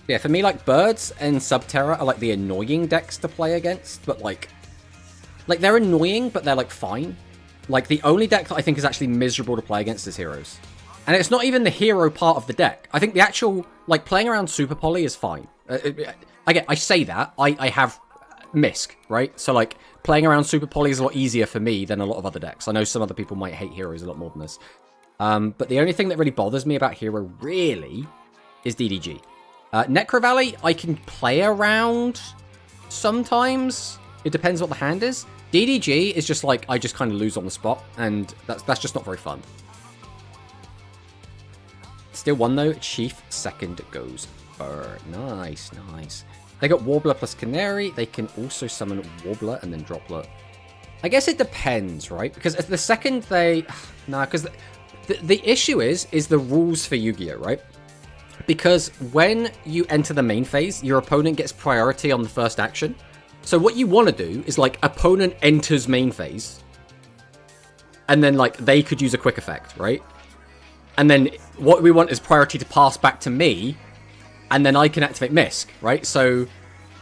Yeah, for me, like, Birds and Subterra are, like, the annoying decks to play against, but, like, they're annoying, but they're, like, fine. Like, the only deck that I think is actually miserable to play against is Heroes. And it's not even the hero part of the deck. I think the actual, like, playing around Super Poly is fine. Again, I say that. I have Misk, right? So, like, playing around Super Poly is a lot easier for me than a lot of other decks. I know some other people might hate Heroes a lot more than this. But the only thing that really bothers me about Hero, really, is DDG. Necro Valley, I can play around sometimes. It depends what the hand is. DDG is just like, I just kind of lose on the spot, and that's just not very fun. Still one though, Chief second goes Burr. Nice, nice. They got Warbler plus Canary. They can also summon Warbler and then Droplet. I guess it depends, right? Because the second they... Nah, because the issue is the rules for Yu-Gi-Oh, right? Because when you enter the main phase, your opponent gets priority on the first action. So what you want to do is, like, opponent enters main phase, and then, like, they could use a quick effect, right? And then what we want is priority to pass back to me, and then I can activate Misk, right? So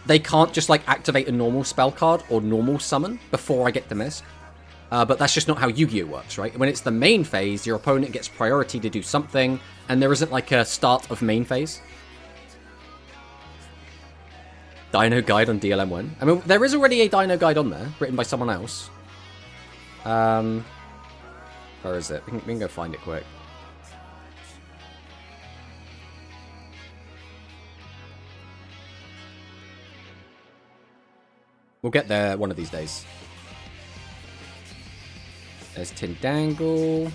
they can't just, like, activate a normal spell card or normal summon before I get the Misk. But that's just not how Yu-Gi-Oh works, right? When it's the main phase, your opponent gets priority to do something, and there isn't, like, a start of main phase. Dino guide on DLM1. I mean, there is already a Dino guide on there, written by someone else. Where is it? We can go find it quick. We'll get there one of these days. There's Tindangle.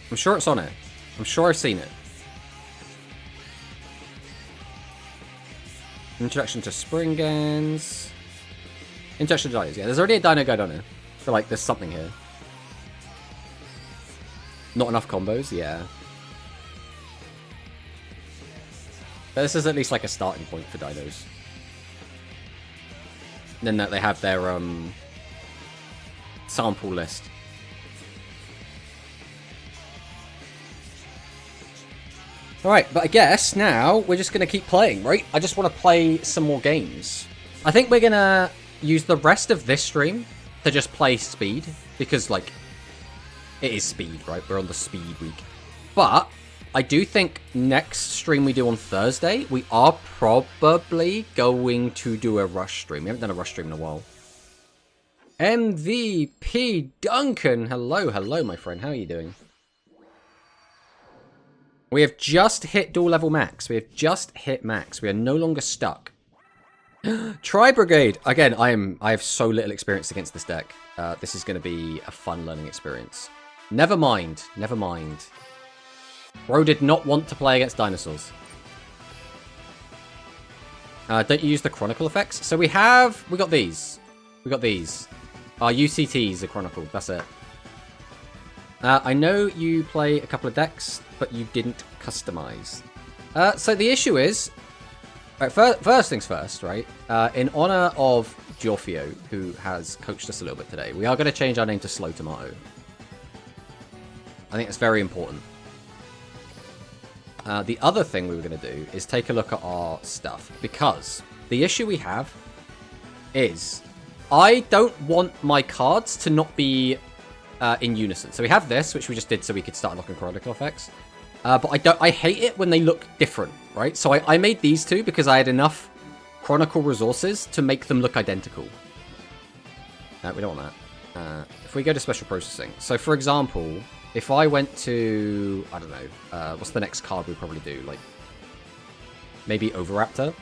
I'm sure it's on it. I'm sure I've seen it. Introduction to Springans. Introduction to Dinos. Yeah, there's already a Dino guide on it. I feel like there's something here. Not enough combos? Yeah. But this is at least like a starting point for Dinos. And then that they have their sample list. Alright, but I guess now we're just going to keep playing, right? I just want to play some more games. I think we're going to use the rest of this stream to just play speed. Because, like, it is speed, right? We're on the speed week. But I do think next stream we do on Thursday, we are probably going to do a rush stream. We haven't done a rush stream in a while. MVP Duncan. Hello, hello, my friend. How are you doing? We have just hit dual level max. We have just hit max. We are no longer stuck. Tri-Brigade. Again, I have so little experience against this deck. This is going to be a fun learning experience. Never mind. Never mind. Bro did not want to play against dinosaurs. Don't you use the Chronicle effects? So we got these. We got these. Our UCTs are Chronicle. That's it. I know you play a couple of decks, but you didn't customize. So the issue is, right, first things first, right? In honor of Giorfio, who has coached us a little bit today, we are going to change our name to Slow Tomato. I think it's very important. The other thing we were going to do is take a look at our stuff, because the issue we have is I don't want my cards to not be in unison. So we have this, which we just did so we could start unlocking chronicle effects. But I hate it when they look different, right? So I made these two because I had enough chronicle resources to make them look identical. No, we don't want that. If we go to special processing. So for example, if I went to, I don't know, what's the next card we'd probably do? Like, maybe Overraptor?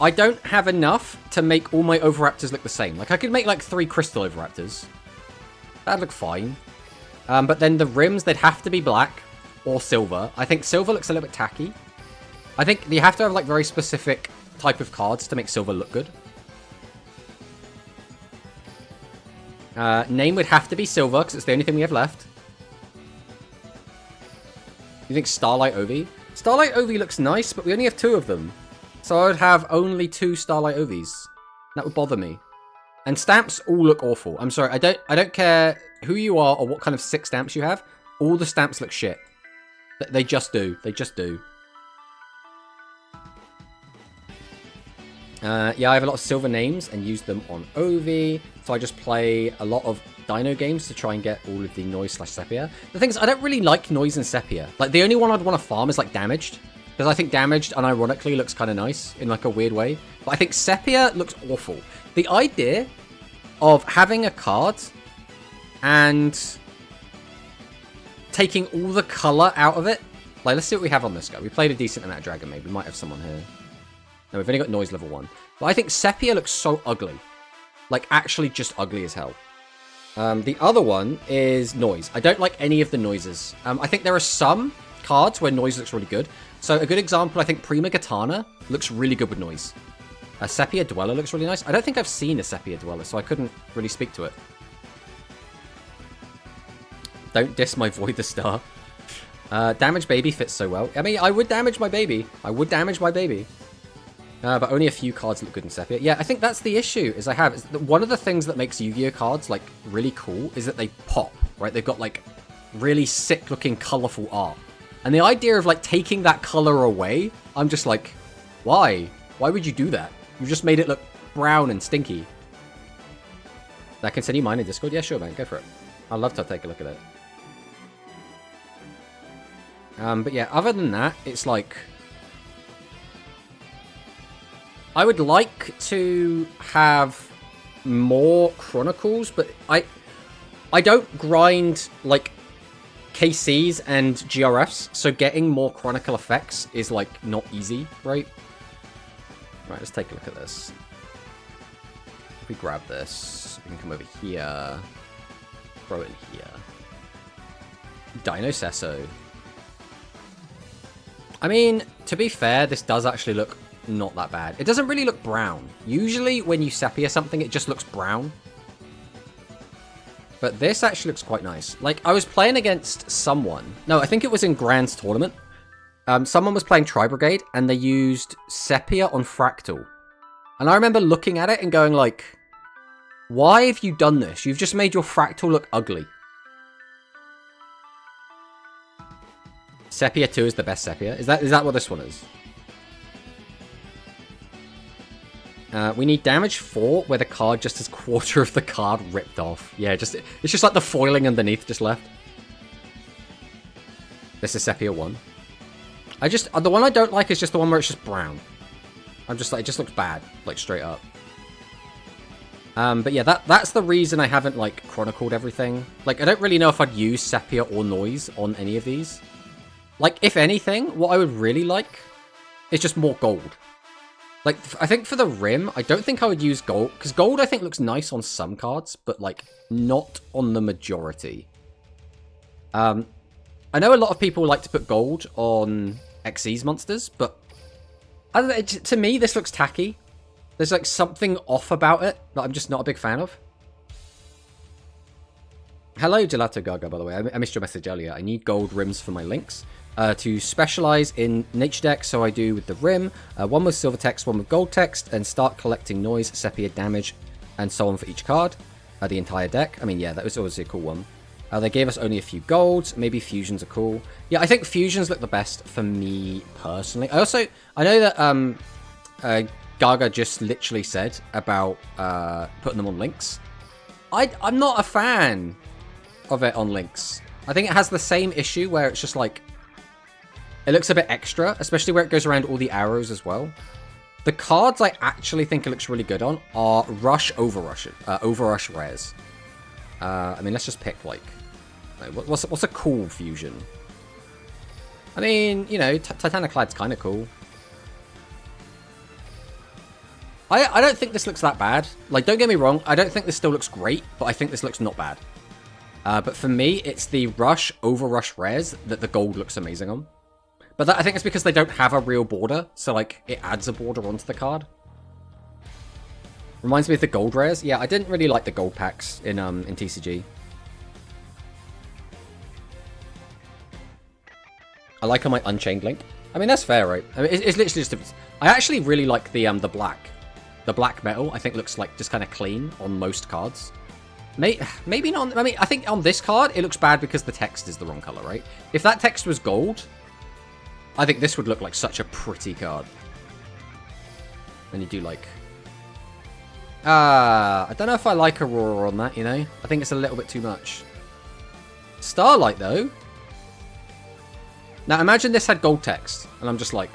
I don't have enough to make all my Overraptors look the same. Like, I could make like 3 Crystal Overraptors. That'd look fine. But then the rims, they'd have to be black or silver. I think silver looks a little bit tacky. I think you have to have like very specific type of cards to make silver look good. Name would have to be silver because it's the only thing we have left. You think Starlight Ovi? Starlight Ovi looks nice, but we only have 2 of them. So I would have only 2 Starlight Ovis. That would bother me. And stamps all look awful. I'm sorry, I don't care who you are or what kind of sick stamps you have. All the stamps look shit. They just do. They just do. Yeah, I have a lot of silver names and use them on Ovi. So I just play a lot of DINO games to try and get all of the Noise / Sepia. The thing is, I don't really like Noise and Sepia. Like, the only one I'd want to farm is, like, Damaged. Because I think Damaged, unironically, looks kind of nice in, like, a weird way. But I think Sepia looks awful. The idea of having a card and taking all the color out of it. Like, let's see what we have on this guy. We played a decent amount of Dragon Maid. We might have someone here. No, we've only got Noise level 1. But I think Sepia looks so ugly. Like, actually just ugly as hell. The other one is Noise. I don't like any of the noises. I think there are some cards where Noise looks really good. So a good example, I think Prima Katana looks really good with Noise. A Sepia Dweller looks really nice. I don't think I've seen a Sepia Dweller, so I couldn't really speak to it. Don't diss my Void the Star. Damage Baby fits so well. I mean, I would damage my baby. I would damage my baby. But only a few cards look good in Sepia. Yeah, I think that's the issue is one of the things that makes Yu-Gi-Oh cards like really cool is that they pop, right? They've got like really sick looking colorful art. And the idea of like taking that color away, I'm just like, why? Why would you do that? You've just made it look brown and stinky. I can send you mine in Discord? Yeah, sure, man. Go for it. I'd love to take a look at it. But yeah, other than that, it's like... I would like to have more Chronicles, but I don't grind, like, KCs and GRFs, so getting more Chronicle effects is, like, not easy, right? Right, let's take a look at this. If we grab this, we can come over here, throw it in here. Dino Sesso. I mean, to be fair, this does actually look not that bad. It doesn't really look brown. Usually when you Sepia something, it just looks brown. But this actually looks quite nice. Like, I was playing against someone. No, I think it was in Grand's tournament. Someone was playing Tri-Brigade, and they used Sepia on Fractal. And I remember looking at it and going like, why have you done this? You've just made your Fractal look ugly. Sepia 2 is the best Sepia. Is that what this one is? We need damage 4, where the card just has quarter of the card ripped off. Yeah, it's just like the foiling underneath just left. This is Sepia 1. The one I don't like is just the one where it's just brown. I'm just like, it just looks bad, like straight up. But yeah, that's the reason I haven't like chronicled everything. Like, I don't really know if I'd use Sepia or Noise on any of these. Like, if anything, what I would really like is just more gold. Like, I think for the rim, I don't think I would use gold. Because gold, I think, looks nice on some cards, but, like, not on the majority. I know a lot of people like to put gold on Xyz monsters, but I don't know, to me, this looks tacky. There's, like, something off about it that I'm just not a big fan of. Hello, Gelato Gaga, by the way. I missed your message earlier. I need gold rims for my links. To specialize in nature decks, so I do with the rim, one with silver text, one with gold text, and start collecting noise, sepia damage, and so on for each card. The entire deck. I mean, yeah, that was obviously a cool one. They gave us only a few golds. Maybe fusions are cool. Yeah, I think fusions look the best for me personally. I know that Gaga just literally said about putting them on links. I'm not a fan of it on links. I think it has the same issue where it's just like, it looks a bit extra, especially where it goes around all the arrows as well. The cards I actually think it looks really good on are Rush, Overrush rares. I mean, let's just pick, like, what's a cool fusion? I mean, you know, Titaniclad's kind of cool. I don't think this looks that bad. Like, don't get me wrong, I don't think this still looks great, but I think this looks not bad. But for me, it's the Rush, Overrush rares that the gold looks amazing on. But I think it's because they don't have a real border, so, like, it adds a border onto the card. Reminds me of the gold rares. Yeah, I didn't really like the gold packs in TCG. I like on my Unchained Link. I mean, that's fair, right? I mean, it's literally just... I actually really like the black. The black metal, I think, looks like just kind of clean on most cards. Maybe not... I mean, I think on this card, it looks bad because the text is the wrong color, right? If that text was gold, I think this would look like such a pretty card. Then you do, like... I don't know if I like Aurora on that, you know? I think it's a little bit too much. Starlight, though. Now, imagine this had gold text, and I'm just like...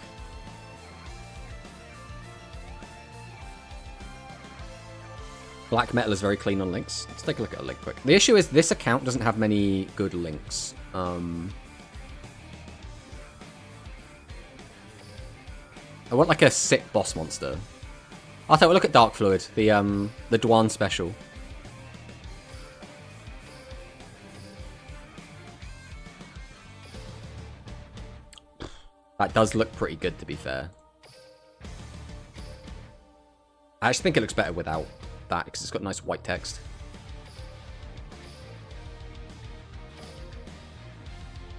Black metal is very clean on links. Let's take a look at a link quick. The issue is this account doesn't have many good links. I want like a sick boss monster. I thought we'll look at Dark Fluid, the Dwan special. That does look pretty good, to be fair. I actually think it looks better without that, because it's got nice white text.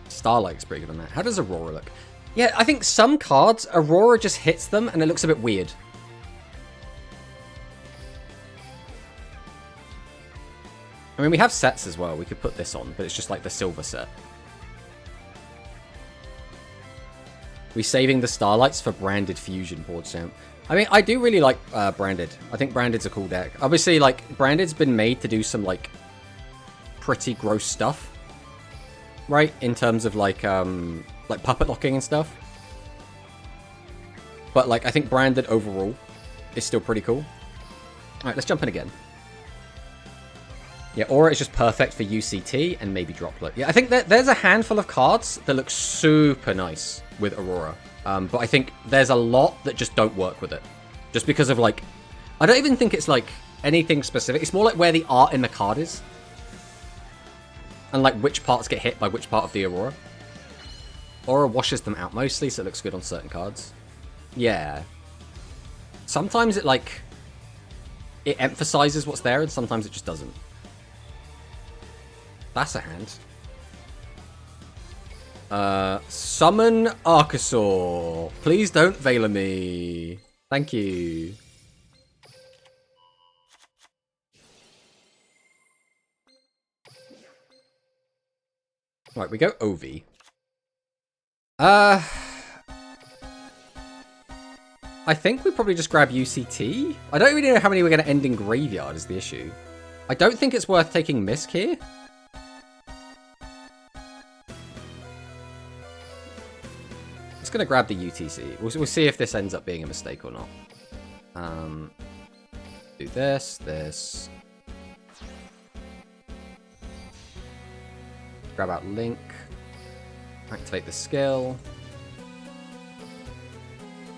Starlight's pretty good on that. How does Aurora look? Yeah, I think some cards, Aurora just hits them, and it looks a bit weird. I mean, we have sets as well. We could put this on, but it's just like the silver set. We're saving the Starlights for Branded Fusion board stamp. I mean, I do really like Branded. I think Branded's a cool deck. Obviously, like, Branded's been made to do some, like, pretty gross stuff. Right? In terms of, like puppet locking and stuff. But, like, I think Branded overall is still pretty cool. Alright, let's jump in again. Yeah, Aura is just perfect for UCT and maybe Droplet. Yeah, I think there's a handful of cards that look super nice with Aurora. But I think there's a lot that just don't work with it. Just because of, like... I don't even think it's, like, anything specific. It's more like where the art in the card is. And, like, which parts get hit by which part of the Aurora. Aura washes them out mostly, so it looks good on certain cards. Yeah. Sometimes it, like... It emphasizes what's there, and sometimes it just doesn't. That's a hand. Summon Archosaur. Please don't Veiler me. Thank you. Right, we go Ovi. I think we probably just grab UCT. I don't really know how many we're going to end in Graveyard is the issue. I don't think it's worth taking Misk here. Going to grab the UTC. We'll see if this ends up being a mistake or not. Do this. Grab out Link. Activate the skill.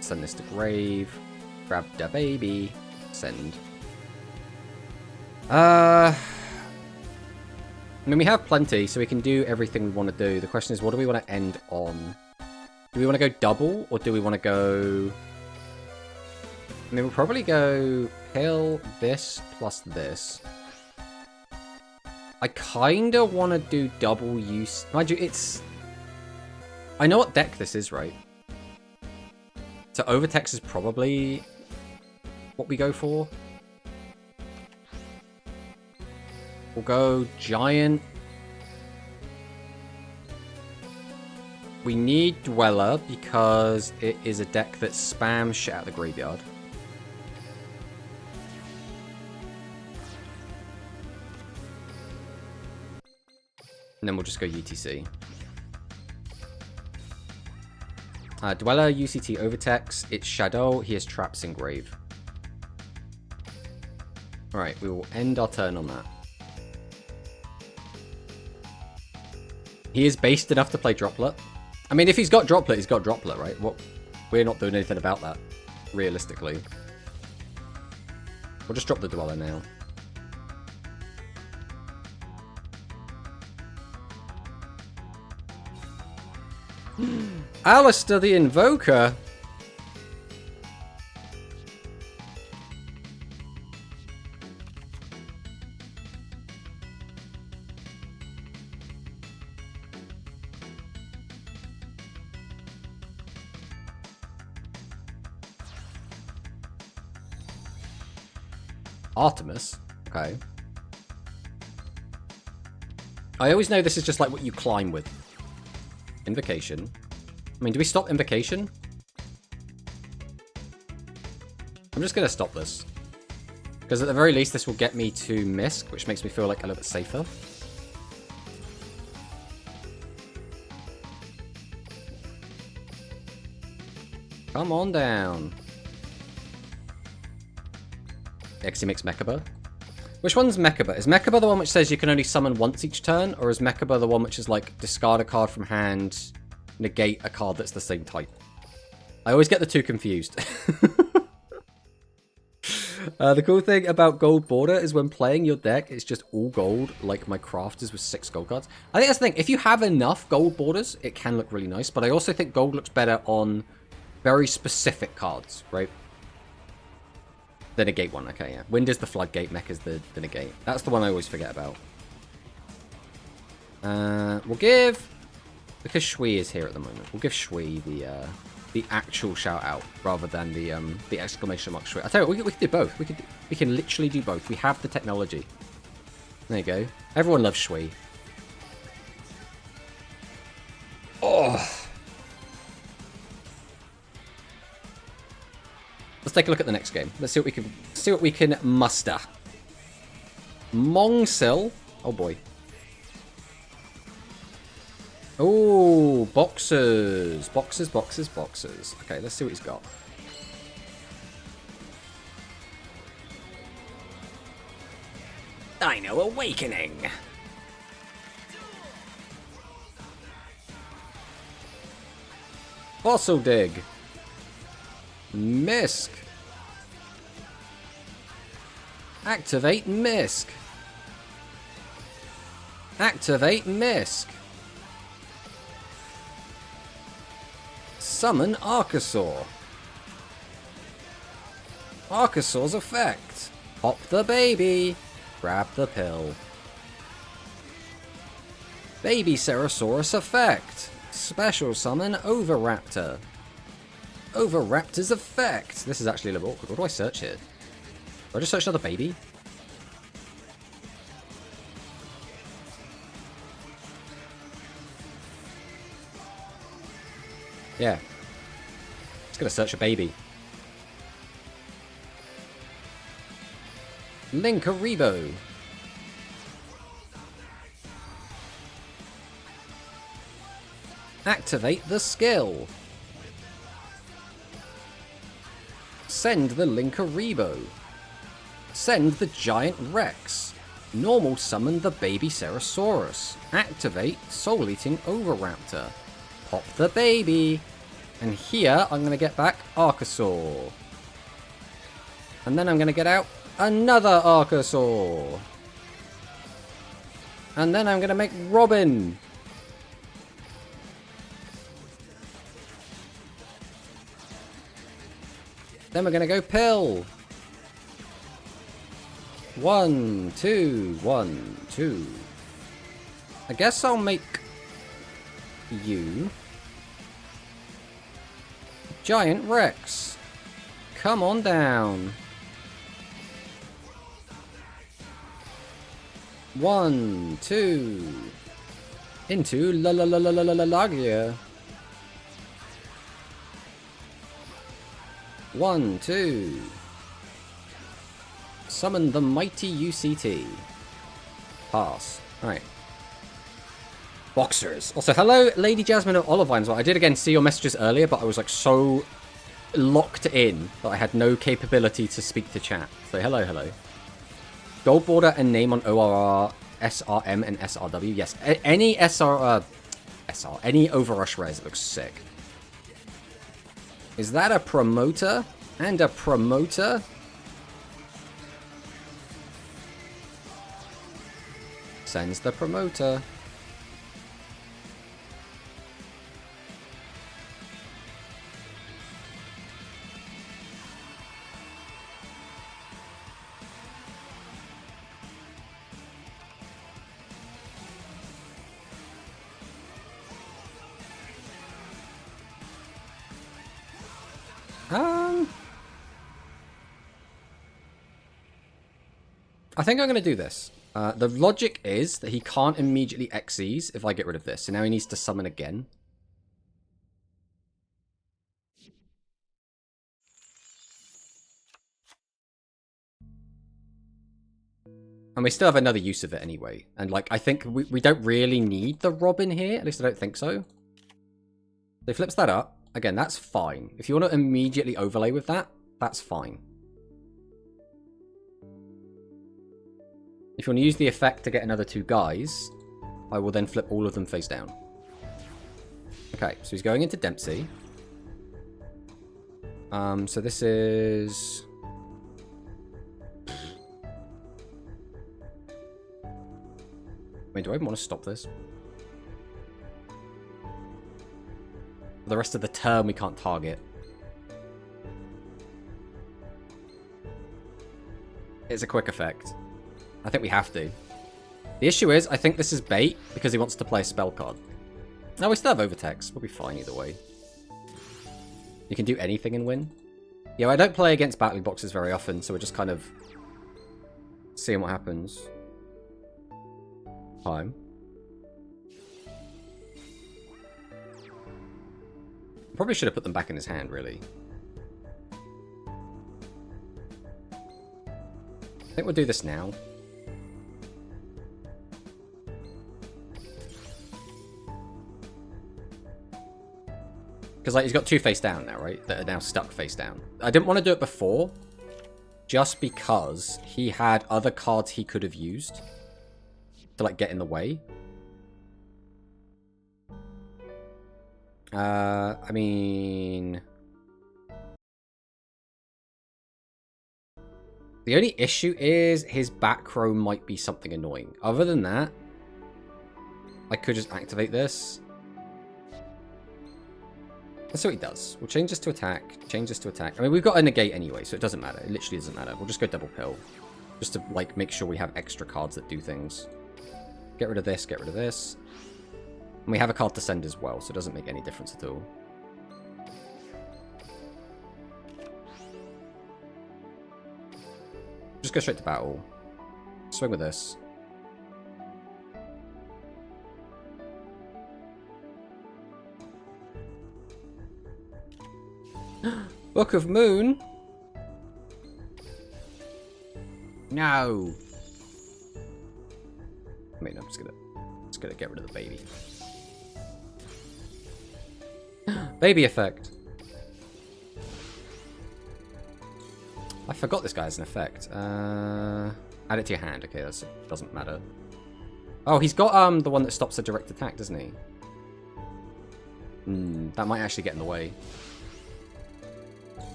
Send this to Grave. Grab the baby. Send. I mean, we have plenty, so we can do everything we want to do. The question is, what do we want to end on? Do we want to go double, or do we want to go... I mean, we'll probably go kill this plus this. I kind of want to do double use... Mind you, it's... I know what deck this is, right? So Overtext is probably what we go for. We'll go Giant... We need Dweller because it is a deck that spams shit out of the graveyard. And then we'll just go UTC. Dweller, UCT Overtex. It's Shadow. He has Traps Engrave. Alright, we will end our turn on that. He is based enough to play Droplet. I mean, if he's got Droplet, he's got Droplet, right? What? We're not doing anything about that, realistically. We'll just drop the Dweller now. Alistair the Invoker. Artemis? Okay. I always know this is just like what you climb with. Invocation. I mean, do we stop Invocation? I'm just going to stop this. Because at the very least, this will get me to Misk, which makes me feel like a little bit safer. Come on down. He makes Mechaba. Which one's Mechaba? Is Mechaba the one which says you can only summon once each turn? Or is Mechaba the one which is like discard a card from hand, negate a card that's the same type? I always get the two confused. The cool thing about gold border is when playing your deck, it's just all gold, like my crafters with 6 gold cards. I think that's the thing. If you have enough gold borders, it can look really nice. But I also think gold looks better on very specific cards, right? The negate one, okay, yeah. Wind is the floodgate, mech is the negate. That's the one I always forget about. We'll give... Because Shui is here at the moment, we'll give Shui the actual shout out rather than the exclamation mark Shui. I tell you what, we can do both. We can literally do both. We have the technology. There you go. Everyone loves Shui. Oh. Let's take a look at the next game. Let's see what we can muster. Mongsil. Oh boy. Oh, boxes. Boxes, boxes, boxes. Okay, let's see what he's got. DINO Awakening. Fossil Dig. Misk. Activate Misk. Activate Misk. Summon Archosaur. Archosaur's effect. Pop the baby. Grab the pill. Baby Cerosaurus effect. Special summon Overraptor. Overraptor's effect. This is actually a little awkward. What do I search here? Do I just search another baby? Yeah. Just gonna search a baby. Linkaribo. Activate the skill. Send the Linkaribo. Send the Giant Rex. Normal summon the baby Cerosaurus. Activate Soul Eating Overraptor. Pop the baby. And here I'm going to get back Archosaur. And then I'm going to get out another Archosaur. And then I'm going to make Robin. Then we're going to go Pill. 1, 2, 1, 2. I guess I'll make you Giant Rex. Come on down. 1, 2. Into Lagia. 1, 2. Summon the mighty UCT. Pass. Alright. Boxers. Also, hello, Lady Jasmine of Olivine. Well, I did again see your messages earlier, but I was like so locked in that I had no capability to speak to chat. So hello, hello. Gold border and name on ORR, SRM, and SRW. Yes, any any Overrush res looks sick. Is that a promoter? And a promoter? Sends the promoter. I think I'm going to do this. The logic is that he can't immediately Xyz if I get rid of this. So now he needs to summon again. And we still have another use of it anyway. And like, I think we don't really need the Robin here. At least I don't think so. So he flips that up. Again, that's fine. If you want to immediately overlay with that, that's fine. If you want to use the effect to get another 2 guys, I will then flip all of them face down. Okay, so he's going into Dempsey. So this is... Wait, do I even want to stop this? For the rest of the term, we can't target. It's a quick effect. I think we have to. The issue is, I think this is bait because he wants to play a spell card. No, we still have Overtext. We'll be fine either way. You can do anything and win. Yeah, I don't play against battling boxes very often, so we're just kind of seeing what happens. Time. Probably should have put them back in his hand, really. I think we'll do this now. Because like he's got 2 face down now, right? That are now stuck face down. I didn't want to do it before, just because he had other cards he could have used to like get in the way. I mean... The only issue is his back row might be something annoying. Other than that, I could just activate this. Let's see what he does. We'll change this to attack. Change this to attack. I mean, we've got a negate anyway, so it doesn't matter. It literally doesn't matter. We'll just go double pill. Just to, like, make sure we have extra cards that do things. Get rid of this. Get rid of this. And we have a card to send as well, so it doesn't make any difference at all. Just go straight to battle. Swing with this. Book of Moon? No. I mean, I'm just gonna get rid of the baby. Baby effect. I forgot this guy has an effect. Add it to your hand. Okay, that doesn't matter. Oh, he's got the one that stops a direct attack, doesn't he? That might actually get in the way.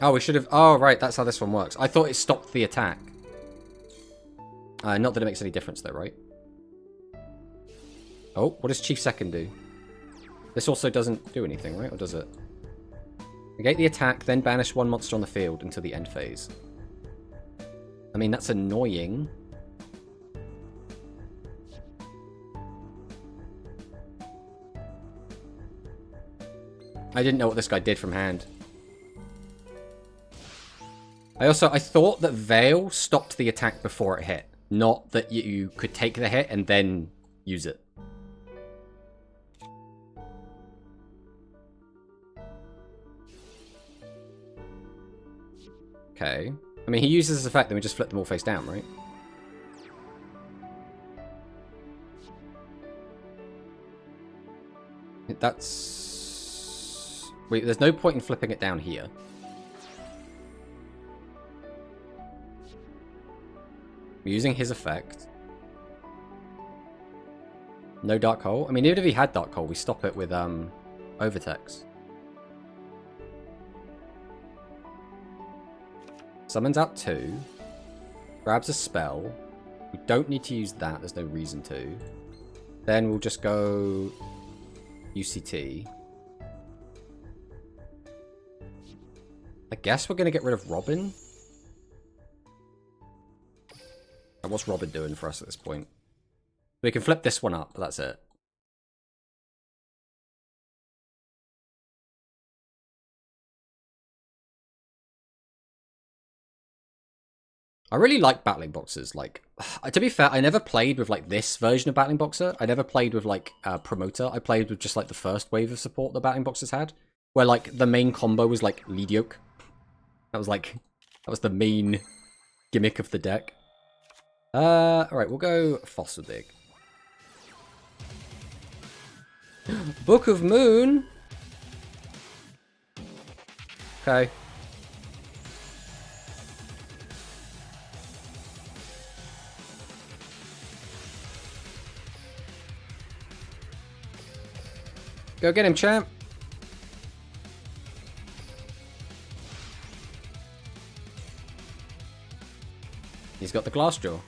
Oh, we should have... Oh, right, that's how this one works. I thought it stopped the attack. Not that it makes any difference, though, right? Oh, what does Chief Second do? This also doesn't do anything, right? Or does it? Negate the attack, then banish 1 monster on the field until the end phase. I mean, that's annoying. I didn't know what this guy did from hand. I thought that Veil stopped the attack before it hit. Not that you could take the hit and then use it. Okay. I mean, he uses this effect, then we just flip them all face down, right? That's... Wait, there's no point in flipping it down here. We're using his effect. No Dark Hole? I mean, even if he had Dark Hole, we stop it with Overtex. Summons out 2. Grabs a spell. We don't need to use that. There's no reason to. Then we'll just go UCT. I guess we're going to get rid of Robin. And what's Robin doing for us at this point? We can flip this one up, but that's it. I really like battling boxes. Like, to be fair, I never played with like this version of battling boxer. I never played with like promoter. I played with just like the first wave of support the battling boxers had, where like the main combo was like lead yoke. That was the main gimmick of the deck. All right, we'll go Fossil Dig. Book of Moon. Okay. Go get him, champ. He's got the glass jaw.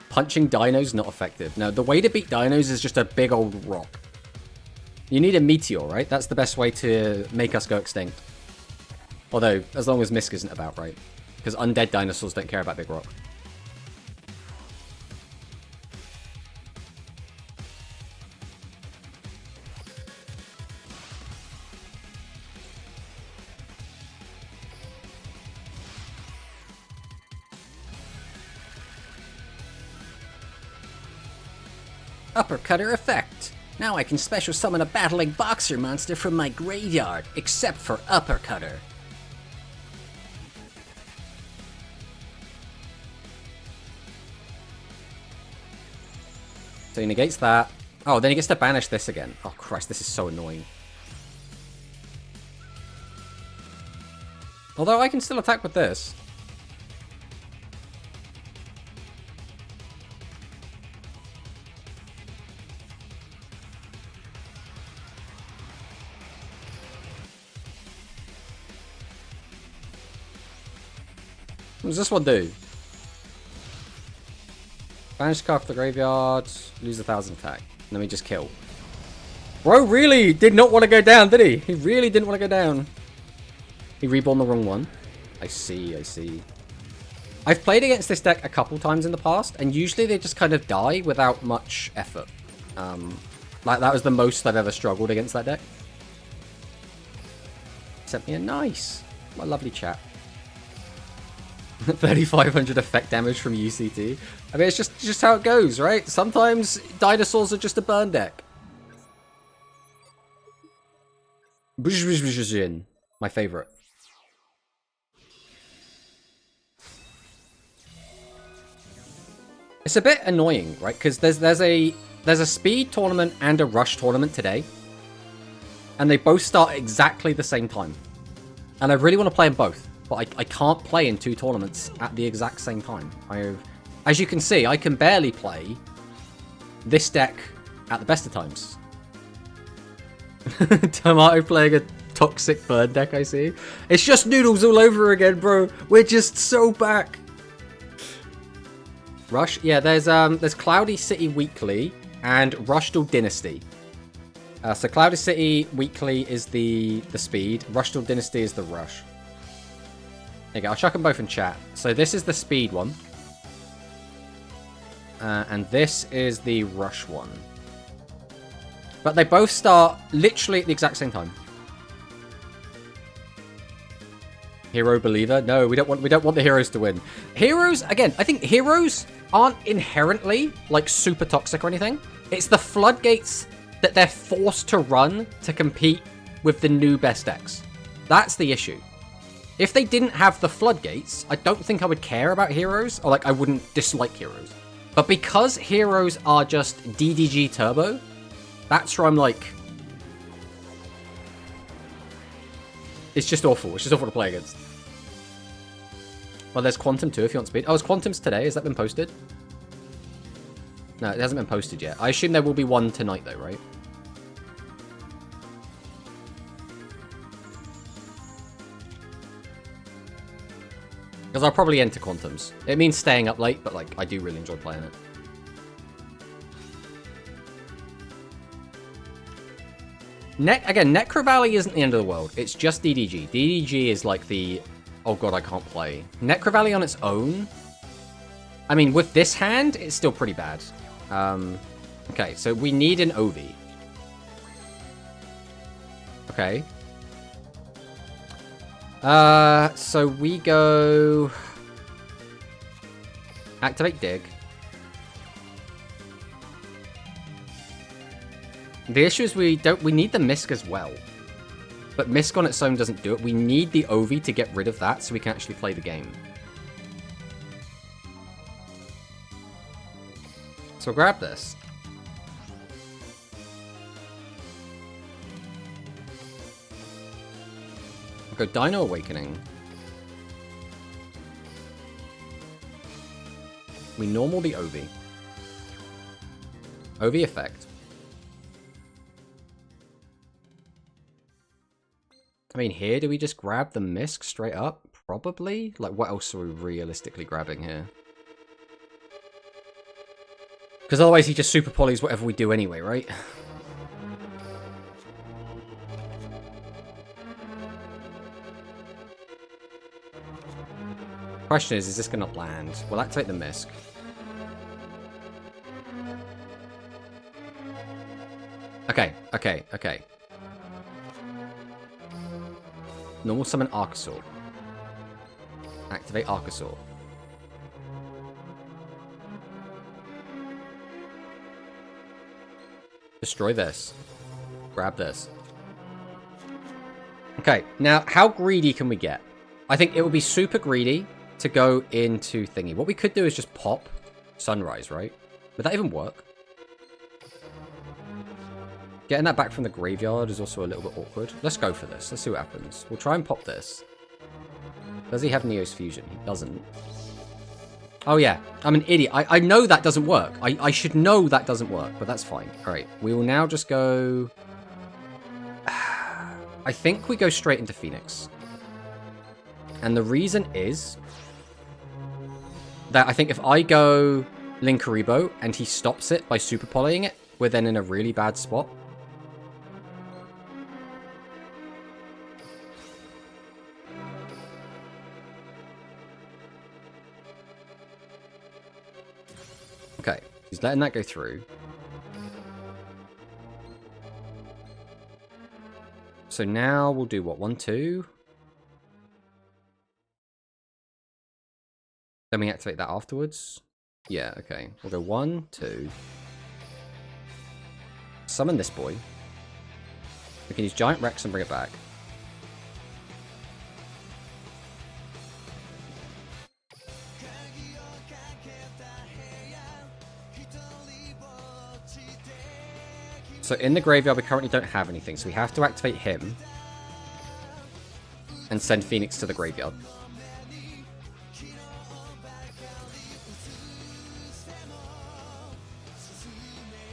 Punching dinos not effective. No, the way to beat dinos is just a big old rock. You need a meteor, right? That's the best way to make us go extinct. Although, as long as Misk isn't about, right? Because undead dinosaurs don't care about big rock. Uppercutter effect. Now I can special summon a battling boxer monster from my graveyard, except for Uppercutter. So he negates that. Oh, then he gets to banish this again. Oh Christ, this is so annoying. Although I can still attack with this. What does this one do? Banish card from the graveyard, lose 1,000 attack. Let me just kill. Bro really did not want to go down, did he? He really didn't want to go down. He reborn the wrong one. I see, I see. I've played against this deck a couple times in the past, and usually they just kind of die without much effort. Like, that was the most I've ever struggled against that deck. Sent me a nice. My lovely chat. 3,500 effect damage from UCT. I mean, it's just how it goes, right? Sometimes dinosaurs are just a burn deck. My favorite. It's a bit annoying, right? Because there's a speed tournament and a rush tournament today, and they both start at exactly the same time. And I really want to play them both. But I can't play in 2 tournaments at the exact same time. As you can see, I can barely play this deck at the best of times. Tomato playing a toxic bird deck, I see. It's just noodles all over again, bro. We're just so back. Rush? Yeah, there's Cloudy City Weekly and Rushdal Dynasty. So Cloudy City Weekly is the speed. Rushdal Dynasty is the rush. There you go, I'll chuck them both in chat. So this is the speed one. And this is the rush one. But they both start literally at the exact same time. Hero believer? No, we don't want the heroes to win. Heroes, again, I think heroes aren't inherently like super toxic or anything. It's the floodgates that they're forced to run to compete with the new best decks. That's the issue. If they didn't have the floodgates, I don't think I would care about heroes, or like I wouldn't dislike heroes. But because heroes are just DDG turbo, that's where I'm like, it's just awful. It's just awful to play against. Well, there's Quantum too if you want speed. Oh, is Quantum's today? Has that been posted? No, it hasn't been posted yet. I assume there will be one tonight though, right? Because I'll probably enter Quantums. It means staying up late, but like I do really enjoy playing it. Again, Necro Valley isn't the end of the world. It's just DDG. DDG is like the... Oh god, I can't play. Necro Valley on its own... I mean, with this hand, it's still pretty bad. Okay, so we need an OV. Okay. So we go... Activate Dig. The issue is we need the Misk as well. But Misk on its own doesn't do it. We need the OV to get rid of that so we can actually play the game. So we'll grab this. We'll go DINO Awakening. We normal the OV. OV effect. I mean, here, do we just grab the Misk straight up? Probably. Like, what else are we realistically grabbing here? Because otherwise he just super polys whatever we do anyway, right? Question is this going to land? We'll activate the Misk. Okay. Normal summon Archosaur. Activate Archosaur. Destroy this. Grab this. Okay, now how greedy can we get? I think it would be super greedy to go into thingy. What we could do is just pop Sunrise, right? Would that even work? Getting that back from the graveyard is also a little bit awkward. Let's go for this. Let's see what happens. We'll try and pop this. Does he have Neo's Fusion? He doesn't. Oh yeah, I'm an idiot. I know that doesn't work. I should know that doesn't work, but that's fine. Alright, we will now just go... I think we go straight into Phoenix. And the reason is... that I think if I go Linkuriboh and he stops it by super polying it, we're then in a really bad spot. Okay, he's letting that go through. So now we'll do what? 1, 2. Then we activate that afterwards. Yeah, okay. We'll go 1, 2. Summon this boy. We can use Giant Rex and bring it back. So in the graveyard, we currently don't have anything, so we have to activate him and send Phoenix to the graveyard.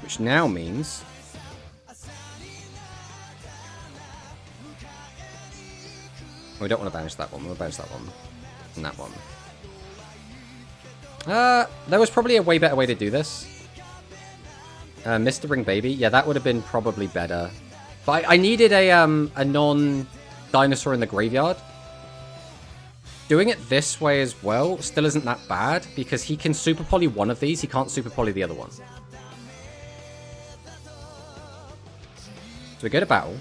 Which now means... we don't want to banish that one. We'll banish that one. And that one. There was probably a way better way to do this. Mr. Ring Baby. Yeah, that would have been probably better. But I needed a non-dinosaur in the graveyard. Doing it this way as well still isn't that bad, because he can super poly one of these, he can't super poly the other one. So we go to battle.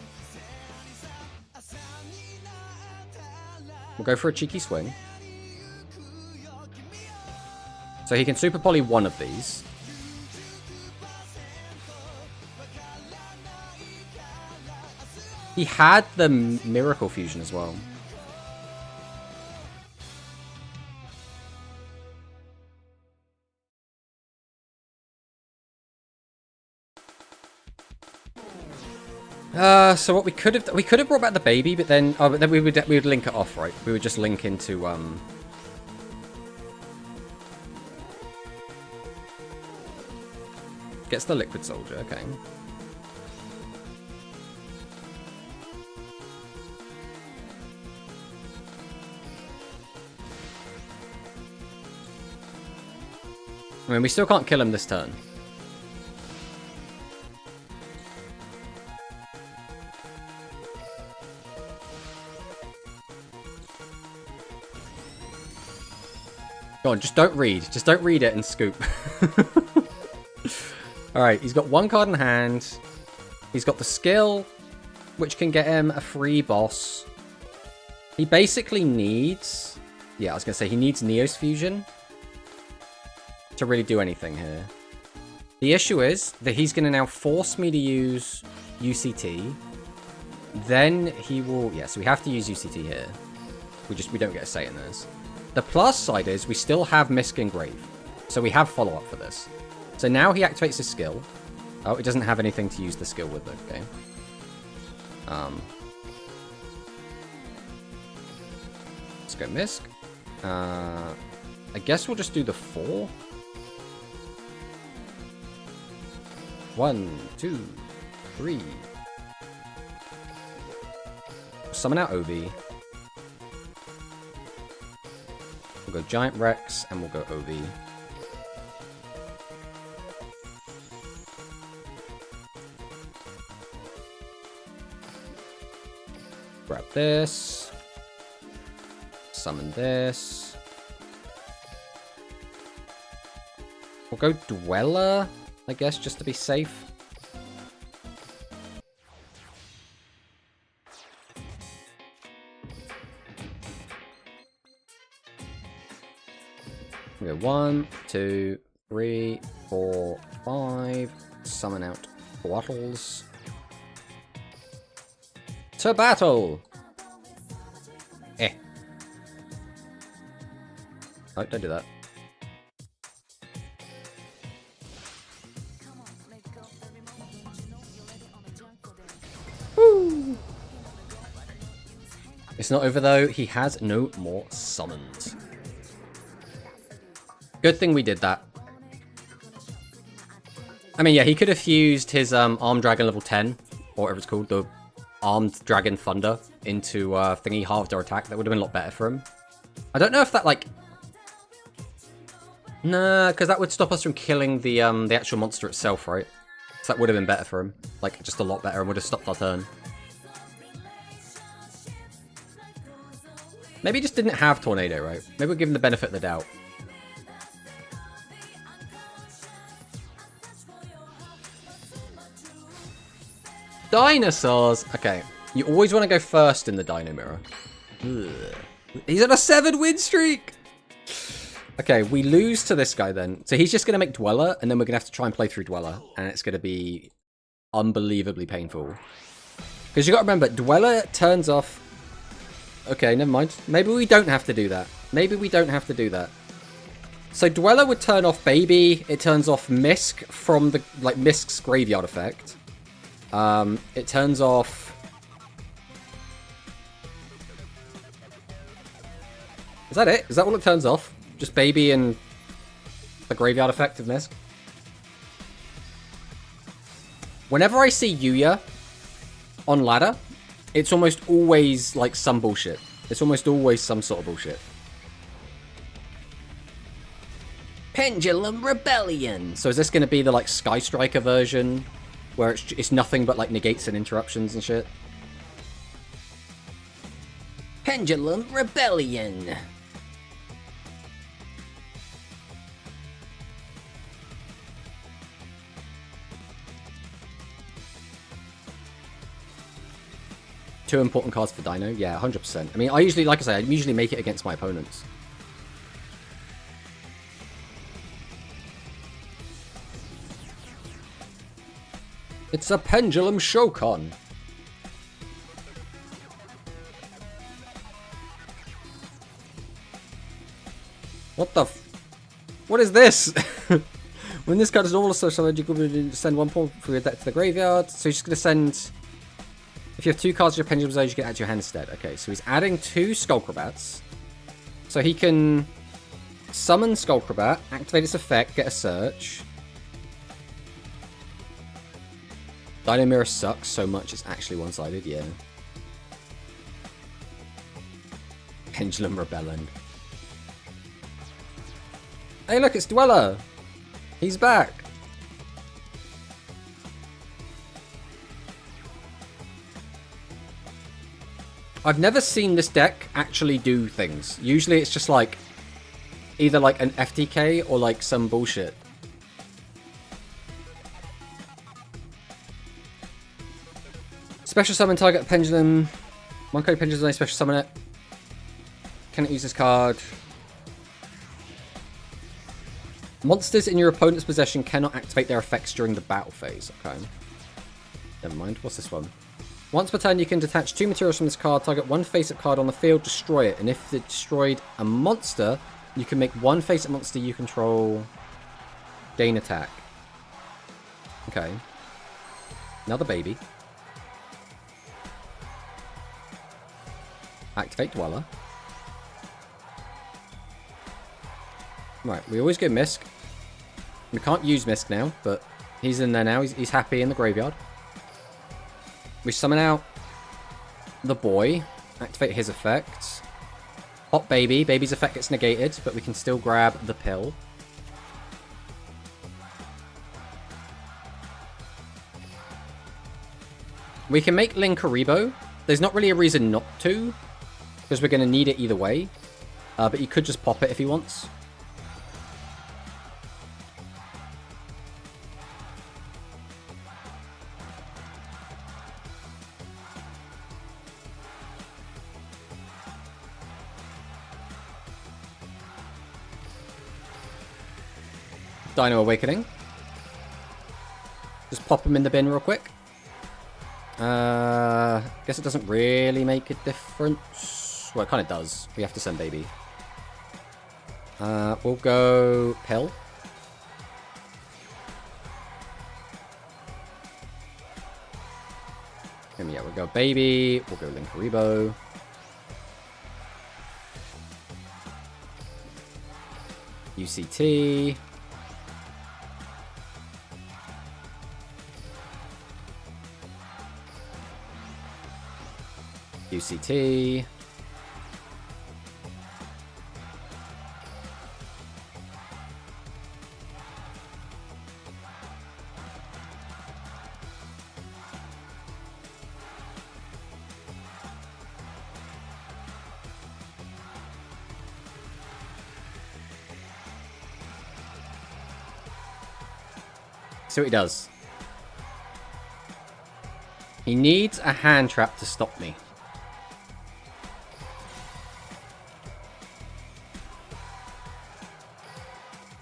We'll go for a cheeky swing. So he can super poly one of these. He had the Miracle Fusion as well. So what we could have brought back the baby, but then we would link it off, right? We would just link into gets the liquid soldier, okay. I mean, we still can't kill him this turn. Go on, just don't read. Just don't read it and scoop. Alright, he's got one card in hand. He's got the skill, which can get him a free boss. He basically needs... Yeah, I was going to say, he needs Neos Fusion to really do anything here. The issue is that he's going to now force me to use UCT. Then he will... Yeah, so we have to use UCT here. We don't get a say in this. The plus side is we still have Misk Engrave. So we have follow-up for this. So now he activates his skill. Oh, it doesn't have anything to use the skill with, okay. Let's go Misk. I guess we'll just do the 4. 1, 2, 3. Summon out Ovi. We'll go Giant Rex, and we'll go Ovi. Grab this. Summon this. We'll go Dweller, I guess, just to be safe. We go 1, 2, 3, 4, 5. Summon out Wattles. To battle! Oh, don't do that. Woo! It's not over though. He has no more summons. Good thing we did that. I mean, yeah, he could have fused his Armed Dragon level 10, or whatever it's called, the Armed Dragon Thunder, into thingy halved our attack. That would have been a lot better for him. I don't know if that, like... Nah, because that would stop us from killing the actual monster itself, right? So that would have been better for him. Like, just a lot better, and would have stopped our turn. Maybe he just didn't have Tornado, right? Maybe we'll give him the benefit of the doubt. Dinosaurs! Okay, you always want to go first in the Dino Mirror. Ugh. He's on a 7-win streak! Okay, we lose to this guy then. So he's just going to make Dweller, and then we're going to have to try and play through Dweller. And it's going to be unbelievably painful. Because you got to remember, Dweller turns off... Okay, never mind. Maybe we don't have to do that. Maybe we don't have to do that. So Dweller would turn off Baby. It turns off Misk from the... Like, Misk's graveyard effect. It turns off... Is that it? Is that all it turns off? Just Baby and the graveyard effect of Misk? Whenever I see Yuya on ladder, it's almost always like some bullshit. It's almost always some sort of bullshit. Pendulum Rebellion! So is this going to be the like Sky Striker version? Where it's nothing but like negates and interruptions and shit? Pendulum Rebellion! Two important cards for Dino? Yeah, 100%. I mean, I usually, like I say, I usually make it against my opponents. It's a Pendulum Shokan. What the f... What is this? When this card is also summoned, you can send 1 point for your deck to the graveyard. So he's just going to send If you have 2 cards in your Pendulum Zone, you get add to your hand instead. Okay, so he's adding 2 Skullcrabats. So he can summon Skullcrabat, activate its effect, get a search. Dino Mirror sucks so much it's actually one-sided, yeah. Pendulum Rebellion. Hey look, it's Dweller! He's back! I've never seen this deck actually do things. Usually it's just like, either like an FTK or like some bullshit. Special summon target pendulum. One code pendulum zone, special summon it. Cannot use this card. Monsters in your opponent's possession cannot activate their effects during the battle phase. Okay. Never mind. What's this one? Once per turn, you can detach 2 materials from this card, target 1 face-up card on the field, destroy it. And if it destroyed a monster, you can make 1 face-up monster you control gain attack. Okay. Another baby. Activate Dweller. Right, we always go Misk. We can't use Misk now, but he's in there now. He's happy in the graveyard. We summon out the boy. Activate his effect. Hot baby. Baby's effect gets negated, but we can still grab the pill. We can make Linkaribo. There's not really a reason not to, because we're going to need it either way. But you could just pop it if he wants. Dino Awakening. Just pop him in the bin real quick. Guess it doesn't really make a difference. Well, it kind of does. We have to send baby. We'll go pill. And yeah, we'll go baby. We'll go Linkaribo. UCT. UCT. See what he does. He needs a hand trap to stop me.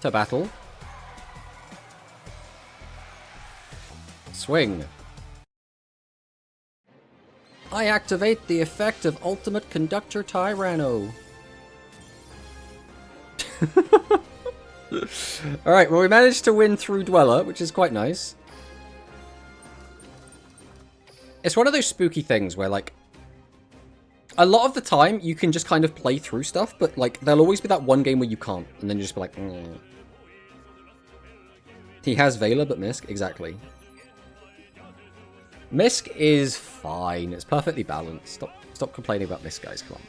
To battle. Swing. I activate the effect of Ultimate Conductor Tyranno. Alright, well we managed to win through Dweller, which is quite nice. It's one of those spooky things where, like, a lot of the time you can just kind of play through stuff, but, like, there'll always be that one game where you can't, and then you just be like, He has Veiler, but Misk, exactly. Misk is fine. It's perfectly balanced. Stop complaining about Misk, guys. Come on.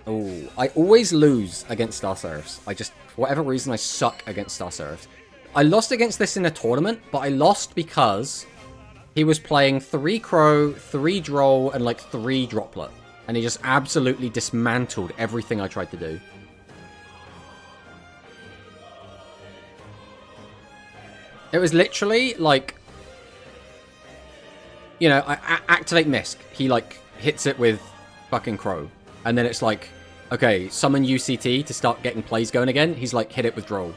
Oh, I always lose against Star Seraphs. I just, for whatever reason, I suck against Star Seraphs. I lost against this in a tournament, but I lost because he was playing 3 Crow, 3 Droll, and like 3 Droplet. And he just absolutely dismantled everything I tried to do. It was literally like, you know, I activate Misk. He like hits it with fucking Crow. And then it's like, okay, summon UCT to start getting plays going again. He's like, hit it with Droll.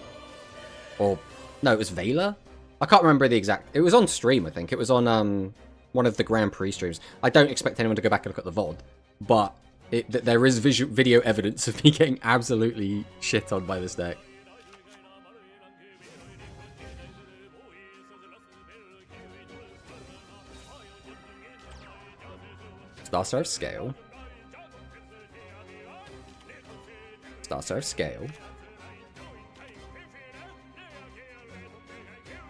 Or, no, it was Veiler? I can't remember the exact... It was on stream, I think. It was on one of the Grand Prix streams. I don't expect anyone to go back and look at the VOD. But there is video evidence of me getting absolutely shit on by this deck. Star Seraph Scale. Star Seraph Scale.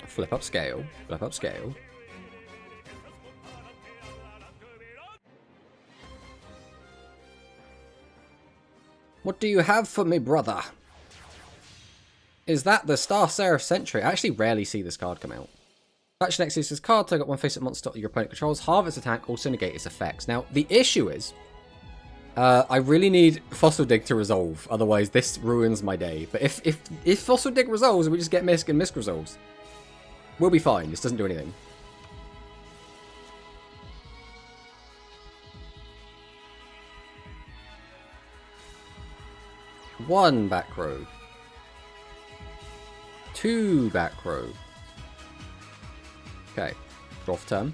Flip up Scale. Flip up Scale. What do you have for me, brother? Is that the Star Seraph Sentry? I actually rarely see this card come out. Faction X uses this card, target one face-up monster your opponent controls, halve its attack, also negate its effects. Now, the issue is, I really need Fossil Dig to resolve, otherwise this ruins my day. But if Fossil Dig resolves, we just get Misk and Misk resolves. We'll be fine, this doesn't do anything. One back row. Two back row. Okay. Draw for turn.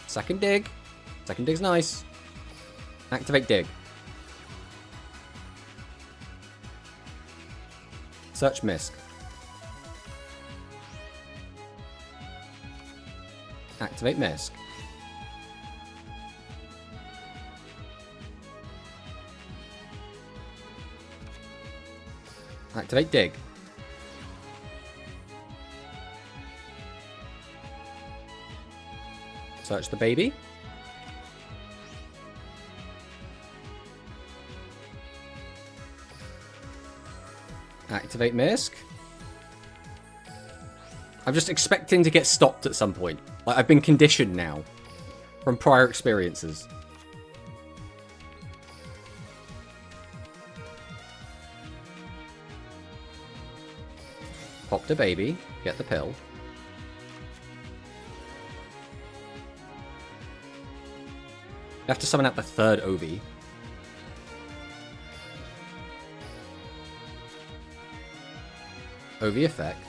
Second dig. Second dig's nice. Activate dig. Search Misk. Activate Misk. Activate dig. Search the baby. Activate Misk. I'm just expecting to get stopped at some point. Like, I've been conditioned now from prior experiences. Pop the baby. Get the pill. You have to summon out the third Ovi. Ovi effect.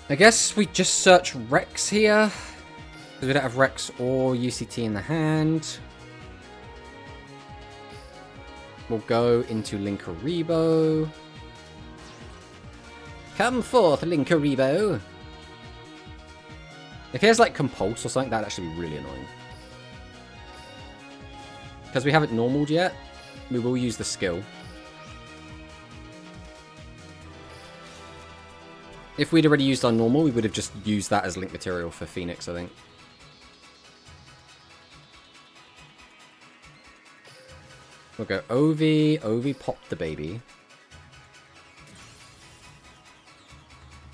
I guess we just search Rex here. Because we don't have Rex or UCT in the hand. We'll go into Linkuriboh. Come forth, Linkuriboh. If he has like Compulse or something, that'd actually be really annoying. Because we haven't normaled yet, we will use the skill. If we'd already used our normal, we would have just used that as link material for Phoenix, I think. We'll go Ovi. Ovi popped the baby.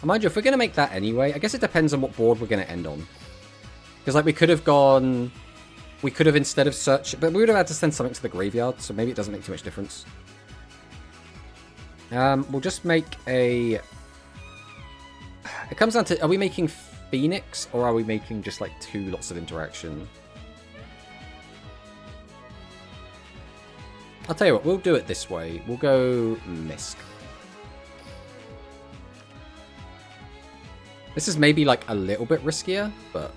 And mind you, if we're going to make that anyway, I guess it depends on what board we're going to end on. Because, like, we could have gone... We could have, instead of search... But we would have had to send something to the graveyard, so maybe it doesn't make too much difference. We'll just make a... It comes down to, are we making Phoenix, or are we making just, like, two lots of interaction? I'll tell you what, we'll do it this way. We'll go Misk. This is maybe, like, a little bit riskier, but...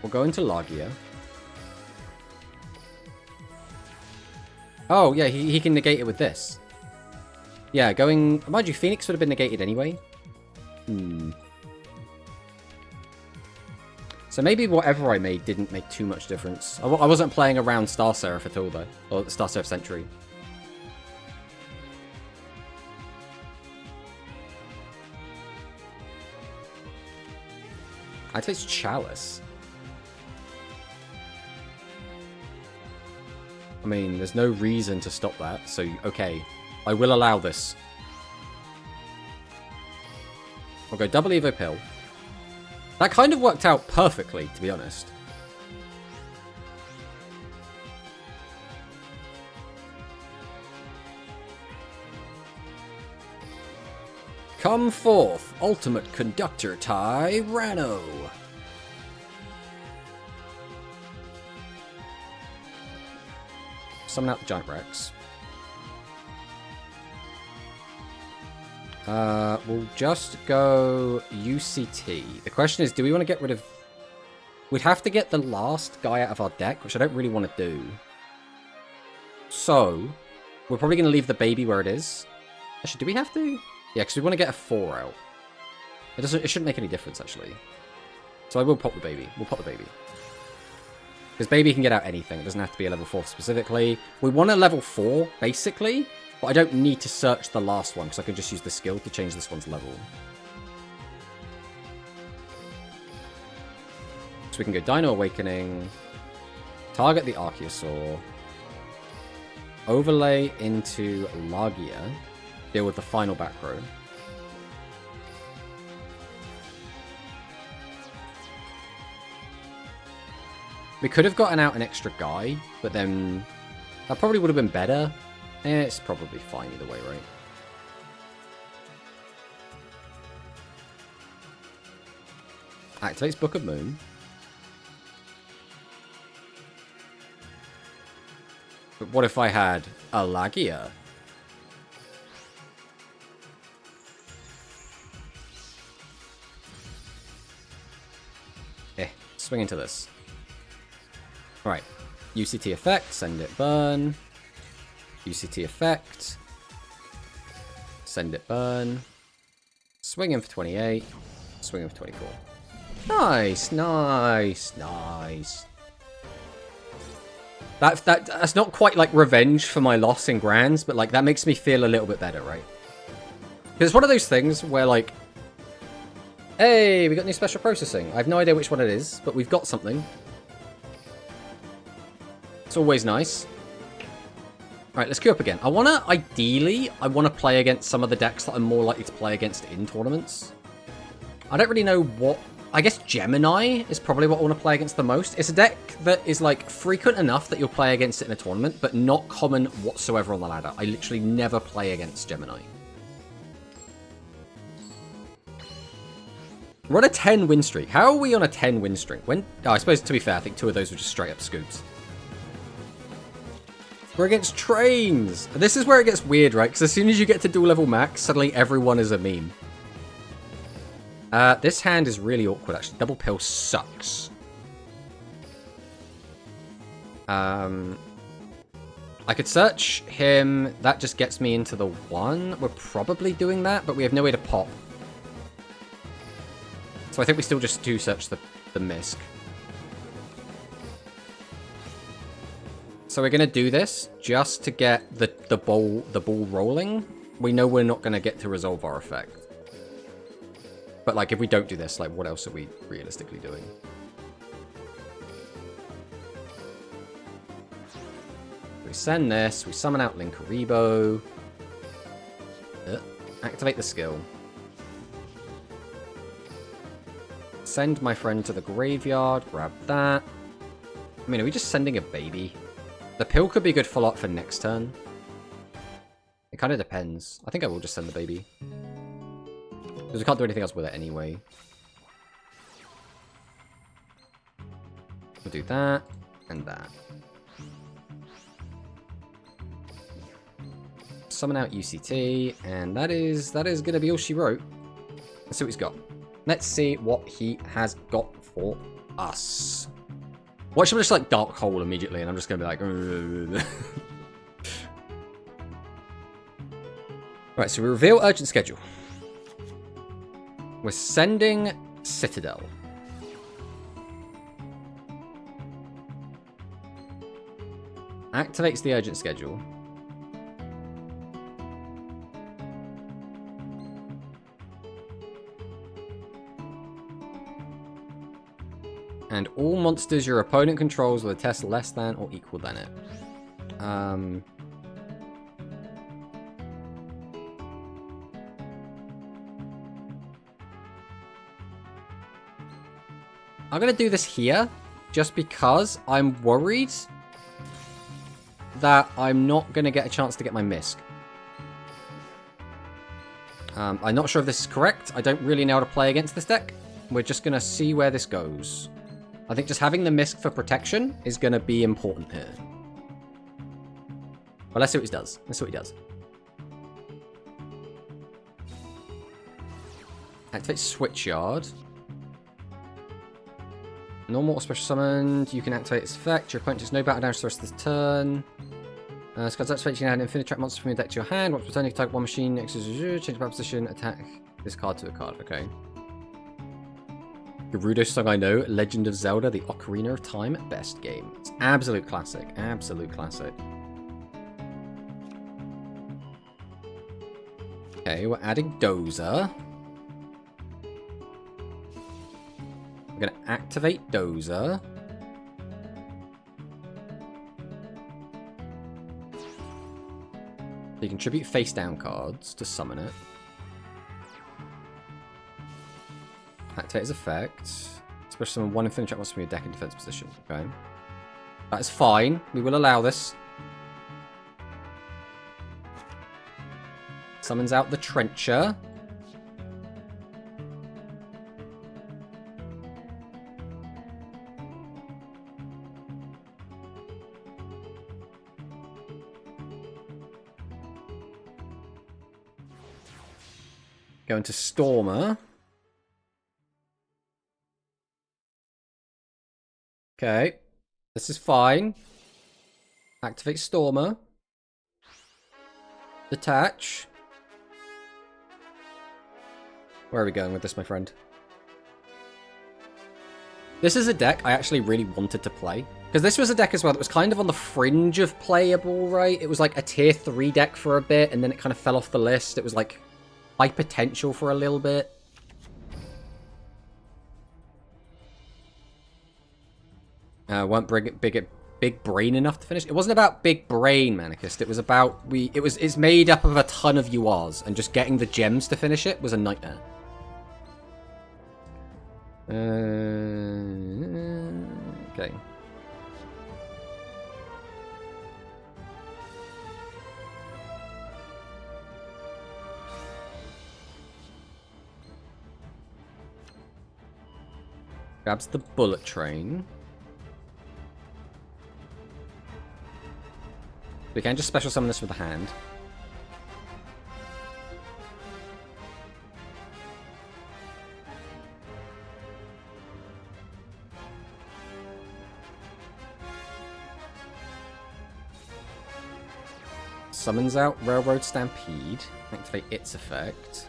We'll go into Lagia. Oh, yeah, he can negate it with this. Yeah, going... Mind you, Phoenix would have been negated anyway. So maybe whatever I made didn't make too much difference. I wasn't playing around Star Seraph at all, though. Or Star Seraph Sentry. I'd say it's Chalice. I mean, there's no reason to stop that, so okay. I will allow this. I'll go double Evo Pill. That kind of worked out perfectly, to be honest. Come forth, Ultimate Conductor Tyranno. Summon out the Giant Rex. We'll just go UCT. The question is, do we want to get rid of... We'd have to get the last guy out of our deck, which I don't really want to do. So, we're probably going to leave the baby where it is. Actually, do we have to? Yeah, because we want to get a 4 out. It shouldn't make any difference, actually. So I will pop the baby. We'll pop the baby. Because baby can get out anything. It doesn't have to be a level 4 specifically. We want a level 4, basically. But I don't need to search the last one, because I can just use the skill to change this one's level. So we can go Dino Awakening. Target the Archaeosaur. Overlay into Lagia. Deal with the final back row. We could have gotten out an extra guy, but then that probably would have been better. It's probably fine either way, right? Activates Book of Moon. But what if I had a Lagia? Swing into this. Right. UCT effect, send it burn. UCT effect. Send it burn. Swing in for 28. Swing in for 24. Nice, nice, nice. That's not quite like revenge for my loss in Grands, but like that makes me feel a little bit better, right? Because it's one of those things where like, hey, we got new special processing. I have no idea which one it is, but we've got something. It's always nice. Alright, let's queue up again. Ideally, I want to play against some of the decks that I'm more likely to play against in tournaments. I don't really know what... I guess Gemini is probably what I want to play against the most. It's a deck that is, like, frequent enough that you'll play against it in a tournament, but not common whatsoever on the ladder. I literally never play against Gemini. We're on a 10 win streak. How are we on a 10 win streak? Oh, I suppose, to be fair, I think 2 of those were just straight up scoops. We're against trains. This is where it gets weird, right? Because as soon as you get to dual level max, suddenly everyone is a meme. This hand is really awkward, actually. Double pill sucks. I could search him. That just gets me into the 1. We're probably doing that, but we have no way to pop. So I think we still just do search the misc. So we're going to do this just to get the ball rolling. We know we're not going to get to resolve our effect. But like if we don't do this, like what else are we realistically doing? We send this, we summon out Linkuriboh. Activate the skill. Send my friend to the graveyard, grab that. I mean, are we just sending a baby? The pill could be good follow-up for next turn. It kind of depends. I think I will just send the baby. Because we can't do anything else with it anyway. We'll do that, and that. Summon out UCT, and that is going to be all she wrote. Let's see what he's got. Let's see what he has got for us. What should we just like Dark Hole immediately, and I'm just going to be like... Right, so we reveal Urgent Schedule. We're sending Citadel. Activates the Urgent Schedule. And all monsters your opponent controls with a test less than or equal than it. I'm going to do this here, just because I'm worried that I'm not going to get a chance to get my misc. I'm not sure if this is correct. I don't really know how to play against this deck. We're just going to see where this goes. I think just having the misc for protection is going to be important here. But let's see what he does. Let's see what he does. Activate Switchyard. Normal or special summoned. You can activate its effect. Your opponent does no battle damage the rest of this turn. Scott's activate, you can add infinite track monsters from your deck to your hand. Once returning, attack one machine, change the position, attack this card to a card. Okay. Gerudo song I know, Legend of Zelda, the Ocarina of Time, best game. It's absolute classic. Absolute classic. Okay, we're adding Dozer. We're going to activate Dozer. You contribute face down cards to summon it. Activate his effect. Special summon one infinite track monster from your deck in defense position. Okay. That is fine. We will allow this. Summons out the Trencher. Go into Stormer. Okay. This is fine. Activate Stormer. Detach. Where are we going with this, my friend? This is a deck I actually really wanted to play. Because this was a deck as well that was kind of on the fringe of playable, right? It was like a tier 3 deck for a bit, and then it kind of fell off the list. It was like high potential for a little bit. Weren't big brain enough to finish. It wasn't about big brain, Manicust. It was about it's made up of a ton of URs, and just getting the gems to finish it was a nightmare. Okay. Grabs the bullet train. We can just special summon this with the hand. Summons out Railroad Stampede. Activate its effect.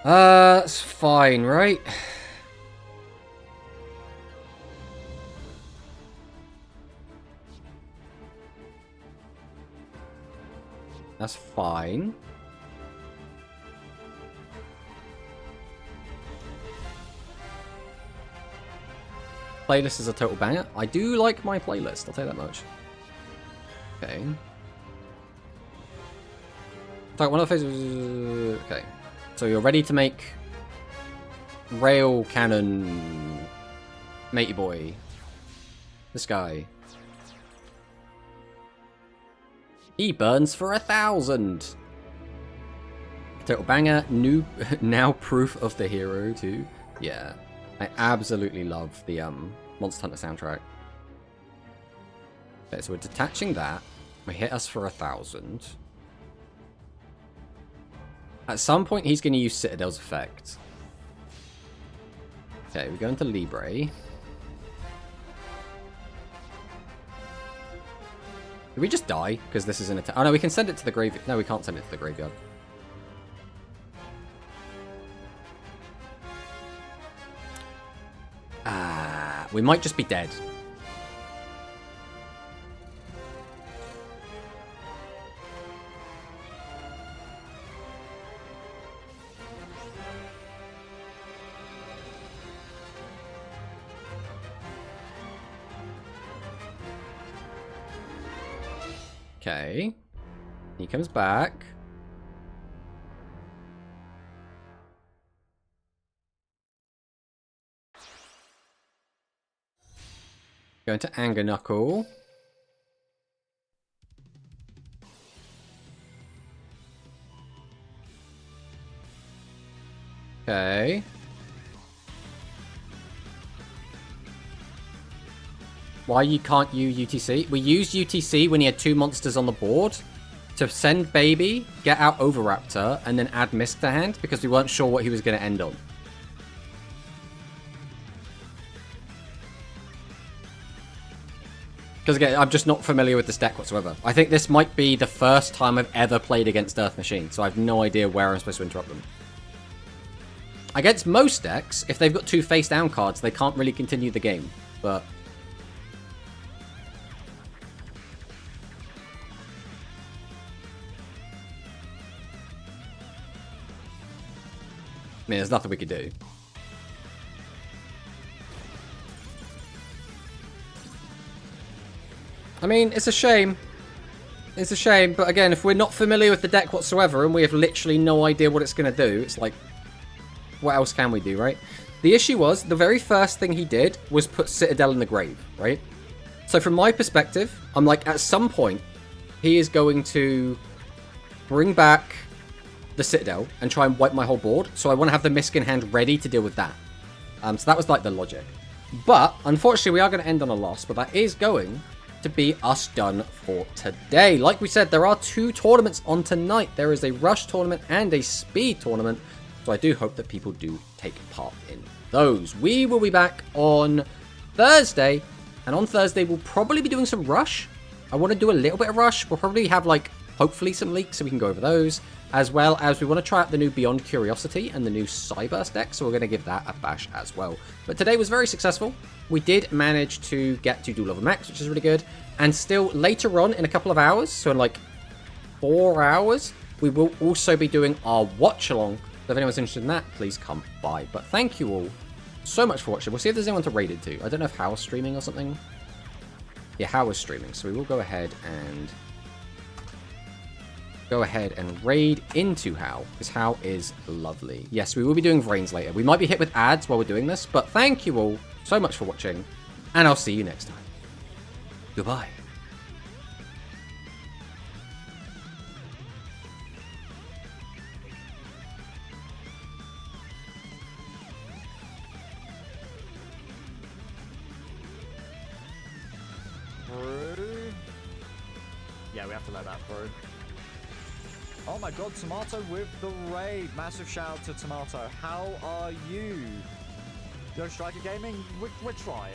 It's fine, right? That's fine. Playlist is a total banger. I do like my playlist, I'll tell you that much. Okay. One of the phases. Okay. So you're ready to make Rail Cannon Matey Boy. This guy. He burns for 1,000. Total banger. New now proof of the hero too. Yeah. I absolutely love the Monster Hunter soundtrack. Okay, so we're detaching that. We hit us for 1,000. At some point, he's going to use Citadel's effect. Okay, we go into Libre. Did we just die? Because this is an attack. Oh no, we can send it to the graveyard. No, we can't send it to the graveyard. We might just be dead. Okay. He comes back. Going to Anger Knuckle. Okay. Why you can't use UTC? We used UTC when he had 2 monsters on the board to send Baby, get out Overraptor, and then add Misk to hand because we weren't sure what he was going to end on. Because again, I'm just not familiar with this deck whatsoever. I think this might be the first time I've ever played against Earth Machine, so I have no idea where I'm supposed to interrupt them. Against most decks, if they've got 2 face-down cards, they can't really continue the game, but... I mean, there's nothing we could do. I mean, it's a shame. It's a shame, but again, if we're not familiar with the deck whatsoever and we have literally no idea what it's going to do, it's like, what else can we do, right? The issue was, the very first thing he did was put Citadel in the grave, right? So from my perspective, I'm like, at some point, he is going to bring back the Citadel and try and wipe my whole board, so I want to have the Misk in hand ready to deal with that. So that was like the logic. But, unfortunately, we are going to end on a loss, but that is going to be us done for today. Like we said, there are 2 tournaments on tonight. There is a Rush tournament and a Speed tournament, so I do hope that people do take part in those. We will be back on Thursday, and on Thursday we'll probably be doing some Rush. I want to do a little bit of Rush. We'll probably have, like, hopefully some leaks so we can go over those, as well as we want to try out the new Beyond Curiosity and the new Cyburst deck, so we're going to give that a bash as well. But today was very successful. We did manage to get to Duel Level Max, which is really good, and still later on in a couple of hours, so in like 4 hours, we will also be doing our watch along. So if anyone's interested in that, please come by. But thank you all so much for watching. We'll see if there's anyone to raid it to. I don't know if How's streaming or something. Yeah, How is streaming, so we will go ahead and raid into How, because How is lovely. Yes, we will be doing Vrains later. We might be hit with ads while we're doing this, but thank you all so much for watching, and I'll see you next time. Goodbye. Yeah, we have to let that through. Oh my god, Tomato with the raid. Massive shout out to Tomato. How are you? Yo, Striker Gaming, we're trying.